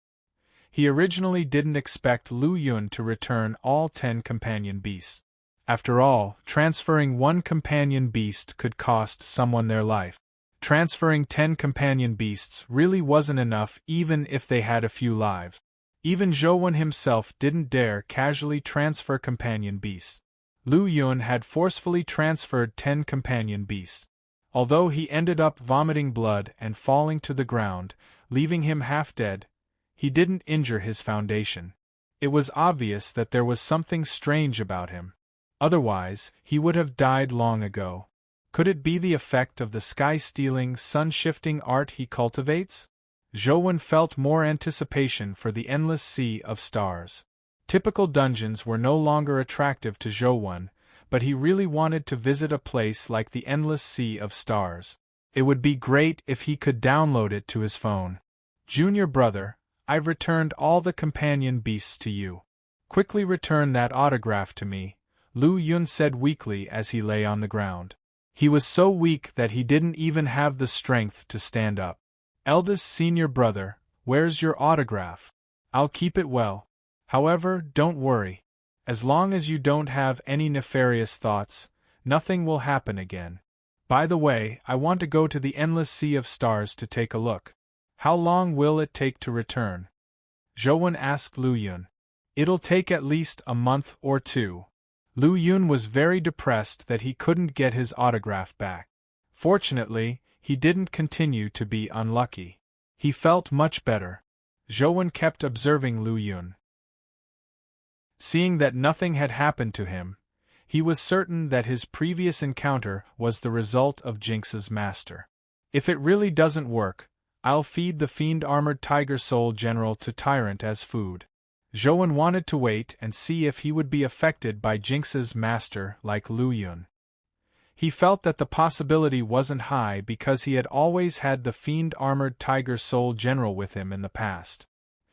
He originally didn't expect Lu Yun to return all 10 companion beasts. After all, transferring one companion beast could cost someone their life. Transferring 10 companion beasts really wasn't enough even if they had a few lives. Even Zhou himself didn't dare casually transfer companion beasts. Lu Yun had forcefully transferred 10 companion beasts. Although he ended up vomiting blood and falling to the ground, leaving him half dead, he didn't injure his foundation. It was obvious that there was something strange about him. Otherwise, he would have died long ago. Could it be the effect of the sky-stealing, sun-shifting art he cultivates? Zhou felt more anticipation for the endless sea of stars. Typical dungeons were no longer attractive to Zhou, but he really wanted to visit a place like the endless sea of stars. It would be great if he could download it to his phone. Junior brother, I've returned all the companion beasts to you. Quickly return that autograph to me, Lu Yun said weakly as he lay on the ground. He was so weak that he didn't even have the strength to stand up. Eldest senior brother, where's your autograph? I'll keep it well. However, don't worry. As long as you don't have any nefarious thoughts, nothing will happen again. By the way, I want to go to the endless sea of stars to take a look. How long will it take to return? Zhou asked Lu Yun. It'll take at least a month or two. Lu Yun was very depressed that he couldn't get his autograph back. Fortunately, he didn't continue to be unlucky. He felt much better. Zhou kept observing Lu Yun. Seeing that nothing had happened to him, he was certain that his previous encounter was the result of Jinx's master. If it really doesn't work, I'll feed the fiend-armored Tiger Soul General to Tyrant as food. Zhou wanted to wait and see if he would be affected by Jinx's master like Lu Yun. He felt that the possibility wasn't high because he had always had the fiend-armored Tiger Soul General with him in the past.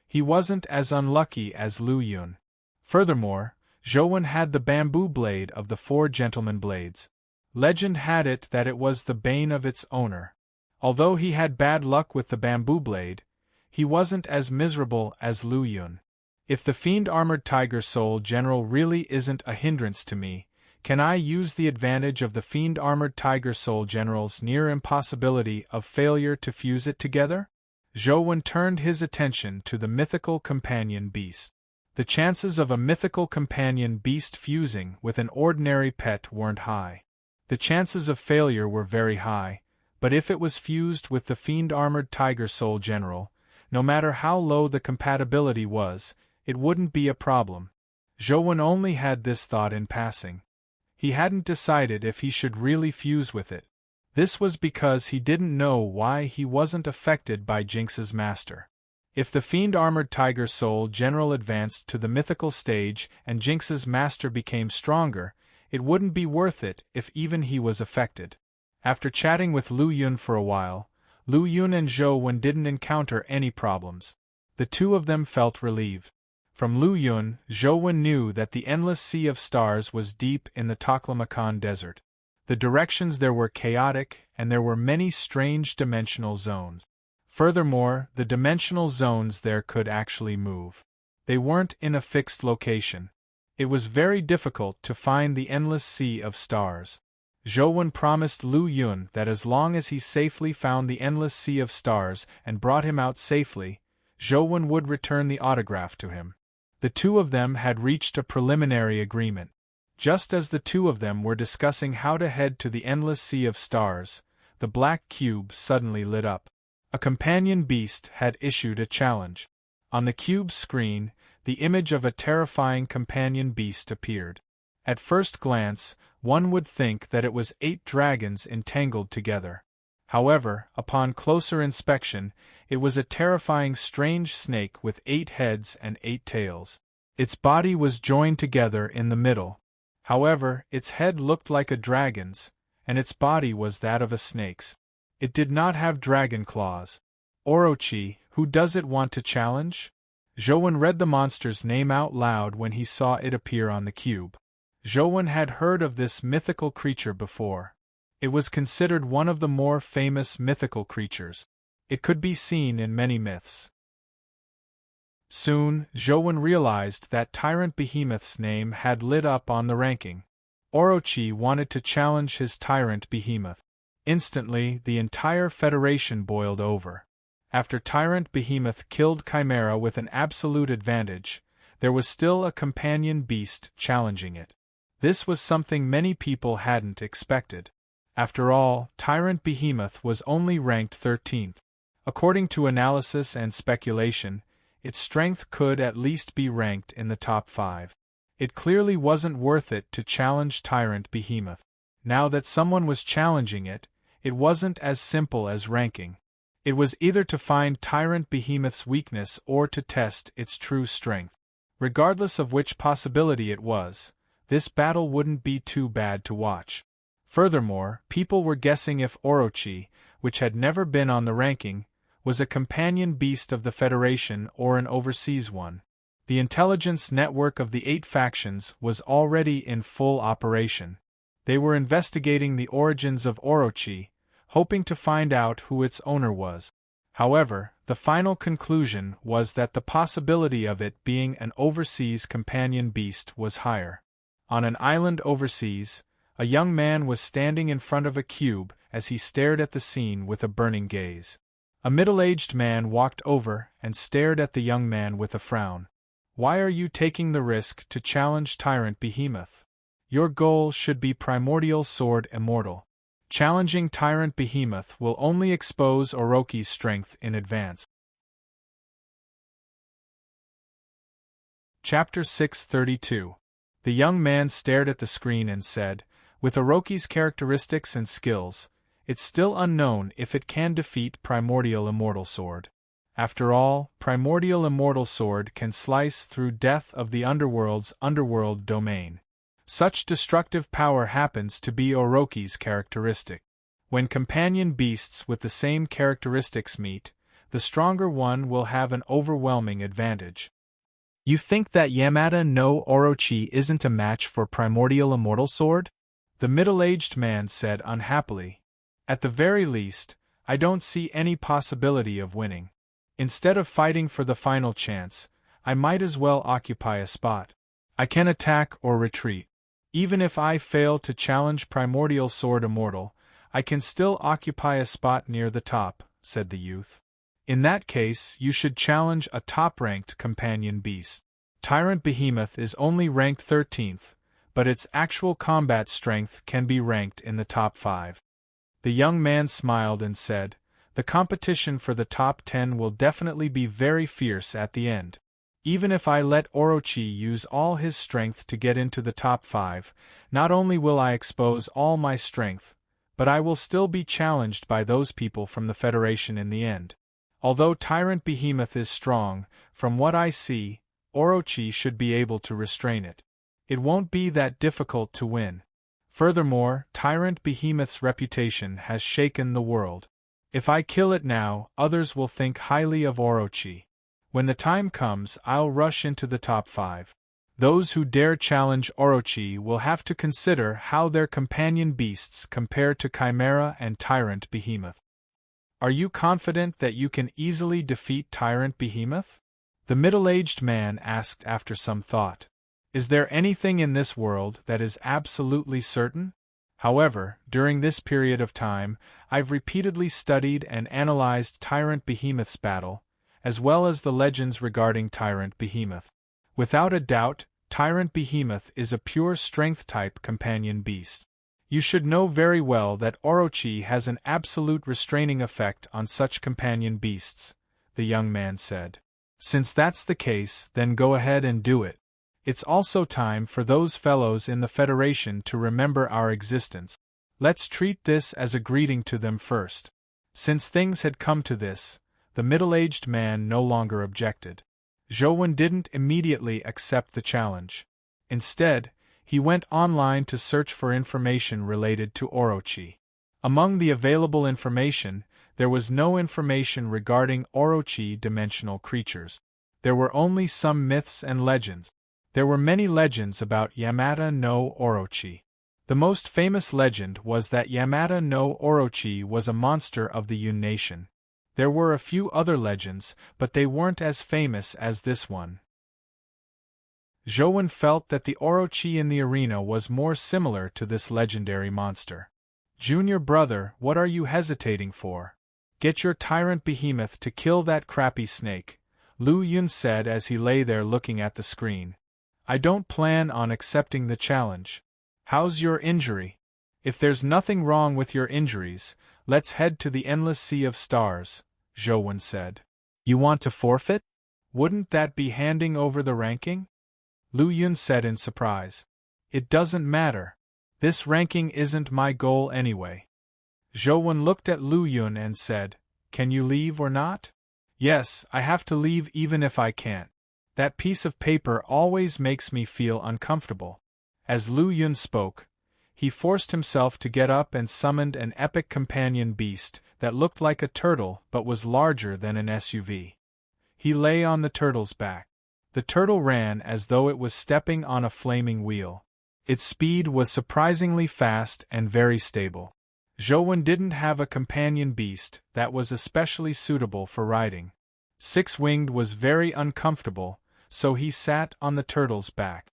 He wasn't as unlucky as Lu Yun. Furthermore, Zhou had the bamboo blade of the 4 gentleman blades. Legend had it that it was the bane of its owner. Although he had bad luck with the bamboo blade, he wasn't as miserable as Lu Yun. If the fiend-armored Tiger Soul General really isn't a hindrance to me, can I use the advantage of the fiend-armored Tiger Soul General's near impossibility of failure to fuse it together? Zhou turned his attention to the mythical companion beast. The chances of a mythical companion beast fusing with an ordinary pet weren't high. The chances of failure were very high, but if it was fused with the fiend-armored Tiger Soul General, no matter how low the compatibility was, it wouldn't be a problem. Zhou only had this thought in passing. He hadn't decided if he should really fuse with it. This was because he didn't know why he wasn't affected by Jinx's master. If the fiend-armored Tiger Soul General advanced to the mythical stage and Jinx's master became stronger, it wouldn't be worth it if even he was affected. After chatting with Lu Yun for a while, Lu Yun and Zhou didn't encounter any problems. The two of them felt relieved. From Lu Yun, Zhou knew that the endless sea of stars was deep in the Taklamakan desert. The directions there were chaotic, and there were many strange dimensional zones. Furthermore, the dimensional zones there could actually move. They weren't in a fixed location. It was very difficult to find the endless sea of stars. Zhou promised Lu Yun that as long as he safely found the endless sea of stars and brought him out safely, Zhou would return the autograph to him. The two of them had reached a preliminary agreement. Just as the two of them were discussing how to head to the endless sea of stars, the black cube suddenly lit up. A companion beast had issued a challenge. On the cube's screen, the image of a terrifying companion beast appeared. At first glance, one would think that it was 8 dragons entangled together. However, upon closer inspection, it was a terrifying strange snake with 8 heads and 8 tails. Its body was joined together in the middle. However, its head looked like a dragon's, and its body was that of a snake's. It did not have dragon claws. Orochi, who does it want to challenge? Zhou read the monster's name out loud when he saw it appear on the cube. Zhou had heard of this mythical creature before. It was considered one of the more famous mythical creatures. It could be seen in many myths. Soon, Zhou realized that Tyrant Behemoth's name had lit up on the ranking. Orochi wanted to challenge his Tyrant Behemoth. Instantly, the entire Federation boiled over. After Tyrant Behemoth killed Chimera with an absolute advantage, there was still a companion beast challenging it. This was something many people hadn't expected. After all, Tyrant Behemoth was only ranked 13th. According to analysis and speculation, its strength could at least be ranked in the top 5. It clearly wasn't worth it to challenge Tyrant Behemoth. Now that someone was challenging it, it wasn't as simple as ranking. It was either to find Tyrant Behemoth's weakness or to test its true strength. Regardless of which possibility it was, this battle wouldn't be too bad to watch. Furthermore, people were guessing if Orochi, which had never been on the ranking, was a companion beast of the Federation or an overseas one. The intelligence network of the 8 factions was already in full operation. They were investigating the origins of Orochi, hoping to find out who its owner was. However, the final conclusion was that the possibility of it being an overseas companion beast was higher. On an island overseas, a young man was standing in front of a cube as he stared at the scene with a burning gaze. A middle-aged man walked over and stared at the young man with a frown. "Why are you taking the risk to challenge Tyrant Behemoth? Your goal should be Primordial Sword Immortal. Challenging Tyrant Behemoth will only expose Orochi's strength in advance." Chapter 632. The young man stared at the screen and said, "With Orochi's characteristics and skills, it's still unknown if it can defeat Primordial Immortal Sword. After all, Primordial Immortal Sword can slice through death of the Underworld's underworld domain. Such destructive power happens to be Orochi's characteristic. When companion beasts with the same characteristics meet, the stronger one will have an overwhelming advantage." "You think that Yamada no Orochi isn't a match for Primordial Immortal Sword?" the middle-aged man said unhappily. "At the very least, I don't see any possibility of winning. Instead of fighting for the final chance, I might as well occupy a spot. I can attack or retreat. Even if I fail to challenge Primordial Sword Immortal, I can still occupy a spot near the top," said the youth. "In that case, you should challenge a top-ranked companion beast. Tyrant Behemoth is only ranked 13th, but its actual combat strength can be ranked in the top 5. The young man smiled and said, "The competition for the top 10 will definitely be very fierce at the end. Even if I let Orochi use all his strength to get into the top 5, not only will I expose all my strength, but I will still be challenged by those people from the Federation in the end. Although Tyrant Behemoth is strong, from what I see, Orochi should be able to restrain it. It won't be that difficult to win. Furthermore, Tyrant Behemoth's reputation has shaken the world. If I kill it now, others will think highly of Orochi. When the time comes, I'll rush into the top 5. Those who dare challenge Orochi will have to consider how their companion beasts compare to Chimera and Tyrant Behemoth." "Are you confident that you can easily defeat Tyrant Behemoth?" the middle-aged man asked after some thought. "Is there anything in this world that is absolutely certain? However, during this period of time, I've repeatedly studied and analyzed Tyrant Behemoth's battle, as well as the legends regarding Tyrant Behemoth. Without a doubt, Tyrant Behemoth is a pure strength-type companion beast. You should know very well that Orochi has an absolute restraining effect on such companion beasts," the young man said. "Since that's the case, then go ahead and do it. It's also time for those fellows in the Federation to remember our existence. Let's treat this as a greeting to them first." Since things had come to this, the middle-aged man no longer objected. Zhou didn't immediately accept the challenge. Instead, he went online to search for information related to Orochi. Among the available information, there was no information regarding Orochi-dimensional creatures. There were only some myths and legends. There were many legends about Yamada no Orochi. The most famous legend was that Yamada no Orochi was a monster of the Yun Nation. There were a few other legends, but they weren't as famous as this one. Zhou felt that the Orochi in the arena was more similar to this legendary monster. Junior brother, what are you hesitating for? Get your tyrant behemoth to kill that crappy snake, Lu Yun said as he lay there looking at the screen. I don't plan on accepting the challenge. How's your injury? If there's nothing wrong with your injuries, let's head to the endless sea of stars, Zhou said. You want to forfeit? Wouldn't that be handing over the ranking? Lu Yun said in surprise. It doesn't matter. This ranking isn't my goal anyway. Zhou looked at Lu Yun and said, Can you leave or not? Yes, I have to leave even if I can't. That piece of paper always makes me feel uncomfortable. As Lu Yun spoke, he forced himself to get up and summoned an epic companion beast that looked like a turtle but was larger than an SUV. He lay on the turtle's back. The turtle ran as though it was stepping on a flaming wheel. Its speed was surprisingly fast and very stable. Zhou didn't have a companion beast that was especially suitable for riding. Six-winged was very uncomfortable, so he sat on the turtle's back.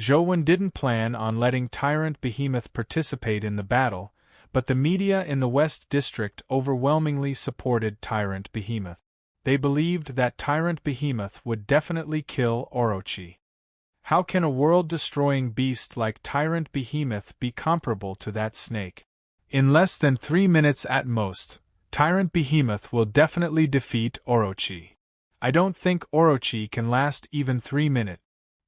Zhou didn't plan on letting Tyrant Behemoth participate in the battle, but the media in the West District overwhelmingly supported Tyrant Behemoth. They believed that Tyrant Behemoth would definitely kill Orochi. How can a world-destroying beast like Tyrant Behemoth be comparable to that snake? In less than 3 minutes at most, Tyrant Behemoth will definitely defeat Orochi. I don't think Orochi can last even 3 minutes.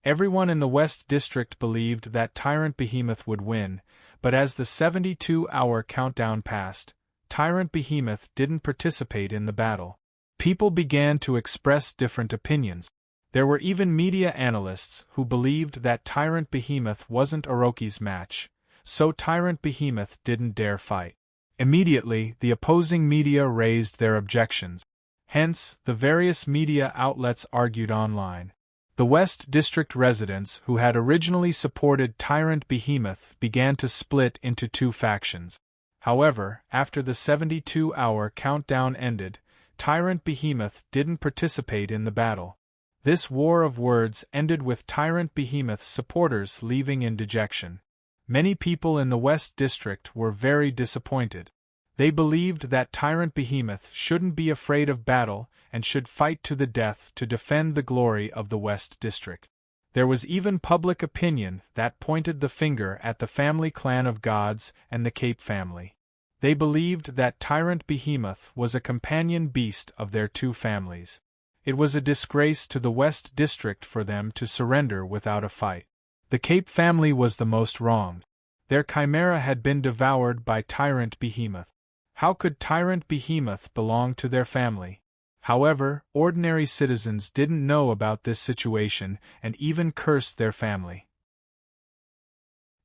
Everyone in the West District believed that Tyrant Behemoth would win, but as the 72-hour countdown passed, Tyrant Behemoth didn't participate in the battle. People began to express different opinions. There were even media analysts who believed that Tyrant Behemoth wasn't Orochi's match, so Tyrant Behemoth didn't dare fight. Immediately, the opposing media raised their objections. Hence, the various media outlets argued online. The West District residents who had originally supported Tyrant Behemoth began to split into two factions. However, after the 72-hour countdown ended, Tyrant Behemoth didn't participate in the battle. This war of words ended with Tyrant Behemoth's supporters leaving in dejection. Many people in the West District were very disappointed. They believed that Tyrant Behemoth shouldn't be afraid of battle and should fight to the death to defend the glory of the West District. There was even public opinion that pointed the finger at the family clan of gods and the Cape family. They believed that Tyrant Behemoth was a companion beast of their two families. It was a disgrace to the West District for them to surrender without a fight. The Cape family was the most wronged. Their chimera had been devoured by Tyrant Behemoth. How could Tyrant Behemoth belong to their family? However, ordinary citizens didn't know about this situation and even cursed their family.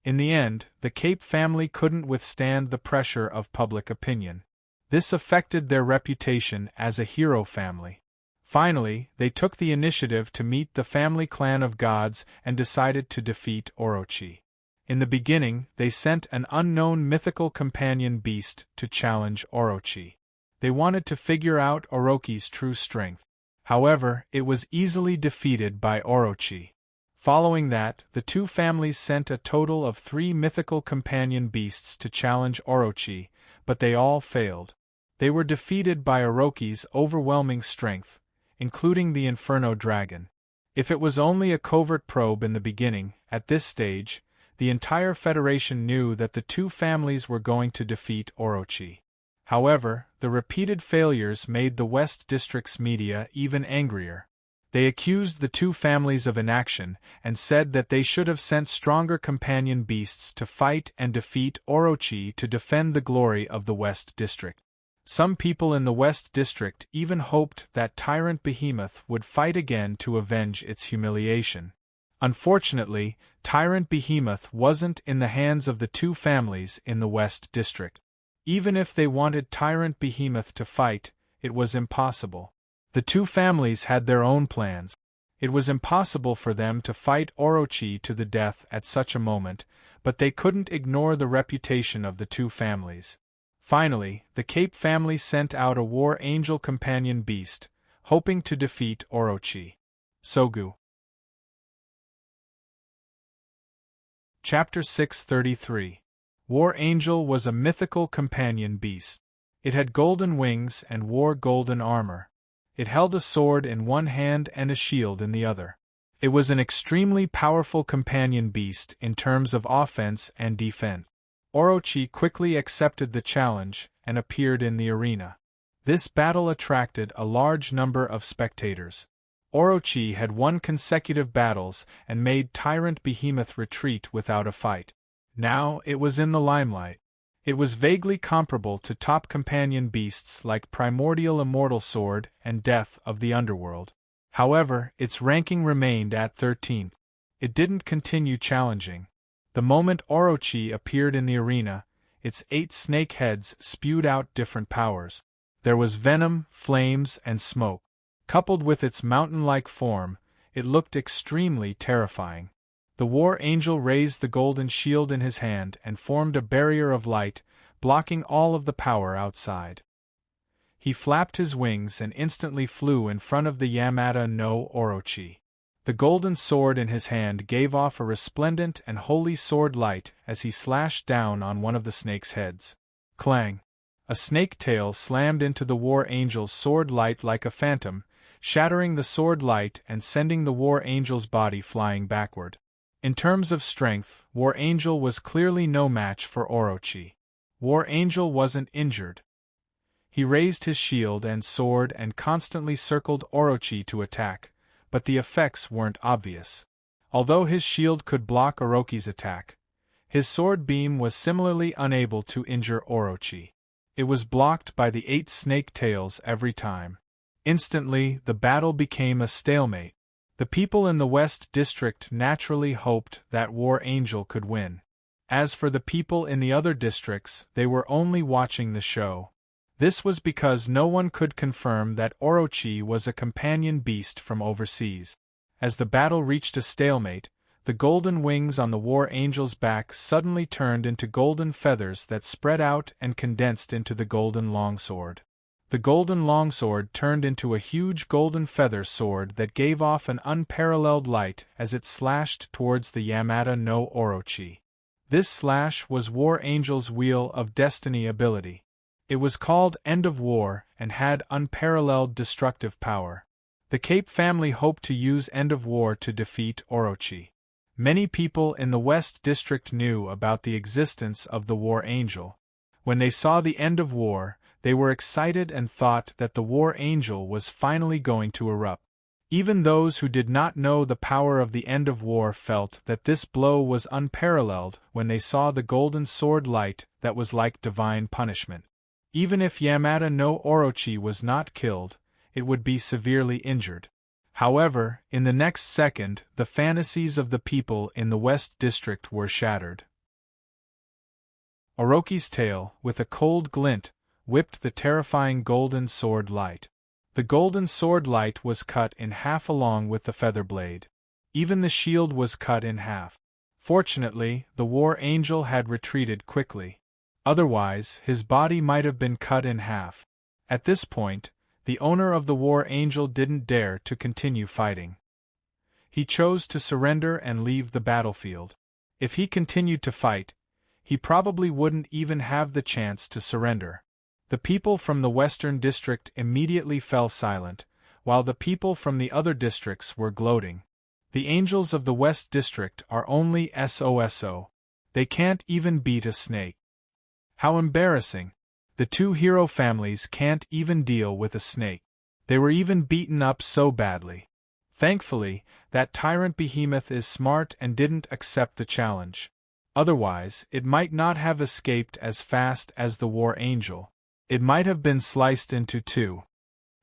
In the end, the Cape family couldn't withstand the pressure of public opinion. This affected their reputation as a hero family. Finally, they took the initiative to meet the family clan of gods and decided to defeat Orochi. In the beginning, they sent an unknown mythical companion beast to challenge Orochi. They wanted to figure out Orochi's true strength. However, it was easily defeated by Orochi. Following that, the two families sent a total of 3 mythical companion beasts to challenge Orochi, but they all failed. They were defeated by Orochi's overwhelming strength, including the Inferno Dragon. If it was only a covert probe in the beginning, at this stage, the entire Federation knew that the two families were going to defeat Orochi. However, the repeated failures made the West District's media even angrier. They accused the two families of inaction and said that they should have sent stronger companion beasts to fight and defeat Orochi to defend the glory of the West District. Some people in the West District even hoped that Tyrant Behemoth would fight again to avenge its humiliation. Unfortunately, Tyrant Behemoth wasn't in the hands of the two families in the West District. Even if they wanted Tyrant Behemoth to fight, it was impossible. The two families had their own plans. It was impossible for them to fight Orochi to the death at such a moment, but they couldn't ignore the reputation of the two families. Finally, the Cape family sent out a War Angel companion beast, hoping to defeat Orochi. Sogu. Chapter 633. War Angel was a mythical companion beast. It had golden wings and wore golden armor. It held a sword in one hand and a shield in the other. It was an extremely powerful companion beast in terms of offense and defense. Orochi quickly accepted the challenge and appeared in the arena. This battle attracted a large number of spectators. Orochi had won consecutive battles and made Tyrant Behemoth retreat without a fight. Now it was in the limelight. It was vaguely comparable to top companion beasts like Primordial Immortal Sword and Death of the Underworld. However, its ranking remained at 13th. It didn't continue challenging. The moment Orochi appeared in the arena, its 8 snake heads spewed out different powers. There was venom, flames, and smoke. Coupled with its mountain-like form, it looked extremely terrifying. The War Angel raised the golden shield in his hand and formed a barrier of light, blocking all of the power outside. He flapped his wings and instantly flew in front of the Yamata no Orochi. The golden sword in his hand gave off a resplendent and holy sword light as he slashed down on one of the snake's heads. Clang! A snake tail slammed into the War Angel's sword light like a phantom, shattering the sword light and sending the War Angel's body flying backward. In terms of strength, War Angel was clearly no match for Orochi. War Angel wasn't injured. He raised his shield and sword and constantly circled Orochi to attack, but the effects weren't obvious. Although his shield could block Orochi's attack, his sword beam was similarly unable to injure Orochi. It was blocked by the 8 snake tails every time. Instantly, the battle became a stalemate. The people in the West District naturally hoped that War Angel could win. As for the people in the other districts, they were only watching the show. This was because no one could confirm that Orochi was a companion beast from overseas. As the battle reached a stalemate, the golden wings on the War Angel's back suddenly turned into golden feathers that spread out and condensed into the golden longsword. The golden longsword turned into a huge golden feather sword that gave off an unparalleled light as it slashed towards the Yamata no Orochi. This slash was War Angel's Wheel of Destiny ability. It was called End of War and had unparalleled destructive power. The Cape family hoped to use End of War to defeat Orochi. Many people in the West District knew about the existence of the War Angel. When they saw the End of War, they were excited and thought that the War Angel was finally going to erupt. Even those who did not know the power of the End of War felt that this blow was unparalleled when they saw the golden sword light that was like divine punishment. Even if Yamata no Orochi was not killed, it would be severely injured. However, in the next second, the fantasies of the people in the West District were shattered. Orochi's tail, with a cold glint, whipped the terrifying golden sword light. The golden sword light was cut in half along with the feather blade. Even the shield was cut in half. Fortunately, the War Angel had retreated quickly. Otherwise, his body might have been cut in half. At this point, the owner of the War Angel didn't dare to continue fighting. He chose to surrender and leave the battlefield. If he continued to fight, he probably wouldn't even have the chance to surrender. The people from the Western District immediately fell silent, while the people from the other districts were gloating. The angels of the West District are only SOSO. They can't even beat a snake. How embarrassing! The 2 hero families can't even deal with a snake. They were even beaten up so badly. Thankfully, that Tyrant Behemoth is smart and didn't accept the challenge. Otherwise, it might not have escaped as fast as the War Angel. It might have been sliced into 2.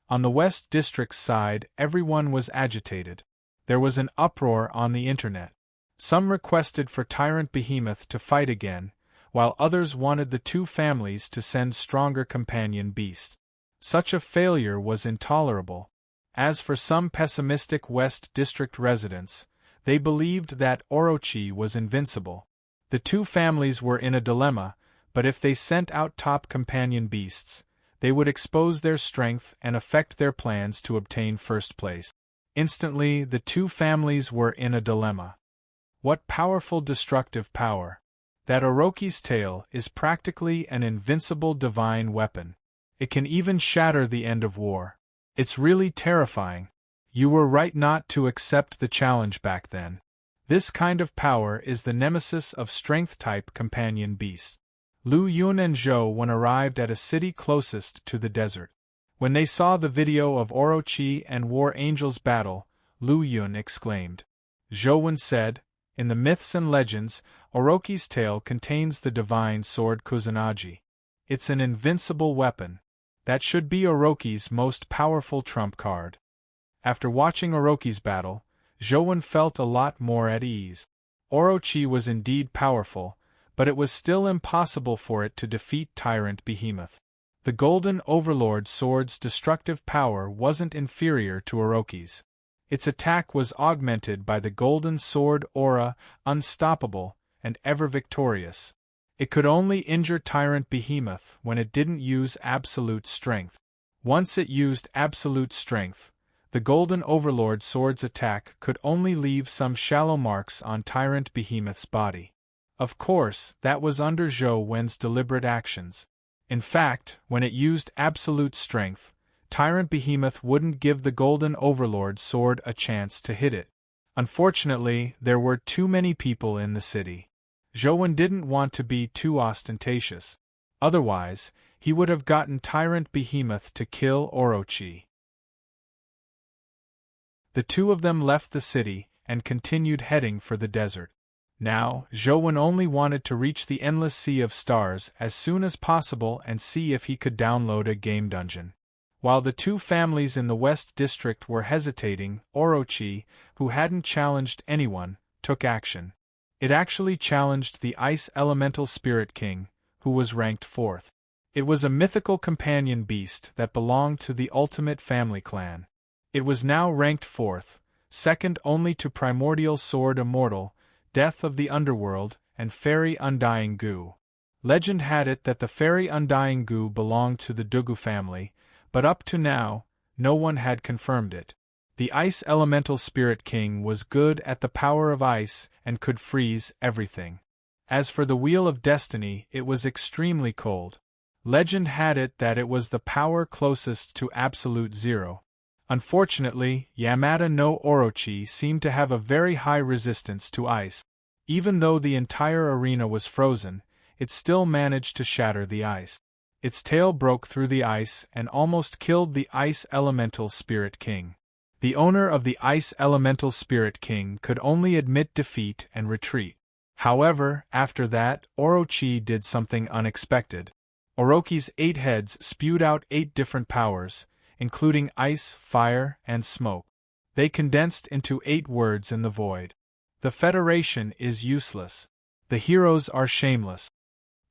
On the West District's side, everyone was agitated. There was an uproar on the internet. Some requested for Tyrant Behemoth to fight again, while others wanted the 2 families to send stronger companion beasts. Such a failure was intolerable. As for some pessimistic West District residents, they believed that Orochi was invincible. The 2 families were in a dilemma, but if they sent out top companion beasts, they would expose their strength and affect their plans to obtain first place. Instantly, the 2 families were in a dilemma. What powerful destructive power! that Orochi's tail is practically an invincible divine weapon. It can even shatter the end of war. It's really terrifying. You were right not to accept the challenge back then. This kind of power is the nemesis of strength-type companion beasts. Lu Yun and Zhou Wen arrived at a city closest to the desert. When they saw the video of Orochi and War Angel's battle, Lu Yun exclaimed. Zhou Wen said, "In the myths and legends, Orochi's tail contains the divine sword Kusanagi. It's an invincible weapon. That should be Orochi's most powerful trump card." After watching Orochi's battle, Zhou Wen felt a lot more at ease. Orochi was indeed powerful, but it was still impossible for it to defeat Tyrant Behemoth. The Golden Overlord sword's destructive power wasn't inferior to Orochi's. Its attack was augmented by the Golden Sword aura, unstoppable and ever victorious. It could only injure Tyrant Behemoth when it didn't use absolute strength. Once it used absolute strength, the Golden Overlord sword's attack could only leave some shallow marks on Tyrant Behemoth's body. Of course, that was under Zhou Wen's deliberate actions. In fact, when it used absolute strength, Tyrant Behemoth wouldn't give the Golden Overlord sword a chance to hit it. Unfortunately, there were too many people in the city. Zhou Wen didn't want to be too ostentatious. Otherwise, he would have gotten Tyrant Behemoth to kill Orochi. The two of them left the city and continued heading for the desert. Now, Zhou Wen only wanted to reach the endless sea of stars as soon as possible and see if he could download a game dungeon. While the two families in the West District were hesitating, Orochi, who hadn't challenged anyone, took action. It actually challenged the Ice Elemental Spirit King, who was ranked 4th. It was a mythical companion beast that belonged to the Ultimate Family Clan. It was now ranked 4th, second only to Primordial Sword Immortal, Death of the Underworld, and Fairy Undying Gu. Legend had it that the Fairy Undying Gu belonged to the Dugu family, but up to now, no one had confirmed it. The Ice Elemental Spirit King was good at the power of ice and could freeze everything. As for the Wheel of Destiny, it was extremely cold. Legend had it that it was the power closest to absolute zero. Unfortunately, Yamada no Orochi seemed to have a very high resistance to ice. Even though the entire arena was frozen, it still managed to shatter the ice. Its tail broke through the ice and almost killed the Ice Elemental Spirit King. The owner of the Ice Elemental Spirit King could only admit defeat and retreat. However, after that, Orochi did something unexpected. Orochi's 8 heads spewed out 8 different powers, including ice, fire, and smoke. They condensed into 8 words in the void. The Federation is useless. The heroes are shameless.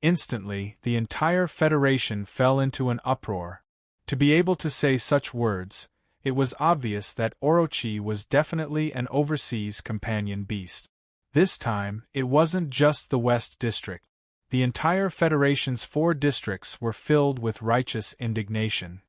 Instantly, the entire Federation fell into an uproar. To be able to say such words, it was obvious that Orochi was definitely an overseas companion beast. This time, it wasn't just the West District. The entire Federation's 4 districts were filled with righteous indignation.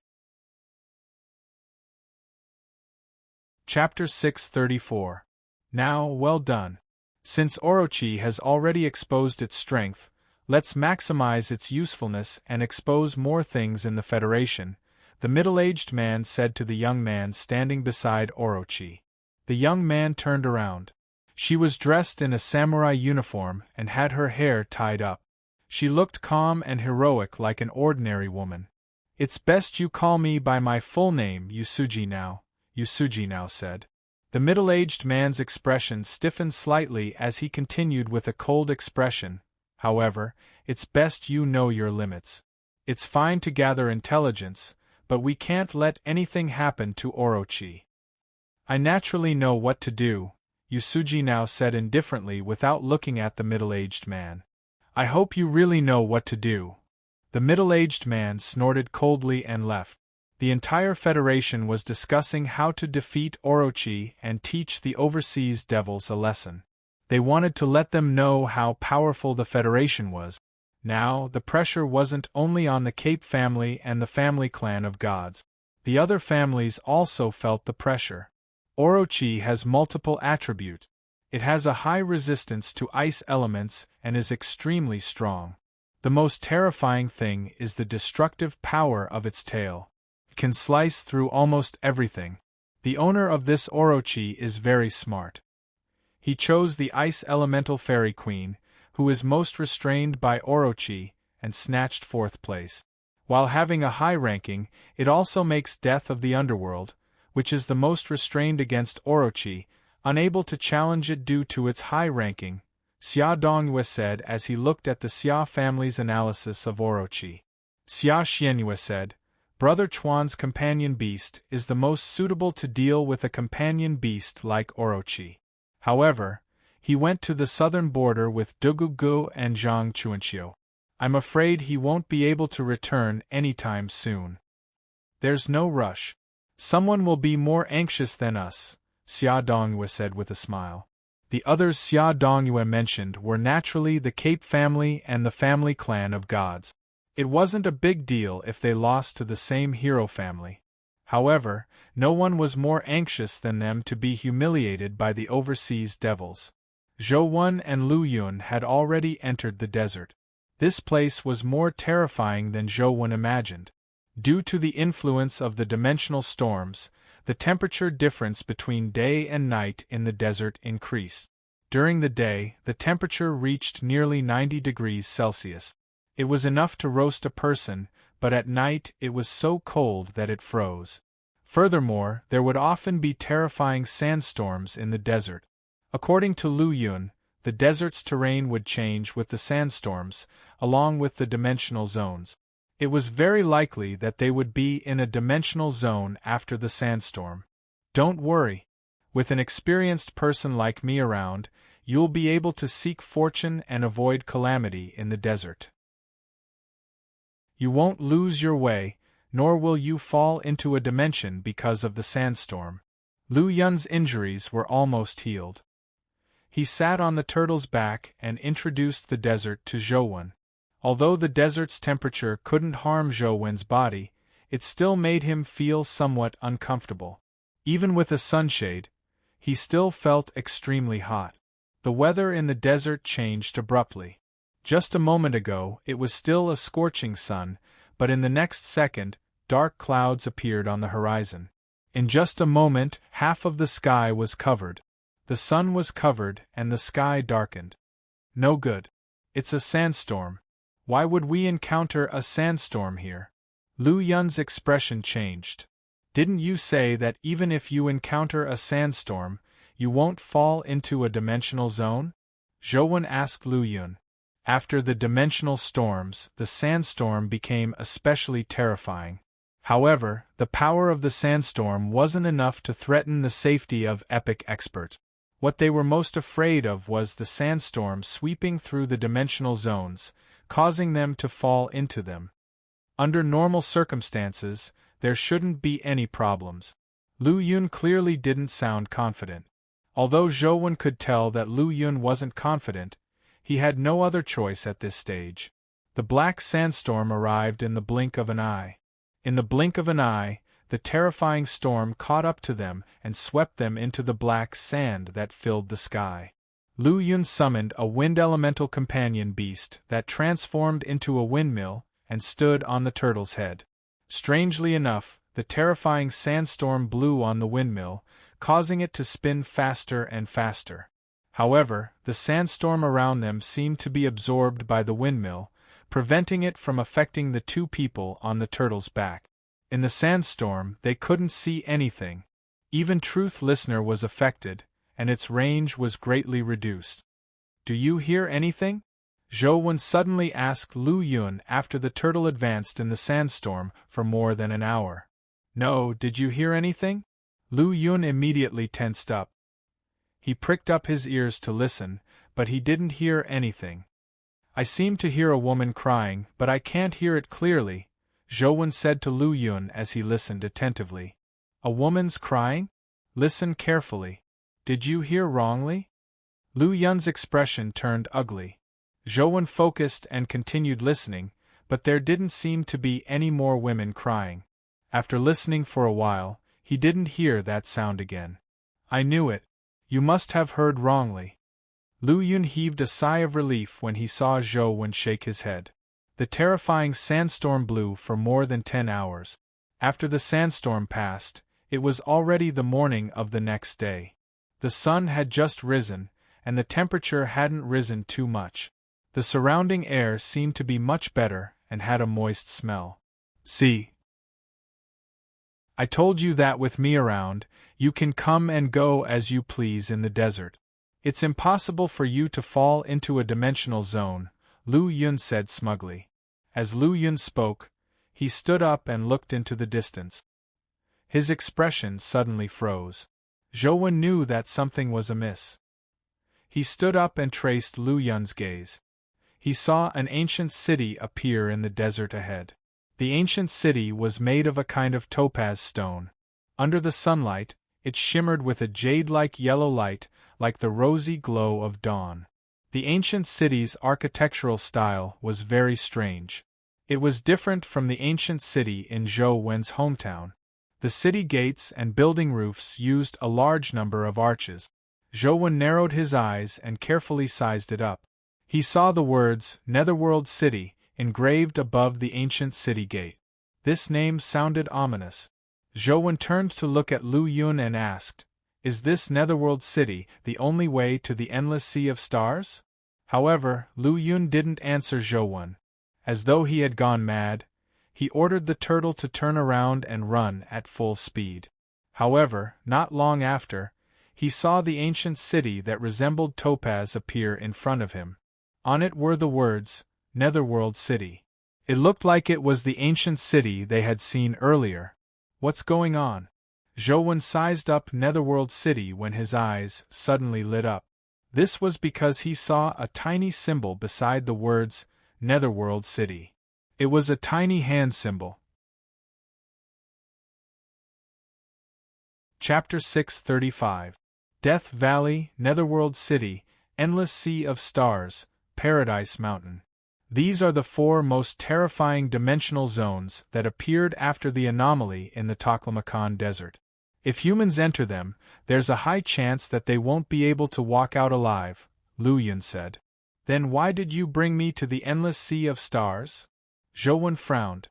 Chapter 634. Now, well done. Since Orochi has already exposed its strength, let's maximize its usefulness and expose more things in the Federation, the middle-aged man said to the young man standing beside Orochi. The young man turned around. She was dressed in a samurai uniform and had her hair tied up. She looked calm and heroic like an ordinary woman. "It's best you call me by my full name, Yusuji now said. The middle-aged man's expression stiffened slightly as he continued with a cold expression. "However, it's best you know your limits. It's fine to gather intelligence, but we can't let anything happen to Orochi." "I naturally know what to do," Yusuji now said indifferently without looking at the middle-aged man. "I hope you really know what to do." The middle-aged man snorted coldly and left. The entire Federation was discussing how to defeat Orochi and teach the overseas devils a lesson. They wanted to let them know how powerful the Federation was. Now, the pressure wasn't only on the Cape family and the family clan of gods. The other families also felt the pressure. Orochi has multiple attributes. It has a high resistance to ice elements and is extremely strong. The most terrifying thing is the destructive power of its tail. It can slice through almost everything. The owner of this Orochi is very smart. He chose the ice elemental fairy queen, who is most restrained by Orochi, and snatched 4th place. While having a high ranking, it also makes Death of the Underworld, which is the most restrained against Orochi, unable to challenge it due to its high ranking, Xia Dongyue said as he looked at the Xia family's analysis of Orochi. Xia Xianyue said, Brother Chuan's companion beast is the most suitable to deal with a companion beast like Orochi. However, he went to the southern border with Dugugu and Zhang Chuanxiu. I'm afraid he won't be able to return anytime soon. There's no rush. Someone will be more anxious than us, Xia Dongyue said with a smile. The others Xia Dongyue mentioned were naturally the Cape family and the family clan of gods. It wasn't a big deal if they lost to the same hero family. However, no one was more anxious than them to be humiliated by the overseas devils. Zhou Wen and Lu Yun had already entered the desert. This place was more terrifying than Zhou Wen imagined. Due to the influence of the dimensional storms, the temperature difference between day and night in the desert increased. During the day, the temperature reached nearly 90 degrees Celsius. It was enough to roast a person, but at night it was so cold that it froze. Furthermore, there would often be terrifying sandstorms in the desert. According to Lu Yun, the desert's terrain would change with the sandstorms, along with the dimensional zones. It was very likely that they would be in a dimensional zone after the sandstorm. Don't worry. With an experienced person like me around, you'll be able to seek fortune and avoid calamity in the desert. You won't lose your way, nor will you fall into a dimension because of the sandstorm. Lu Yun's injuries were almost healed. He sat on the turtle's back and introduced the desert to Zhou Wen. Although the desert's temperature couldn't harm Zhou Wen's body, it still made him feel somewhat uncomfortable. Even with a sunshade, he still felt extremely hot. The weather in the desert changed abruptly. Just a moment ago, it was still a scorching sun, but in the next second, dark clouds appeared on the horizon. In just a moment, half of the sky was covered. The sun was covered and the sky darkened. No good. It's a sandstorm. Why would we encounter a sandstorm here? Lu Yun's expression changed. Didn't you say that even if you encounter a sandstorm, you won't fall into a dimensional zone? Zhou Wen asked Lu Yun. After the dimensional storms, the sandstorm became especially terrifying. However, the power of the sandstorm wasn't enough to threaten the safety of epic experts. What they were most afraid of was the sandstorm sweeping through the dimensional zones, causing them to fall into them. Under normal circumstances, there shouldn't be any problems. Lu Yun clearly didn't sound confident. Although Zhou Wen could tell that Lu Yun wasn't confident, he had no other choice at this stage. The black sandstorm arrived in the blink of an eye. In the blink of an eye, the terrifying storm caught up to them and swept them into the black sand that filled the sky. Lu Yun summoned a wind elemental companion beast that transformed into a windmill and stood on the turtle's head. Strangely enough, the terrifying sandstorm blew on the windmill, causing it to spin faster and faster. However, the sandstorm around them seemed to be absorbed by the windmill, preventing it from affecting the two people on the turtle's back. In the sandstorm, they couldn't see anything. Even Truth Listener was affected, and its range was greatly reduced. Do you hear anything? Zhou Wen suddenly asked Lu Yun after the turtle advanced in the sandstorm for more than an hour. No, did you hear anything? Lu Yun immediately tensed up. He pricked up his ears to listen, but he didn't hear anything. I seem to hear a woman crying, but I can't hear it clearly, Zhou Wen said to Lu Yun as he listened attentively. A woman's crying? Listen carefully. Did you hear wrongly? Lu Yun's expression turned ugly. Zhou Wen focused and continued listening, but there didn't seem to be any more women crying. After listening for a while, he didn't hear that sound again. I knew it. You must have heard wrongly. Lu Yun heaved a sigh of relief when he saw Zhou Wen shake his head. The terrifying sandstorm blew for more than 10 hours. After the sandstorm passed, it was already the morning of the next day. The sun had just risen, and the temperature hadn't risen too much. The surrounding air seemed to be much better and had a moist smell. See? I told you that with me around, you can come and go as you please in the desert. It's impossible for you to fall into a dimensional zone, Lu Yun said smugly. As Lu Yun spoke, he stood up and looked into the distance. His expression suddenly froze. Zhou Wen knew that something was amiss. He stood up and traced Lu Yun's gaze. He saw an ancient city appear in the desert ahead. The ancient city was made of a kind of topaz stone. Under the sunlight, it shimmered with a jade-like yellow light, like the rosy glow of dawn. The ancient city's architectural style was very strange. It was different from the ancient city in Zhou Wen's hometown. The city gates and building roofs used a large number of arches. Zhou Wen narrowed his eyes and carefully sized it up. He saw the words, Netherworld City, engraved above the ancient city gate. This name sounded ominous. Zhou Wen turned to look at Lu Yun and asked, Is this Netherworld City the only way to the endless sea of stars? However, Lu Yun didn't answer Zhou Wen. As though he had gone mad, he ordered the turtle to turn around and run at full speed. However, not long after, he saw the ancient city that resembled topaz appear in front of him. On it were the words, Netherworld City. It looked like it was the ancient city they had seen earlier. What's going on? Zhou Wen sized up Netherworld City when his eyes suddenly lit up. This was because he saw a tiny symbol beside the words, Netherworld City. It was a tiny hand symbol. Chapter 635. Death Valley, Netherworld City, Endless Sea of Stars, Paradise Mountain. These are the 4 most terrifying dimensional zones that appeared after the anomaly in the Taklamakan Desert. If humans enter them, there's a high chance that they won't be able to walk out alive, Lu Yun said. Then why did you bring me to the Endless Sea of Stars? Zhou Wen frowned.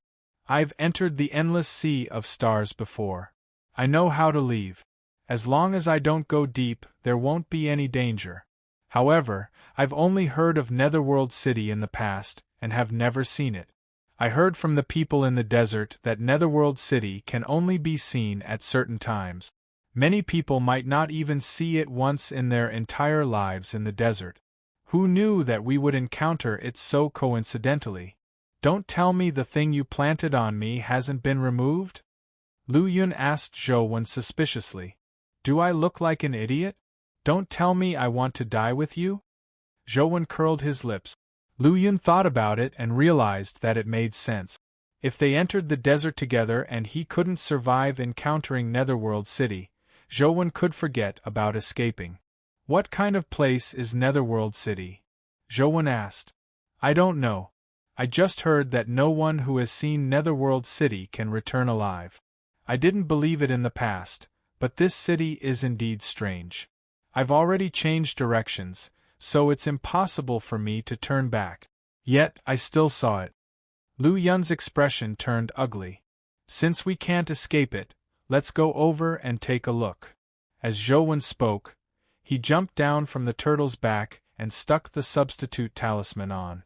I've entered the Endless Sea of Stars before. I know how to leave. As long as I don't go deep, there won't be any danger. However, I've only heard of Netherworld City in the past, and have never seen it. I heard from the people in the desert that Netherworld City can only be seen at certain times. Many people might not even see it once in their entire lives in the desert. Who knew that we would encounter it so coincidentally? Don't tell me the thing you planted on me hasn't been removed? Lu Yun asked Zhou Wen suspiciously. Do I look like an idiot? Don't tell me I want to die with you? Zhou Wen curled his lips. Lu Yun thought about it and realized that it made sense. If they entered the desert together and he couldn't survive encountering Netherworld City, Zhou Wen could forget about escaping. What kind of place is Netherworld City? Zhou Wen asked. I don't know. I just heard that no one who has seen Netherworld City can return alive. I didn't believe it in the past, but this city is indeed strange. I've already changed directions, so it's impossible for me to turn back. Yet, I still saw it. Lu Yun's expression turned ugly. Since we can't escape it, let's go over and take a look. As Zhou Wen spoke, he jumped down from the turtle's back and stuck the substitute talisman on.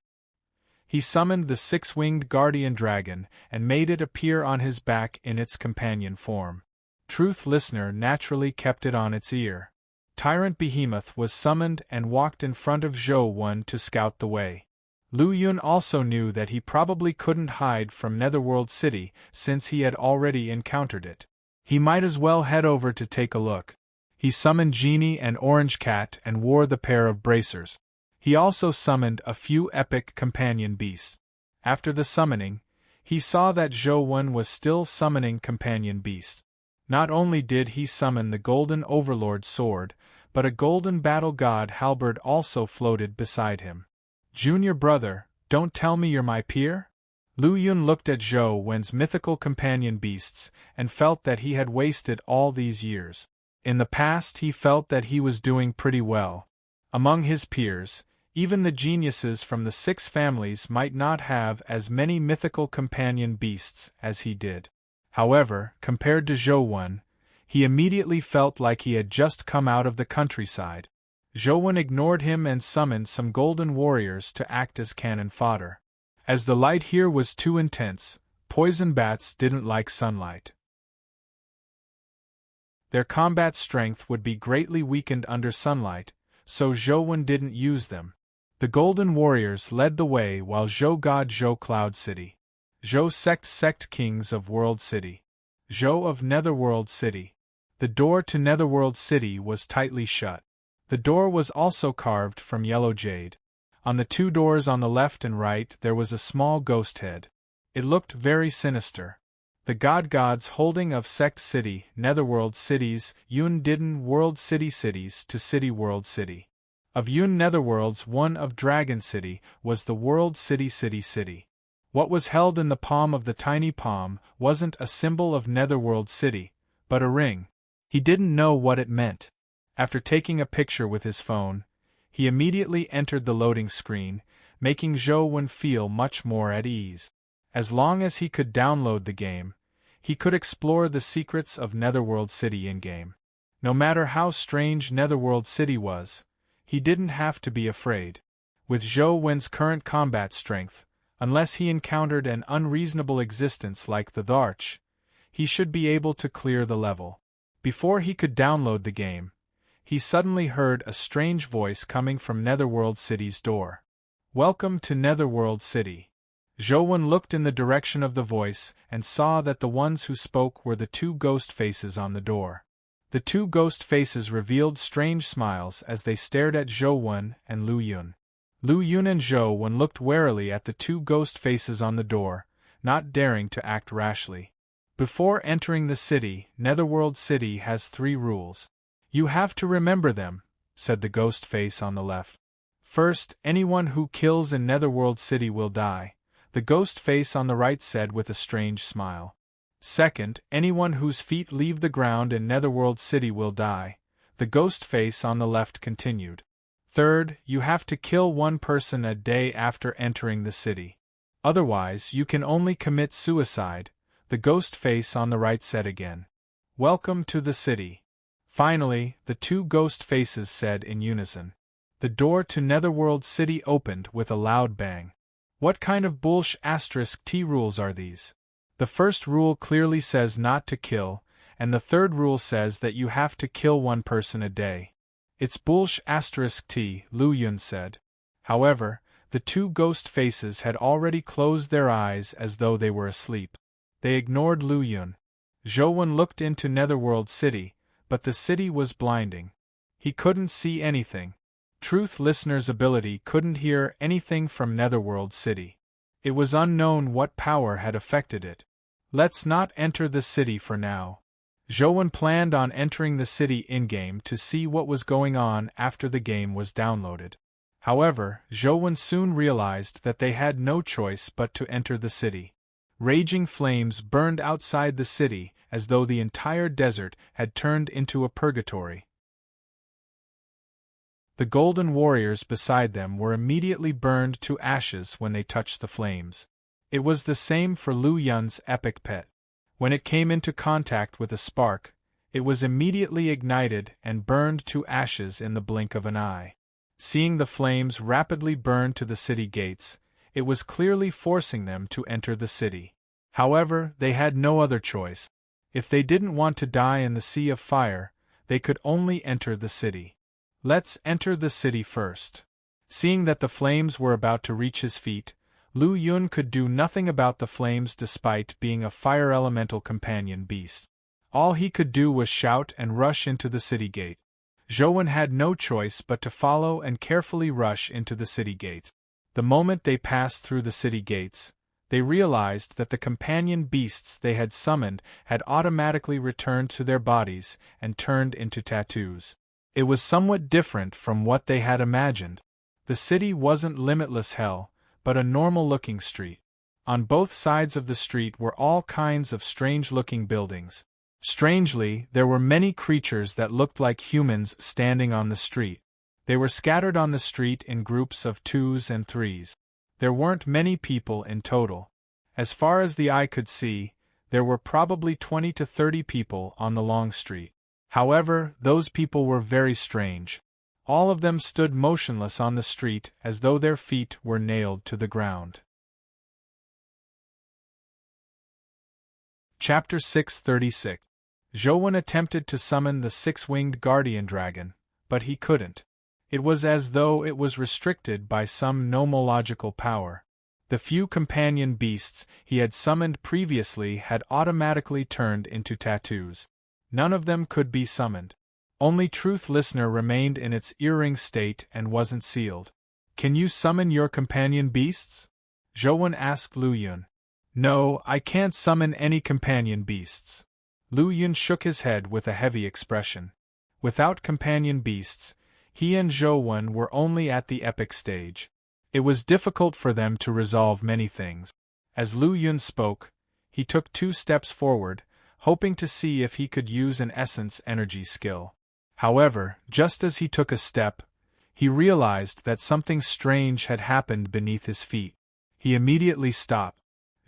He summoned the 6-winged guardian dragon and made it appear on his back in its companion form. Truth Listener naturally kept it on its ear. Tyrant Behemoth was summoned and walked in front of Zhou Wen to scout the way. Lu Yun also knew that he probably couldn't hide from Netherworld City since he had already encountered it. He might as well head over to take a look. He summoned Genie and Orange Cat and wore the pair of bracers. He also summoned a few epic companion beasts. After the summoning, he saw that Zhou Wen was still summoning companion beasts. Not only did he summon the Golden Overlord sword, but a golden battle god halberd also floated beside him. Junior brother, don't tell me you're my peer? Lu Yun looked at Zhou Wen's mythical companion beasts and felt that he had wasted all these years. In the past he felt that he was doing pretty well. Among his peers, even the geniuses from the 6 families might not have as many mythical companion beasts as he did. However, compared to Zhou, he immediately felt like he had just come out of the countryside. Zhou ignored him and summoned some golden warriors to act as cannon fodder. As the light here was too intense, poison bats didn't like sunlight. Their combat strength would be greatly weakened under sunlight, so Zhou didn't use them. The golden warriors led the way while Zhou God Zhou Cloud City. Zhou Sect Kings of World City. Zhou of Netherworld City. The door to Netherworld City was tightly shut. The door was also carved from yellow jade. On the 2 doors on the left and right there was a small ghost head. It looked very sinister. The gods holding of Sect City, Netherworld Cities, Yun Didden World Cities to City World City. Of Yun Netherworlds, one of Dragon City, was the World City. What was held in the palm of the tiny palm wasn't a symbol of Netherworld City, but a ring. He didn't know what it meant. After taking a picture with his phone, he immediately entered the loading screen, making Zhou feel much more at ease. As long as he could download the game, he could explore the secrets of Netherworld City in-game. No matter how strange Netherworld City was, he didn't have to be afraid. With Zhou current combat strength, unless he encountered an unreasonable existence like the Dharch, he should be able to clear the level. Before he could download the game, he suddenly heard a strange voice coming from Netherworld City's door. "Welcome to Netherworld City." Zhou looked in the direction of the voice and saw that the ones who spoke were the 2 ghost faces on the door. The 2 ghost faces revealed strange smiles as they stared at Zhou and Lu Yun. Lu Yun and Zhou looked warily at the 2 ghost faces on the door, not daring to act rashly. Before entering the city, Netherworld City has 3 rules. "You have to remember them," said the ghost face on the left. "First, anyone who kills in Netherworld City will die," the ghost face on the right said with a strange smile. "Second, anyone whose feet leave the ground in Netherworld City will die," the ghost face on the left continued. "Third, you have to kill 1 person a day after entering the city. Otherwise, you can only commit suicide," the ghost face on the right said again. "Welcome to the city." Finally, the 2 ghost faces said in unison. The door to Netherworld City opened with a loud bang. What kind of **T rules are these? The first rule clearly says not to kill, and the third rule says that you have to kill 1 person a day. It's **T, Lu Yun said. However, the 2 ghost faces had already closed their eyes as though they were asleep. They ignored Lu Yun. Zhou looked into Netherworld City, but the city was blinding. He couldn't see anything. Truth listener's ability couldn't hear anything from Netherworld City. It was unknown what power had affected it. Let's not enter the city for now. Zhou planned on entering the city in-game to see what was going on after the game was downloaded. However, Zhou soon realized that they had no choice but to enter the city. Raging flames burned outside the city as though the entire desert had turned into a purgatory. The golden warriors beside them were immediately burned to ashes when they touched the flames. It was the same for Lu Yun's epic pet. When it came into contact with a spark, it was immediately ignited and burned to ashes in the blink of an eye. Seeing the flames rapidly burn to the city gates, it was clearly forcing them to enter the city. However, they had no other choice. If they didn't want to die in the sea of fire, they could only enter the city. Let's enter the city first. Seeing that the flames were about to reach his feet, Lu Yun could do nothing about the flames despite being a fire elemental companion beast. All he could do was shout and rush into the city gate. Zhou had no choice but to follow and carefully rush into the city gates. The moment they passed through the city gates, they realized that the companion beasts they had summoned had automatically returned to their bodies and turned into tattoos. It was somewhat different from what they had imagined. The city wasn't limitless hell, but a normal-looking street. On both sides of the street were all kinds of strange-looking buildings. Strangely, there were many creatures that looked like humans standing on the street. They were scattered on the street in groups of 2s and 3s. There weren't many people in total. As far as the eye could see, there were probably 20 to 30 people on the long street. However, those people were very strange. All of them stood motionless on the street as though their feet were nailed to the ground. Chapter 636. Zhou attempted to summon the six-winged guardian dragon, but he couldn't. It was as though it was restricted by some nomological power. The few companion beasts he had summoned previously had automatically turned into tattoos. None of them could be summoned. Only Truth Listener remained in its earring state and wasn't sealed. "Can you summon your companion beasts?" Zhou asked Lu Yun. "No, I can't summon any companion beasts." Lu Yun shook his head with a heavy expression. Without companion beasts, he and Zhou were only at the epic stage. It was difficult for them to resolve many things. As Lu Yun spoke, he took 2 steps forward, hoping to see if he could use an essence energy skill. However, just as he took a step, he realized that something strange had happened beneath his feet. He immediately stopped.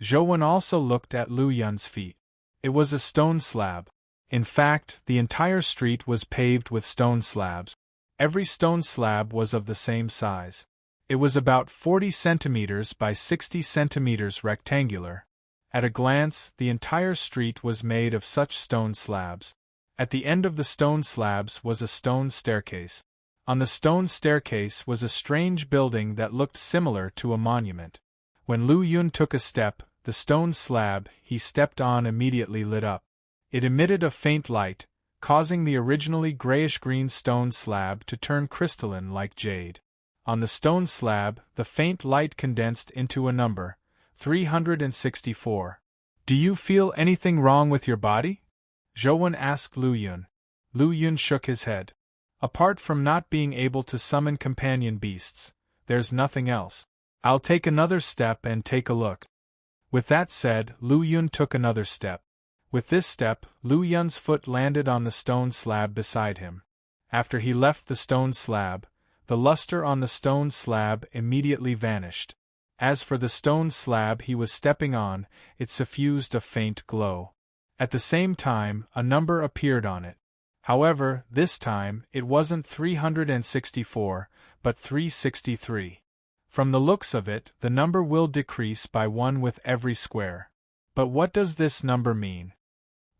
Zhou also looked at Lu Yun's feet. It was a stone slab. In fact, the entire street was paved with stone slabs. Every stone slab was of the same size. It was about 40 centimeters by 60 centimeters rectangular. At a glance, the entire street was made of such stone slabs. At the end of the stone slabs was a stone staircase. On the stone staircase was a strange building that looked similar to a monument. When Lu Yun took a step, the stone slab he stepped on immediately lit up. It emitted a faint light, causing the originally grayish-green stone slab to turn crystalline like jade. On the stone slab, the faint light condensed into a number, 364. "Do you feel anything wrong with your body?" Zhou asked Lu Yun. Lu Yun shook his head. "Apart from not being able to summon companion beasts, there's nothing else. I'll take another step and take a look." With that said, Lu Yun took another step. With this step, Lu Yun's foot landed on the stone slab beside him. After he left the stone slab, the luster on the stone slab immediately vanished. As for the stone slab he was stepping on, it suffused a faint glow. At the same time, a number appeared on it. However, this time, it wasn't 364, but 363. From the looks of it, the number will decrease by 1 with every square. But what does this number mean?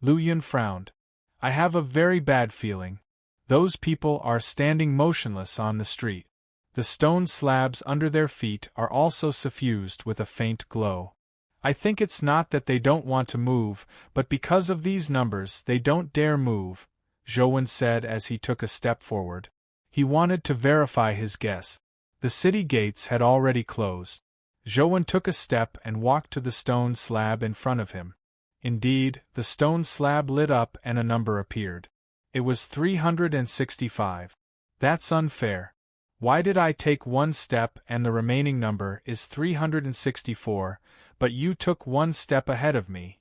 Lu Yun frowned. "I have a very bad feeling. Those people are standing motionless on the street. The stone slabs under their feet are also suffused with a faint glow. I think it's not that they don't want to move, but because of these numbers they don't dare move," Zhou said as he took a step forward. He wanted to verify his guess. The city gates had already closed. Zhou took a step and walked to the stone slab in front of him. Indeed, the stone slab lit up and a number appeared. It was 365. "That's unfair. Why did I take 1 step and the remaining number is 364, but you took 1 step ahead of me?"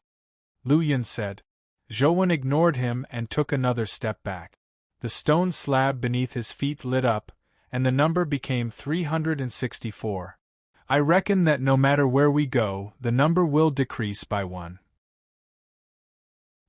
Lu Yun said. Zhou ignored him and took another step back. The stone slab beneath his feet lit up, and the number became 364. "I reckon that no matter where we go, the number will decrease by 1.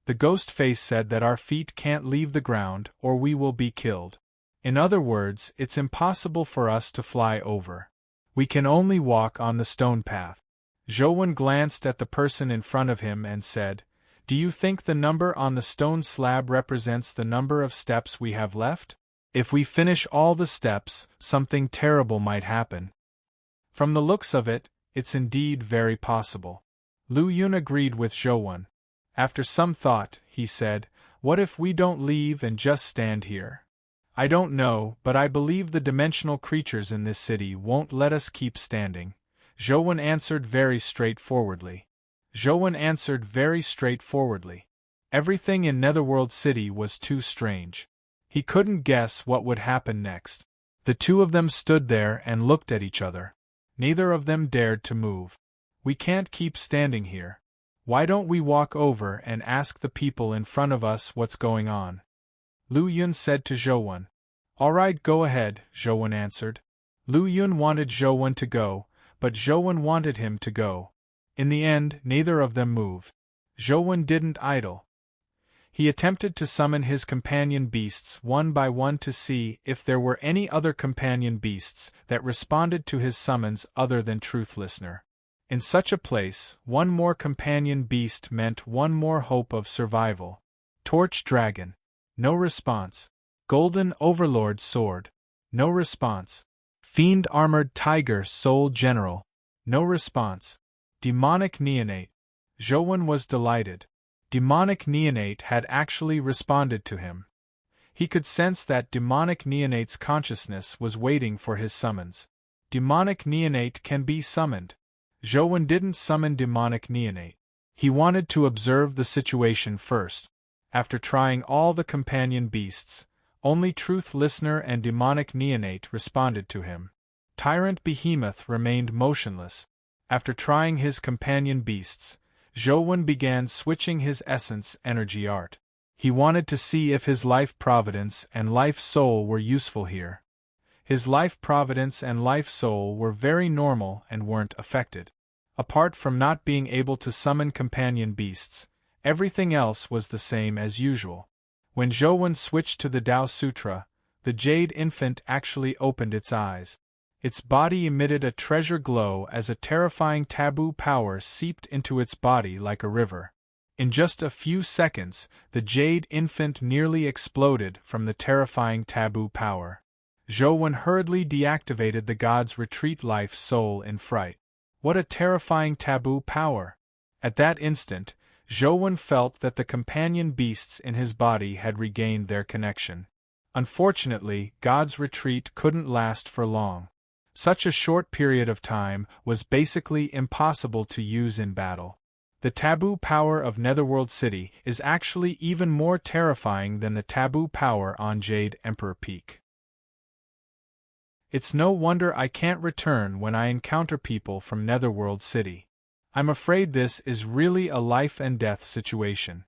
The ghost face said that our feet can't leave the ground or we will be killed. In other words, it's impossible for us to fly over. We can only walk on the stone path." Zhou glanced at the person in front of him and said, "Do you think the number on the stone slab represents the number of steps we have left? If we finish all the steps, something terrible might happen." "From the looks of it, it's indeed very possible." Lu Yun agreed with Zhou. After some thought, he said, "What if we don't leave and just stand here? I don't know, but I believe the dimensional creatures in this city won't let us keep standing." Zhou answered very straightforwardly. Everything in Netherworld City was too strange. He couldn't guess what would happen next. The two of them stood there and looked at each other. Neither of them dared to move. "We can't keep standing here. Why don't we walk over and ask the people in front of us what's going on? Lu Yun said to Zhou. All right, go ahead, Zhou answered. Lu Yun wanted Zhou to go, but Zhou wanted him to go. In the end, neither of them moved. Zhou didn't idle. He attempted to summon his companion beasts one by one to see if there were any other companion beasts that responded to his summons other than Truth Listener. In such a place, one more companion beast meant one more hope of survival. Torch Dragon. No response. Golden Overlord Sword. No response. Fiend Armored Tiger Soul General. No response. Demonic Neonate. Zhou was delighted. Demonic Neonate had actually responded to him. He could sense that Demonic Neonate's consciousness was waiting for his summons. Demonic Neonate can be summoned. Zhou didn't summon Demonic Neonate. He wanted to observe the situation first. After trying all the companion beasts, only Truth Listener and Demonic Neonate responded to him. Tyrant Behemoth remained motionless. After trying his companion beasts, Zhou began switching his essence energy art. He wanted to see if his life providence and life soul were useful here. His life providence and life soul were very normal and weren't affected. Apart from not being able to summon companion beasts, everything else was the same as usual. When Zhou switched to the Tao Sutra, the Jade Infant actually opened its eyes. Its body emitted a treasure glow as a terrifying taboo power seeped into its body like a river. In just a few seconds, the Jade Infant nearly exploded from the terrifying taboo power. Zhou hurriedly deactivated the god's retreat life soul in fright. What a terrifying taboo power! At that instant, Zhou felt that the companion beasts in his body had regained their connection. Unfortunately, God's retreat couldn't last for long. Such a short period of time was basically impossible to use in battle. The taboo power of Netherworld City is actually even more terrifying than the taboo power on Jade Emperor Peak. It's no wonder I can't return when I encounter people from Netherworld City. I'm afraid this is really a life and death situation.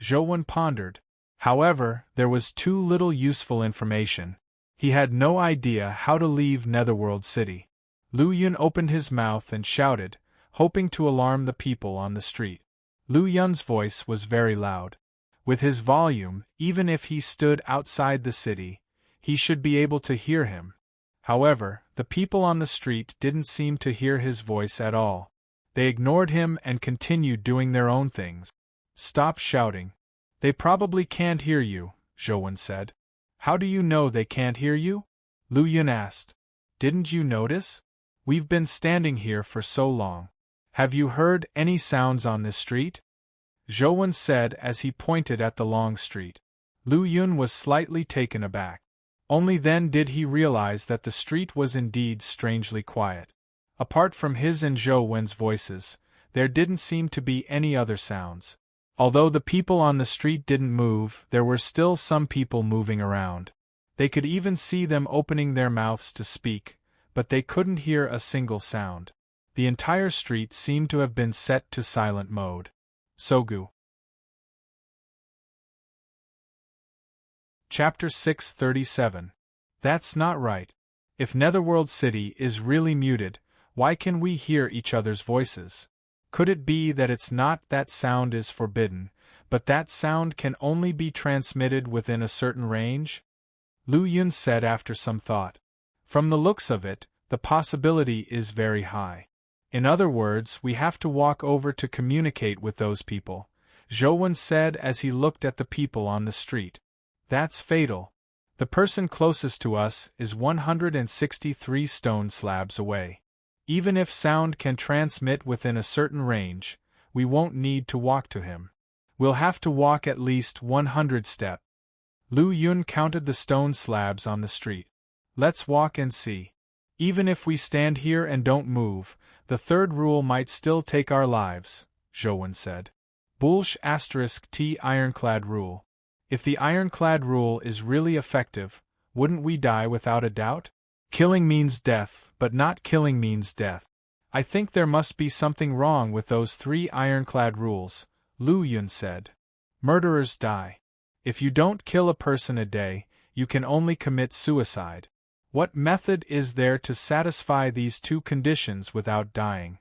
Zhou pondered. However, there was too little useful information. He had no idea how to leave Netherworld City. Lu Yun opened his mouth and shouted, hoping to alarm the people on the street. Lu Yun's voice was very loud. With his volume, even if he stood outside the city, he should be able to hear him. However, the people on the street didn't seem to hear his voice at all. They ignored him and continued doing their own things. Stop shouting. They probably can't hear you, Zhou said. How do you know they can't hear you? Lu Yun asked. Didn't you notice? We've been standing here for so long. Have you heard any sounds on this street? Zhou said as he pointed at the long street. Lu Yun was slightly taken aback. Only then did he realize that the street was indeed strangely quiet. Apart from his and Zhou's voices, there didn't seem to be any other sounds. Although the people on the street didn't move, there were still some people moving around. They could even see them opening their mouths to speak, but they couldn't hear a single sound. The entire street seemed to have been set to silent mode. Sogu. Chapter 637. That's not right. If Netherworld City is really muted, why can we hear each other's voices? Could it be that it's not that sound is forbidden, but that sound can only be transmitted within a certain range? Lu Yun said after some thought. From the looks of it, the possibility is very high. In other words, we have to walk over to communicate with those people, Zhou said as he looked at the people on the street. That's fatal. The person closest to us is 163 stone slabs away. Even if sound can transmit within a certain range, we won't need to walk to him. We'll have to walk at least 100 steps. Lu Yun counted the stone slabs on the street. Let's walk and see. Even if we stand here and don't move, the third rule might still take our lives, Zhou said. Bulsh *T Ironclad Rule. If the Ironclad Rule is really effective, wouldn't we die without a doubt? Killing means death, but not killing means death. I think there must be something wrong with those 3 ironclad rules, Lu Yun said. Murderers die. If you don't kill a person a day, you can only commit suicide. What method is there to satisfy these 2 conditions without dying?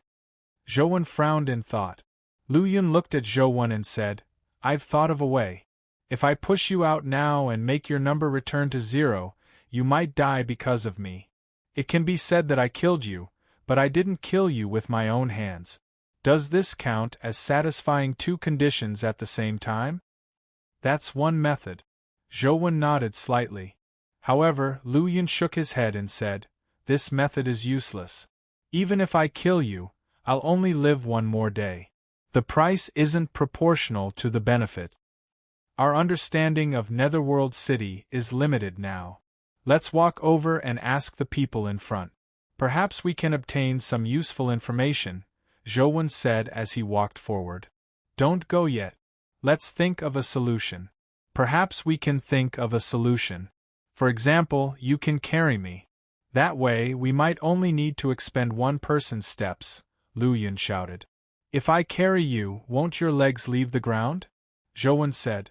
Zhou frowned in thought. Lu Yun looked at Zhou and said, I've thought of a way. If I push you out now and make your number return to 0, you might die because of me. It can be said that I killed you, but I didn't kill you with my own hands. Does this count as satisfying 2 conditions at the same time? That's one method. Zhou nodded slightly. However, Lu Yun shook his head and said, This method is useless. Even if I kill you, I'll only live 1 more day. The price isn't proportional to the benefit. Our understanding of Netherworld City is limited now. Let's walk over and ask the people in front. Perhaps we can obtain some useful information, Zhou said as he walked forward. Don't go yet. Let's think of a solution. Perhaps we can think of a solution. For example, you can carry me. That way we might only need to expend 1 person's steps, Lu Yun shouted. If I carry you, won't your legs leave the ground? Zhou said.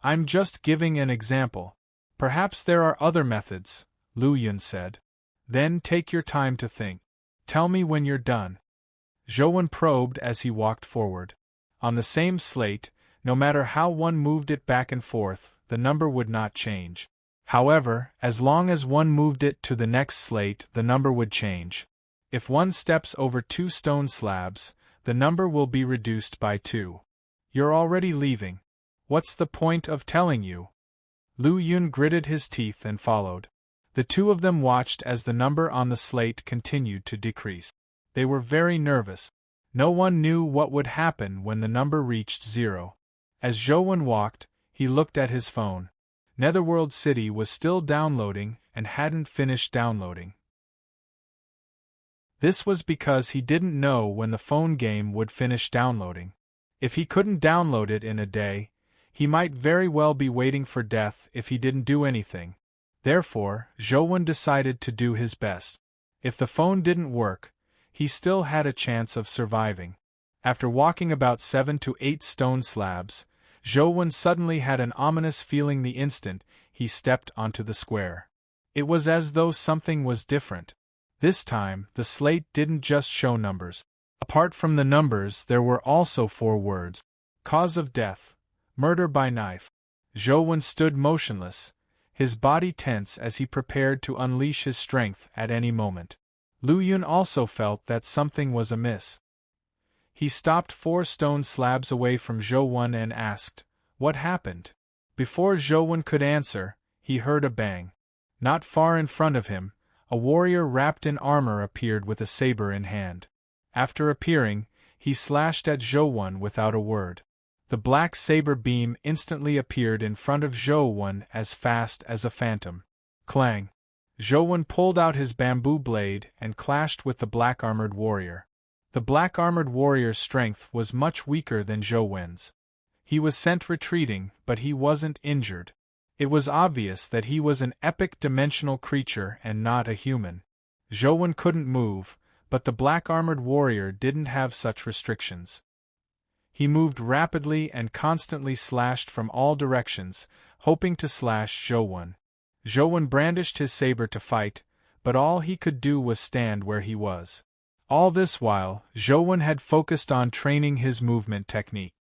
I'm just giving an example. Perhaps there are other methods, Lu Yun said. Then take your time to think. Tell me when you're done. Zhou probed as he walked forward. On the same slate, no matter how one moved it back and forth, the number would not change. However, as long as one moved it to the next slate, the number would change. If one steps over 2 stone slabs, the number will be reduced by 2. You're already leaving. What's the point of telling you? Lu Yun gritted his teeth and followed. The 2 of them watched as the number on the slate continued to decrease. They were very nervous. No one knew what would happen when the number reached 0. As Zhou walked, he looked at his phone. Netherworld City was still downloading and hadn't finished downloading. This was because he didn't know when the phone game would finish downloading. If he couldn't download it in a day, he might very well be waiting for death if he didn't do anything. Therefore, Zhou decided to do his best. If the phone didn't work, he still had a chance of surviving. After walking about 7 to 8 stone slabs, Zhou suddenly had an ominous feeling the instant he stepped onto the square. It was as though something was different. This time, the slate didn't just show numbers. Apart from the numbers, there were also 4 words. Cause of death. Murder by knife. Zhou stood motionless, his body tense as he prepared to unleash his strength at any moment. Lu Yun also felt that something was amiss. He stopped 4 stone slabs away from Zhou and asked, What happened? Before Zhou could answer, he heard a bang. Not far in front of him, a warrior wrapped in armor appeared with a saber in hand. After appearing, he slashed at Zhou without a word. The black saber beam instantly appeared in front of Zhou as fast as a phantom. Clang! Zhou pulled out his bamboo blade and clashed with the black-armored warrior. The black-armored warrior's strength was much weaker than Zhou's. He was sent retreating, but he wasn't injured. It was obvious that he was an epic-dimensional creature and not a human. Zhou couldn't move, but the black-armored warrior didn't have such restrictions. He moved rapidly and constantly slashed from all directions, hoping to slash Zhou. Zhou brandished his saber to fight, but all he could do was stand where he was. All this while, Zhou had focused on training his movement technique.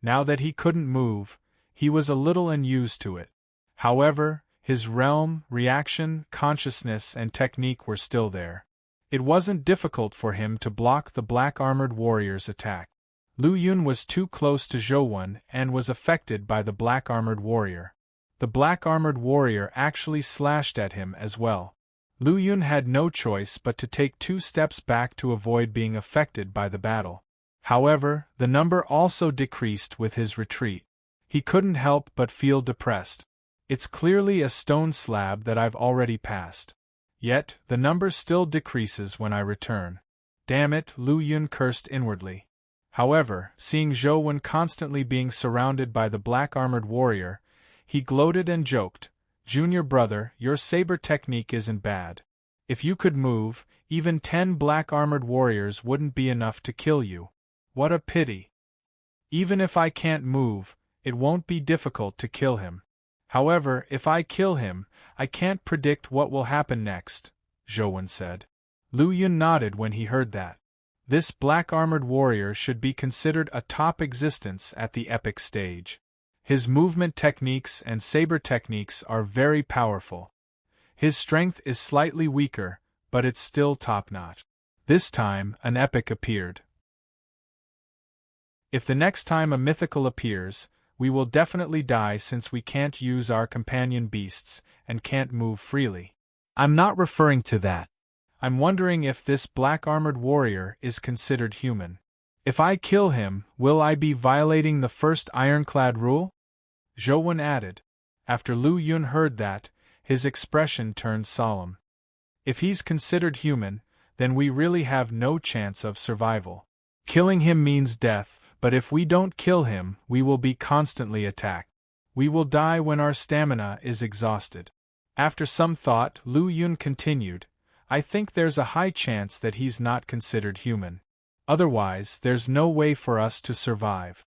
Now that he couldn't move, he was a little unused to it. However, his realm, reaction, consciousness, and technique were still there. It wasn't difficult for him to block the black-armored warrior's attack. Lu Yun was too close to Zhou and was affected by the black-armored warrior. The black-armored warrior actually slashed at him as well. Lu Yun had no choice but to take 2 steps back to avoid being affected by the battle. However, the number also decreased with his retreat. He couldn't help but feel depressed. It's clearly a stone slab that I've already passed. Yet, the number still decreases when I return. Damn it, Lu Yun cursed inwardly. However, seeing Zhou constantly being surrounded by the black-armored warrior, he gloated and joked, Junior brother, your saber technique isn't bad. If you could move, even 10 black-armored warriors wouldn't be enough to kill you. What a pity. Even if I can't move, it won't be difficult to kill him. However, if I kill him, I can't predict what will happen next, Zhou said. Lu Yun nodded when he heard that. This black-armored warrior should be considered a top existence at the epic stage. His movement techniques and saber techniques are very powerful. His strength is slightly weaker, but it's still top-notch. This time, an epic appeared. If the next time a mythical appears, we will definitely die since we can't use our companion beasts and can't move freely. I'm not referring to that. I'm wondering if this black-armored warrior is considered human. If I kill him, will I be violating the first ironclad rule? Zhou added. After Lu Yun heard that, his expression turned solemn. If he's considered human, then we really have no chance of survival. Killing him means death, but if we don't kill him, we will be constantly attacked. We will die when our stamina is exhausted. After some thought, Lu Yun continued, I think there's a high chance that he's not considered human. Otherwise, there's no way for us to survive.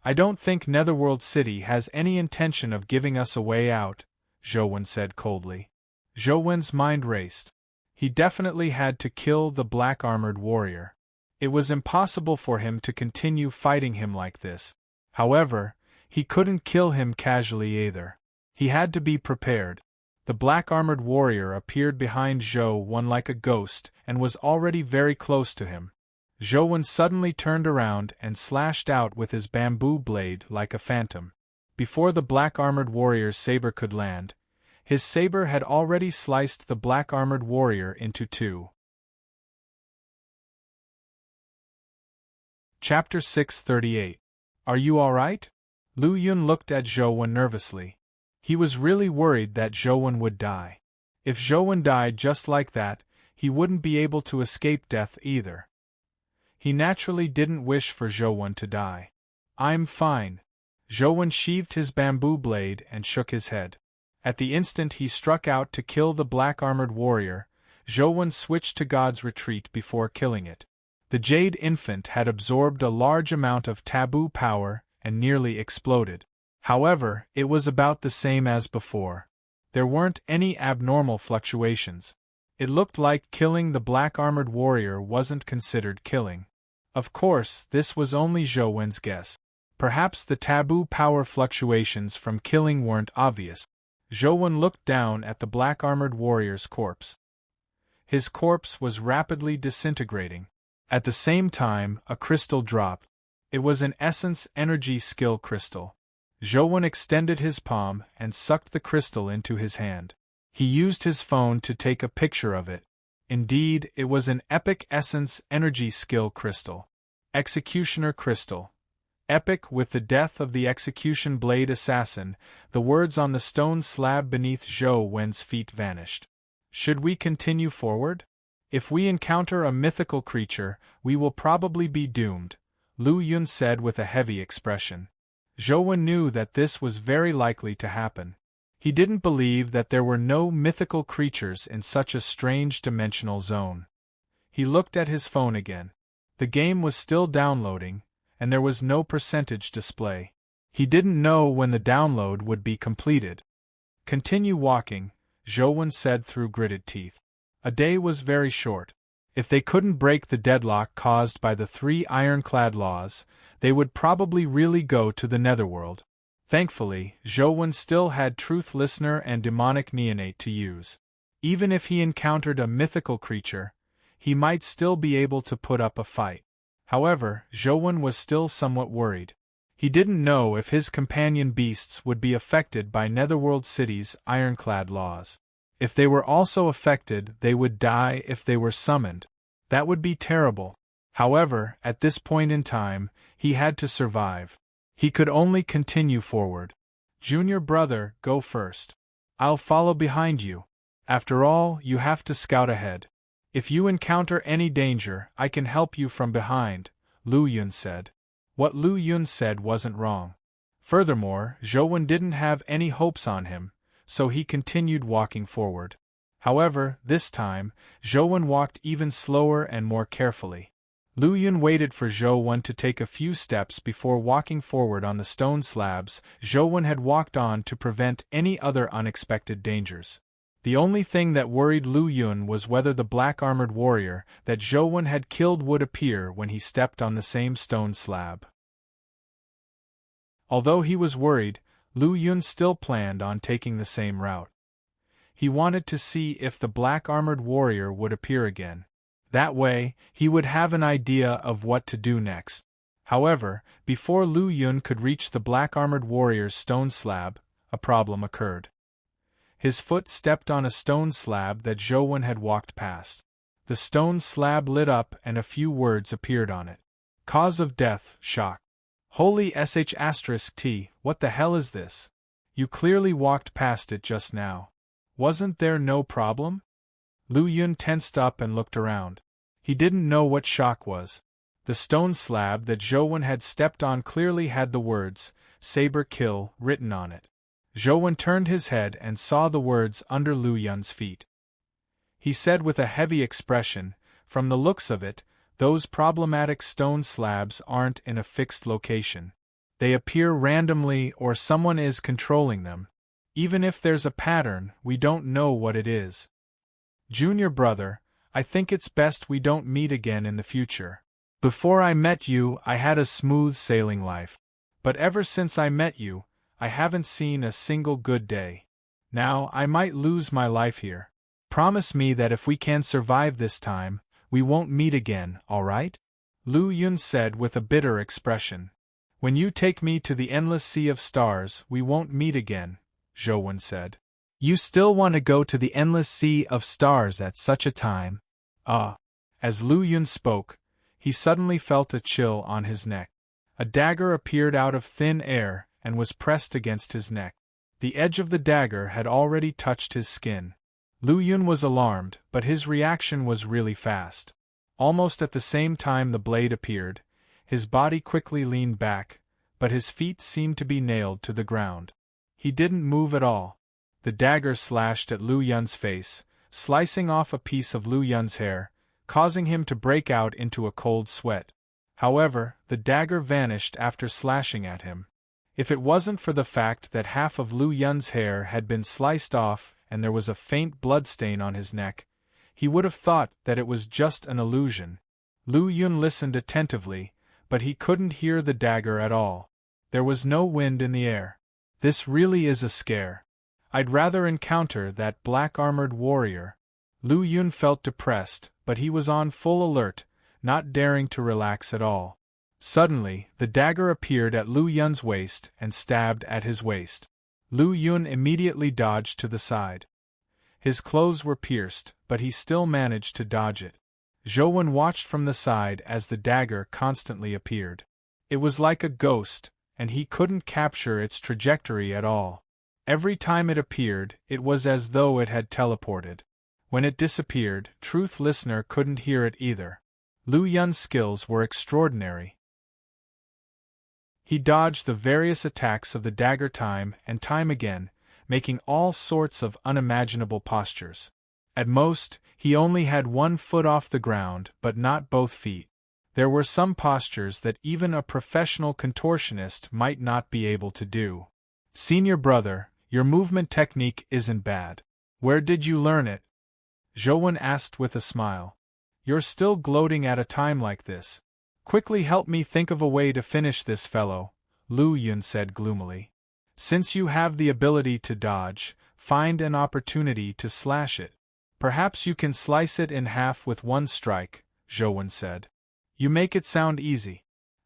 I don't think Netherworld City has any intention of giving us a way out, Zhou said coldly. Zhou mind raced. He definitely had to kill the black-armored warrior. It was impossible for him to continue fighting him like this. However, he couldn't kill him casually either. He had to be prepared. The black-armored warrior appeared behind Zhou like a ghost and was already very close to him. Zhou suddenly turned around and slashed out with his bamboo blade like a phantom. Before the black-armored warrior's saber could land, his saber had already sliced the black-armored warrior into two. Chapter 638. Are you alright? Lu Yun looked at Zhou nervously. He was really worried that Zhou would die. If Zhou died just like that, he wouldn't be able to escape death either. He naturally didn't wish for Zhou to die. I'm fine. Zhou sheathed his bamboo blade and shook his head. At the instant he struck out to kill the black-armored warrior, Zhou switched to God's retreat before killing it. The Jade Infant had absorbed a large amount of taboo power and nearly exploded. However, it was about the same as before. There weren't any abnormal fluctuations. It looked like killing the black-armored warrior wasn't considered killing. Of course, this was only Zhou's guess. Perhaps the taboo power fluctuations from killing weren't obvious. Zhou looked down at the black-armored warrior's corpse. His corpse was rapidly disintegrating. At the same time, a crystal dropped. It was an essence energy skill crystal. Zhou extended his palm and sucked the crystal into his hand. He used his phone to take a picture of it. Indeed, it was an epic essence energy skill crystal. Executioner crystal. Epic with the death of the execution blade assassin, the words on the stone slab beneath Zhou's feet vanished. Should we continue forward? If we encounter a mythical creature, we will probably be doomed, Lu Yun said with a heavy expression. Zhou knew that this was very likely to happen. He didn't believe that there were no mythical creatures in such a strange dimensional zone. He looked at his phone again. The game was still downloading, and there was no percentage display. He didn't know when the download would be completed. Continue walking, Zhou said through gritted teeth. A day was very short. If they couldn't break the deadlock caused by the 3 ironclad laws, they would probably really go to the Netherworld. Thankfully, Zhou still had Truth Listener and Demonic Neonate to use. Even if he encountered a mythical creature, he might still be able to put up a fight. However, Zhou was still somewhat worried. He didn't know if his companion beasts would be affected by Netherworld City's ironclad laws. If they were also affected, they would die if they were summoned. That would be terrible. However, at this point in time, he had to survive. He could only continue forward. Junior brother, go first. I'll follow behind you. After all, you have to scout ahead. If you encounter any danger, I can help you from behind, Lu Yun said. What Lu Yun said wasn't wrong. Furthermore, Zhou didn't have any hopes on him, so he continued walking forward. However, this time, Zhou walked even slower and more carefully. Lu Yun waited for Zhou to take a few steps before walking forward on the stone slabs. Zhou had walked on to prevent any other unexpected dangers. The only thing that worried Lu Yun was whether the black-armored warrior that Zhou had killed would appear when he stepped on the same stone slab. Although he was worried, Lu Yun still planned on taking the same route. He wanted to see if the black-armored warrior would appear again. That way, he would have an idea of what to do next. However, before Lu Yun could reach the black-armored warrior's stone slab, a problem occurred. His foot stepped on a stone slab that Zhou had walked past. The stone slab lit up and a few words appeared on it. Cause of death, shock. Holy sh*t, what the hell is this? You clearly walked past it just now. Wasn't there no problem? Lu Yun tensed up and looked around. He didn't know what shock was. The stone slab that Zhou had stepped on clearly had the words, "Saber Kill," written on it. Zhou turned his head and saw the words under Lu Yun's feet. He said with a heavy expression, "From the looks of it, those problematic stone slabs aren't in a fixed location. They appear randomly or someone is controlling them. Even if there's a pattern, we don't know what it is. Junior brother, I think it's best we don't meet again in the future. Before I met you, I had a smooth sailing life. But ever since I met you, I haven't seen a single good day. Now, I might lose my life here. Promise me that if we can survive this time, we won't meet again, all right?" Lu Yun said with a bitter expression. "When you take me to the endless sea of stars, we won't meet again," Zhou said. "You still want to go to the endless sea of stars at such a time?" As Lu Yun spoke, he suddenly felt a chill on his neck. A dagger appeared out of thin air and was pressed against his neck. The edge of the dagger had already touched his skin. Lu Yun was alarmed, but his reaction was really fast. Almost at the same time the blade appeared, his body quickly leaned back, but his feet seemed to be nailed to the ground. He didn't move at all. The dagger slashed at Lu Yun's face, slicing off a piece of Lu Yun's hair, causing him to break out into a cold sweat. However, the dagger vanished after slashing at him. If it wasn't for the fact that half of Lu Yun's hair had been sliced off and there was a faint bloodstain on his neck, he would have thought that it was just an illusion. Lu Yun listened attentively, but he couldn't hear the dagger at all. There was no wind in the air. This really is a scare. I'd rather encounter that black-armored warrior. Lu Yun felt depressed, but he was on full alert, not daring to relax at all. Suddenly, the dagger appeared at Lu Yun's waist and stabbed at his waist. Lu Yun immediately dodged to the side. His clothes were pierced, but he still managed to dodge it. Zhou watched from the side as the dagger constantly appeared. It was like a ghost, and he couldn't capture its trajectory at all. Every time it appeared, it was as though it had teleported. When it disappeared, truth listener couldn't hear it either. Lu Yun's skills were extraordinary. He dodged the various attacks of the dagger time and time again, making all sorts of unimaginable postures. At most, he only had one foot off the ground, but not both feet. There were some postures that even a professional contortionist might not be able to do. "Senior brother, your movement technique isn't bad. Where did you learn it?" Zhou asked with a smile. "You're still gloating at a time like this. Quickly help me think of a way to finish this fellow," Lu Yun said gloomily. "Since you have the ability to dodge, find an opportunity to slash it. Perhaps you can slice it in half with one strike," Zhou said. "You make it sound easy.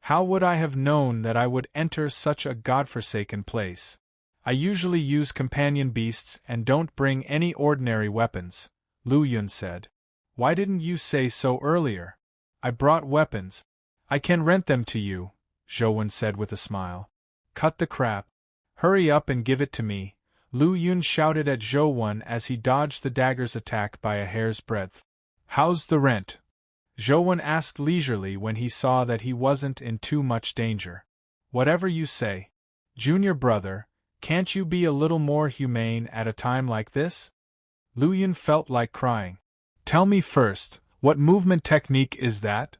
How would I have known that I would enter such a godforsaken place? I usually use companion beasts and don't bring any ordinary weapons," Lu Yun said. "Why didn't you say so earlier? I brought weapons. I can rent them to you," Zhou said with a smile. "Cut the crap. Hurry up and give it to me," Lu Yun shouted at Zhou as he dodged the dagger's attack by a hair's breadth. "How's the rent?" Zhou asked leisurely when he saw that he wasn't in too much danger. "Whatever you say. Junior brother, can't you be a little more humane at a time like this?" Lu Yun felt like crying. Tell me first, what movement technique is that?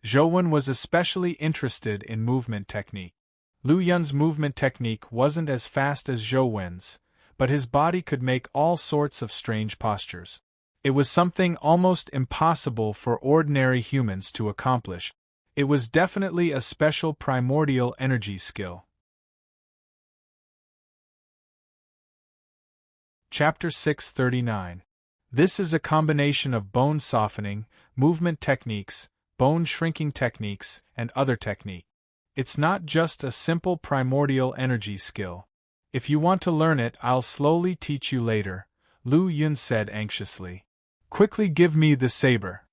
Zhou Wen was especially interested in movement technique. Lu Yun's movement technique wasn't as fast as Zhou Wen's, but his body could make all sorts of strange postures. It was something almost impossible for ordinary humans to accomplish. It was definitely a special primordial energy skill. Chapter 639. This is a combination of bone softening, movement techniques, bone shrinking techniques, and other technique. It's not just a simple primordial energy skill. If you want to learn it, I'll slowly teach you later, Lu Yun said anxiously. Quickly give me the saber.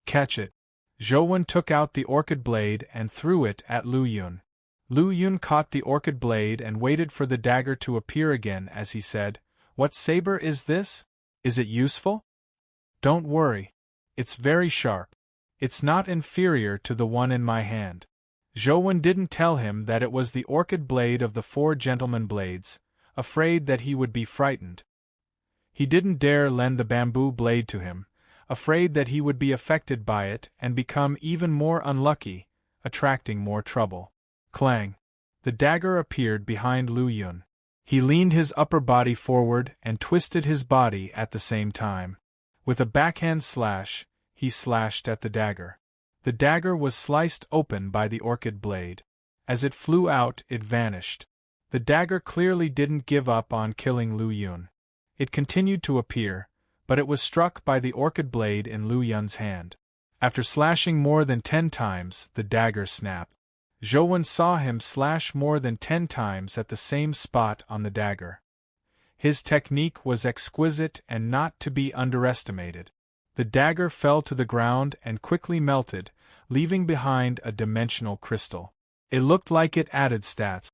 Catch it. Zhou Wen took out the orchid blade and threw it at Lu Yun. Lu Yun caught the orchid blade and waited for the dagger to appear again as he said, What saber is this? Is it useful? Don't worry. It's very sharp. It's not inferior to the one in my hand. Zhou Wen didn't tell him that it was the orchid blade of the 4 gentlemen blades, afraid that he would be frightened. He didn't dare lend the bamboo blade to him, afraid that he would be affected by it and become even more unlucky, attracting more trouble. Clang! The dagger appeared behind Lu Yun. He leaned his upper body forward and twisted his body at the same time. With a backhand slash, he slashed at the dagger. The dagger was sliced open by the orchid blade. As it flew out, it vanished. The dagger clearly didn't give up on killing Lu Yun. It continued to appear, but it was struck by the orchid blade in Lu Yun's hand. After slashing more than 10 times, the dagger snapped. Zhou Wen saw him slash more than 10 times at the same spot on the dagger. His technique was exquisite and not to be underestimated. The dagger fell to the ground and quickly melted, leaving behind a dimensional crystal. It looked like it added stats.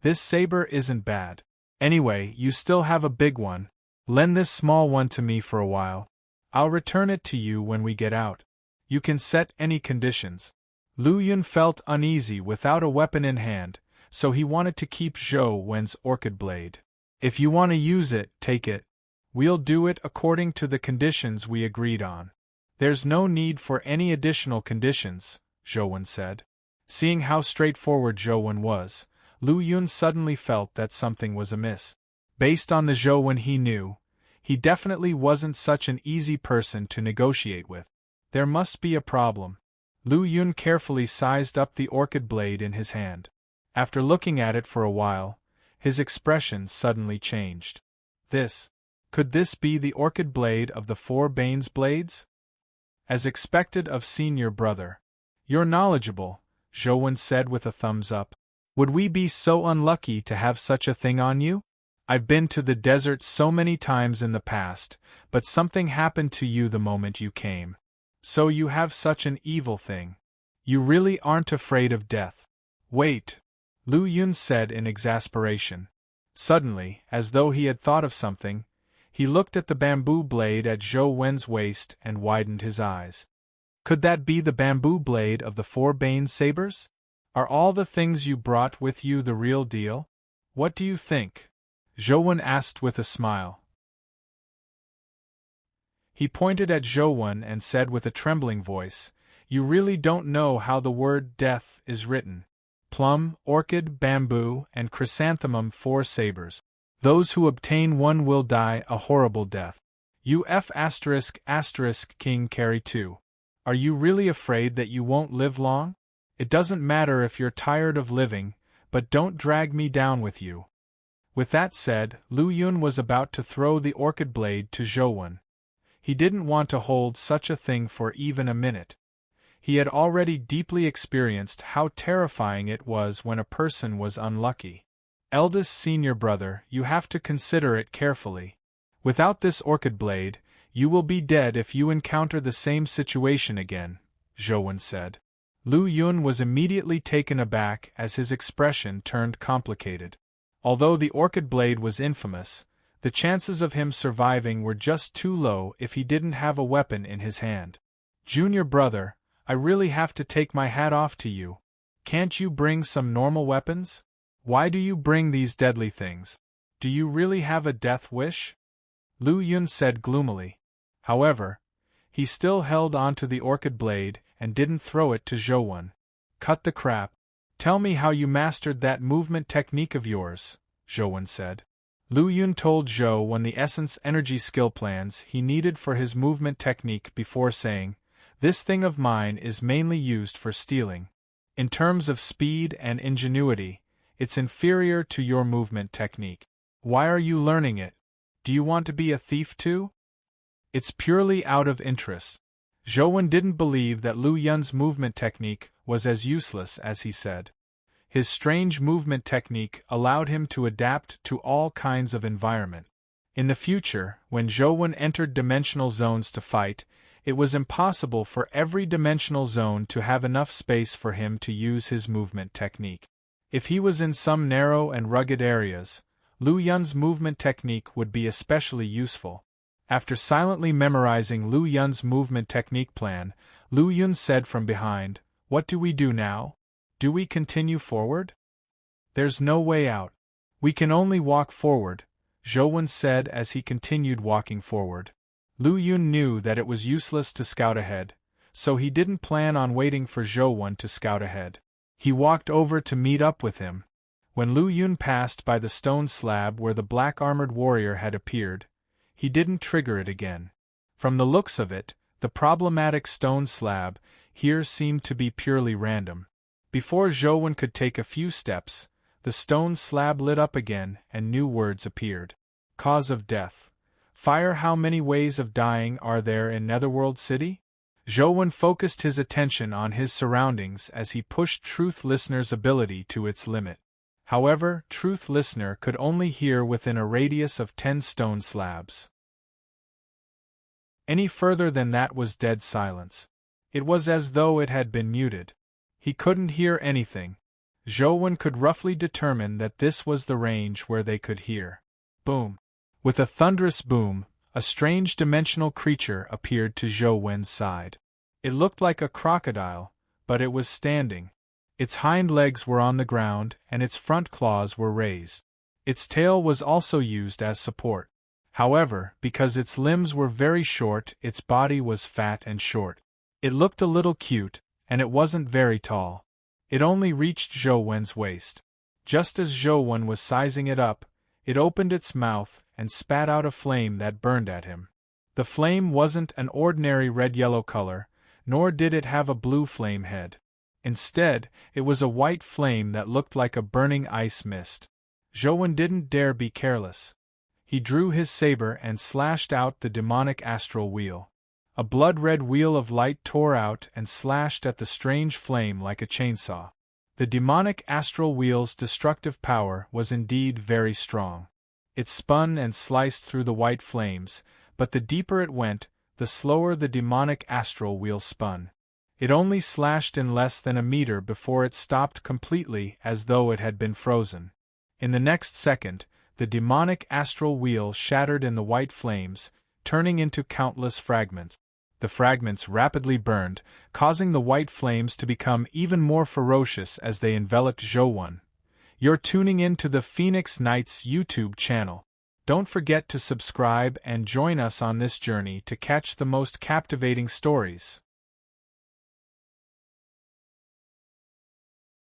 This saber isn't bad. Anyway, you still have a big one. Lend this small one to me for a while. I'll return it to you when we get out. You can set any conditions. Lu Yun felt uneasy without a weapon in hand, so he wanted to keep Zhou Wen's orchid blade. If you want to use it, take it. We'll do it according to the conditions we agreed on. There's no need for any additional conditions, Zhou Wen said. Seeing how straightforward Zhou Wen was, Lu Yun suddenly felt that something was amiss. Based on the Zhou Wen he knew, he definitely wasn't such an easy person to negotiate with. There must be a problem. Lu Yun carefully sized up the orchid blade in his hand. After looking at it for a while, his expression suddenly changed. Could this be the orchid blade of the 4 Bane's blades? As expected of senior brother. You're knowledgeable, Zhou Wen said with a thumbs up. Would we be so unlucky to have such a thing on you? I've been to the desert so many times in the past, but something happened to you the moment you came. So you have such an evil thing. You really aren't afraid of death. Wait, Lu Yun said in exasperation. Suddenly, as though he had thought of something, he looked at the bamboo blade at Zhou Wen's waist and widened his eyes. Could that be the bamboo blade of the 4 Bane sabers? Are all the things you brought with you the real deal? What do you think? Zhou Wen asked with a smile. He pointed at Zhou Wen and said with a trembling voice, You really don't know how the word death is written. Plum, orchid, bamboo, and chrysanthemum 4 sabers. Those who obtain one will die a horrible death. UF*** King carry 2. Are you really afraid that you won't live long? It doesn't matter if you're tired of living, but don't drag me down with you. With that said, Lu Yun was about to throw the orchid blade to Zhou Wen. He didn't want to hold such a thing for even a minute. He had already deeply experienced how terrifying it was when a person was unlucky. Eldest senior brother, you have to consider it carefully. Without this orchid blade, you will be dead if you encounter the same situation again, Zhou Wen said. Lu Yun was immediately taken aback as his expression turned complicated. Although the orchid blade was infamous, the chances of him surviving were just too low if he didn't have a weapon in his hand. Junior brother, I really have to take my hat off to you. Can't you bring some normal weapons? Why do you bring these deadly things? Do you really have a death wish? Lu Yun said gloomily. However, he still held onto the orchid blade and didn't throw it to Zhou. Cut the crap. Tell me how you mastered that movement technique of yours, Zhou said. Lu Yun told Zhou the essence energy skill plans he needed for his movement technique before saying, "This thing of mine is mainly used for stealing. In terms of speed and ingenuity, it's inferior to your movement technique. Why are you learning it? Do you want to be a thief too?" "It's purely out of interest." Zhou didn't believe that Lu Yun's movement technique was as useless as he said. His strange movement technique allowed him to adapt to all kinds of environment. In the future, when Zhou entered dimensional zones to fight, it was impossible for every dimensional zone to have enough space for him to use his movement technique. If he was in some narrow and rugged areas, Lu Yun's movement technique would be especially useful. After silently memorizing Lu Yun's movement technique plan, Lu Yun said from behind, "What do we do now? Do we continue forward?" "There's no way out. We can only walk forward," Zhou said as he continued walking forward. Lu Yun knew that it was useless to scout ahead, so he didn't plan on waiting for Zhou to scout ahead. He walked over to meet up with him. When Lu Yun passed by the stone slab where the black-armored warrior had appeared, he didn't trigger it again. From the looks of it, the problematic stone slab here seemed to be purely random. Before Zhou could take a few steps, the stone slab lit up again and new words appeared. Cause of death. Fire. How many ways of dying are there in Netherworld City? Zhou focused his attention on his surroundings as he pushed Truth Listener's ability to its limit. However, Truth Listener could only hear within a radius of 10 stone slabs. Any further than that was dead silence. It was as though it had been muted. He couldn't hear anything. Zhou could roughly determine that this was the range where they could hear. Boom! With a thunderous boom, a strange dimensional creature appeared to Zhou's side. It looked like a crocodile, but it was standing. Its hind legs were on the ground and its front claws were raised. Its tail was also used as support. However, because its limbs were very short, its body was fat and short. It looked a little cute, and it wasn't very tall. It only reached Zhou's waist. Just as Zhou was sizing it up, it opened its mouth and spat out a flame that burned at him. The flame wasn't an ordinary red-yellow color, nor did it have a blue flame head. Instead, it was a white flame that looked like a burning ice mist. Zhou didn't dare be careless. He drew his saber and slashed out the demonic astral wheel. A blood-red wheel of light tore out and slashed at the strange flame like a chainsaw. The demonic astral wheel's destructive power was indeed very strong. It spun and sliced through the white flames, but the deeper it went, the slower the demonic astral wheel spun. It only slashed in less than a meter before it stopped completely as though it had been frozen. In the next second, the demonic astral wheel shattered in the white flames, turning into countless fragments. The fragments rapidly burned, causing the white flames to become even more ferocious as they enveloped Zhou. You're tuning in to the Phoenix Knights YouTube channel. Don't forget to subscribe and join us on this journey to catch the most captivating stories.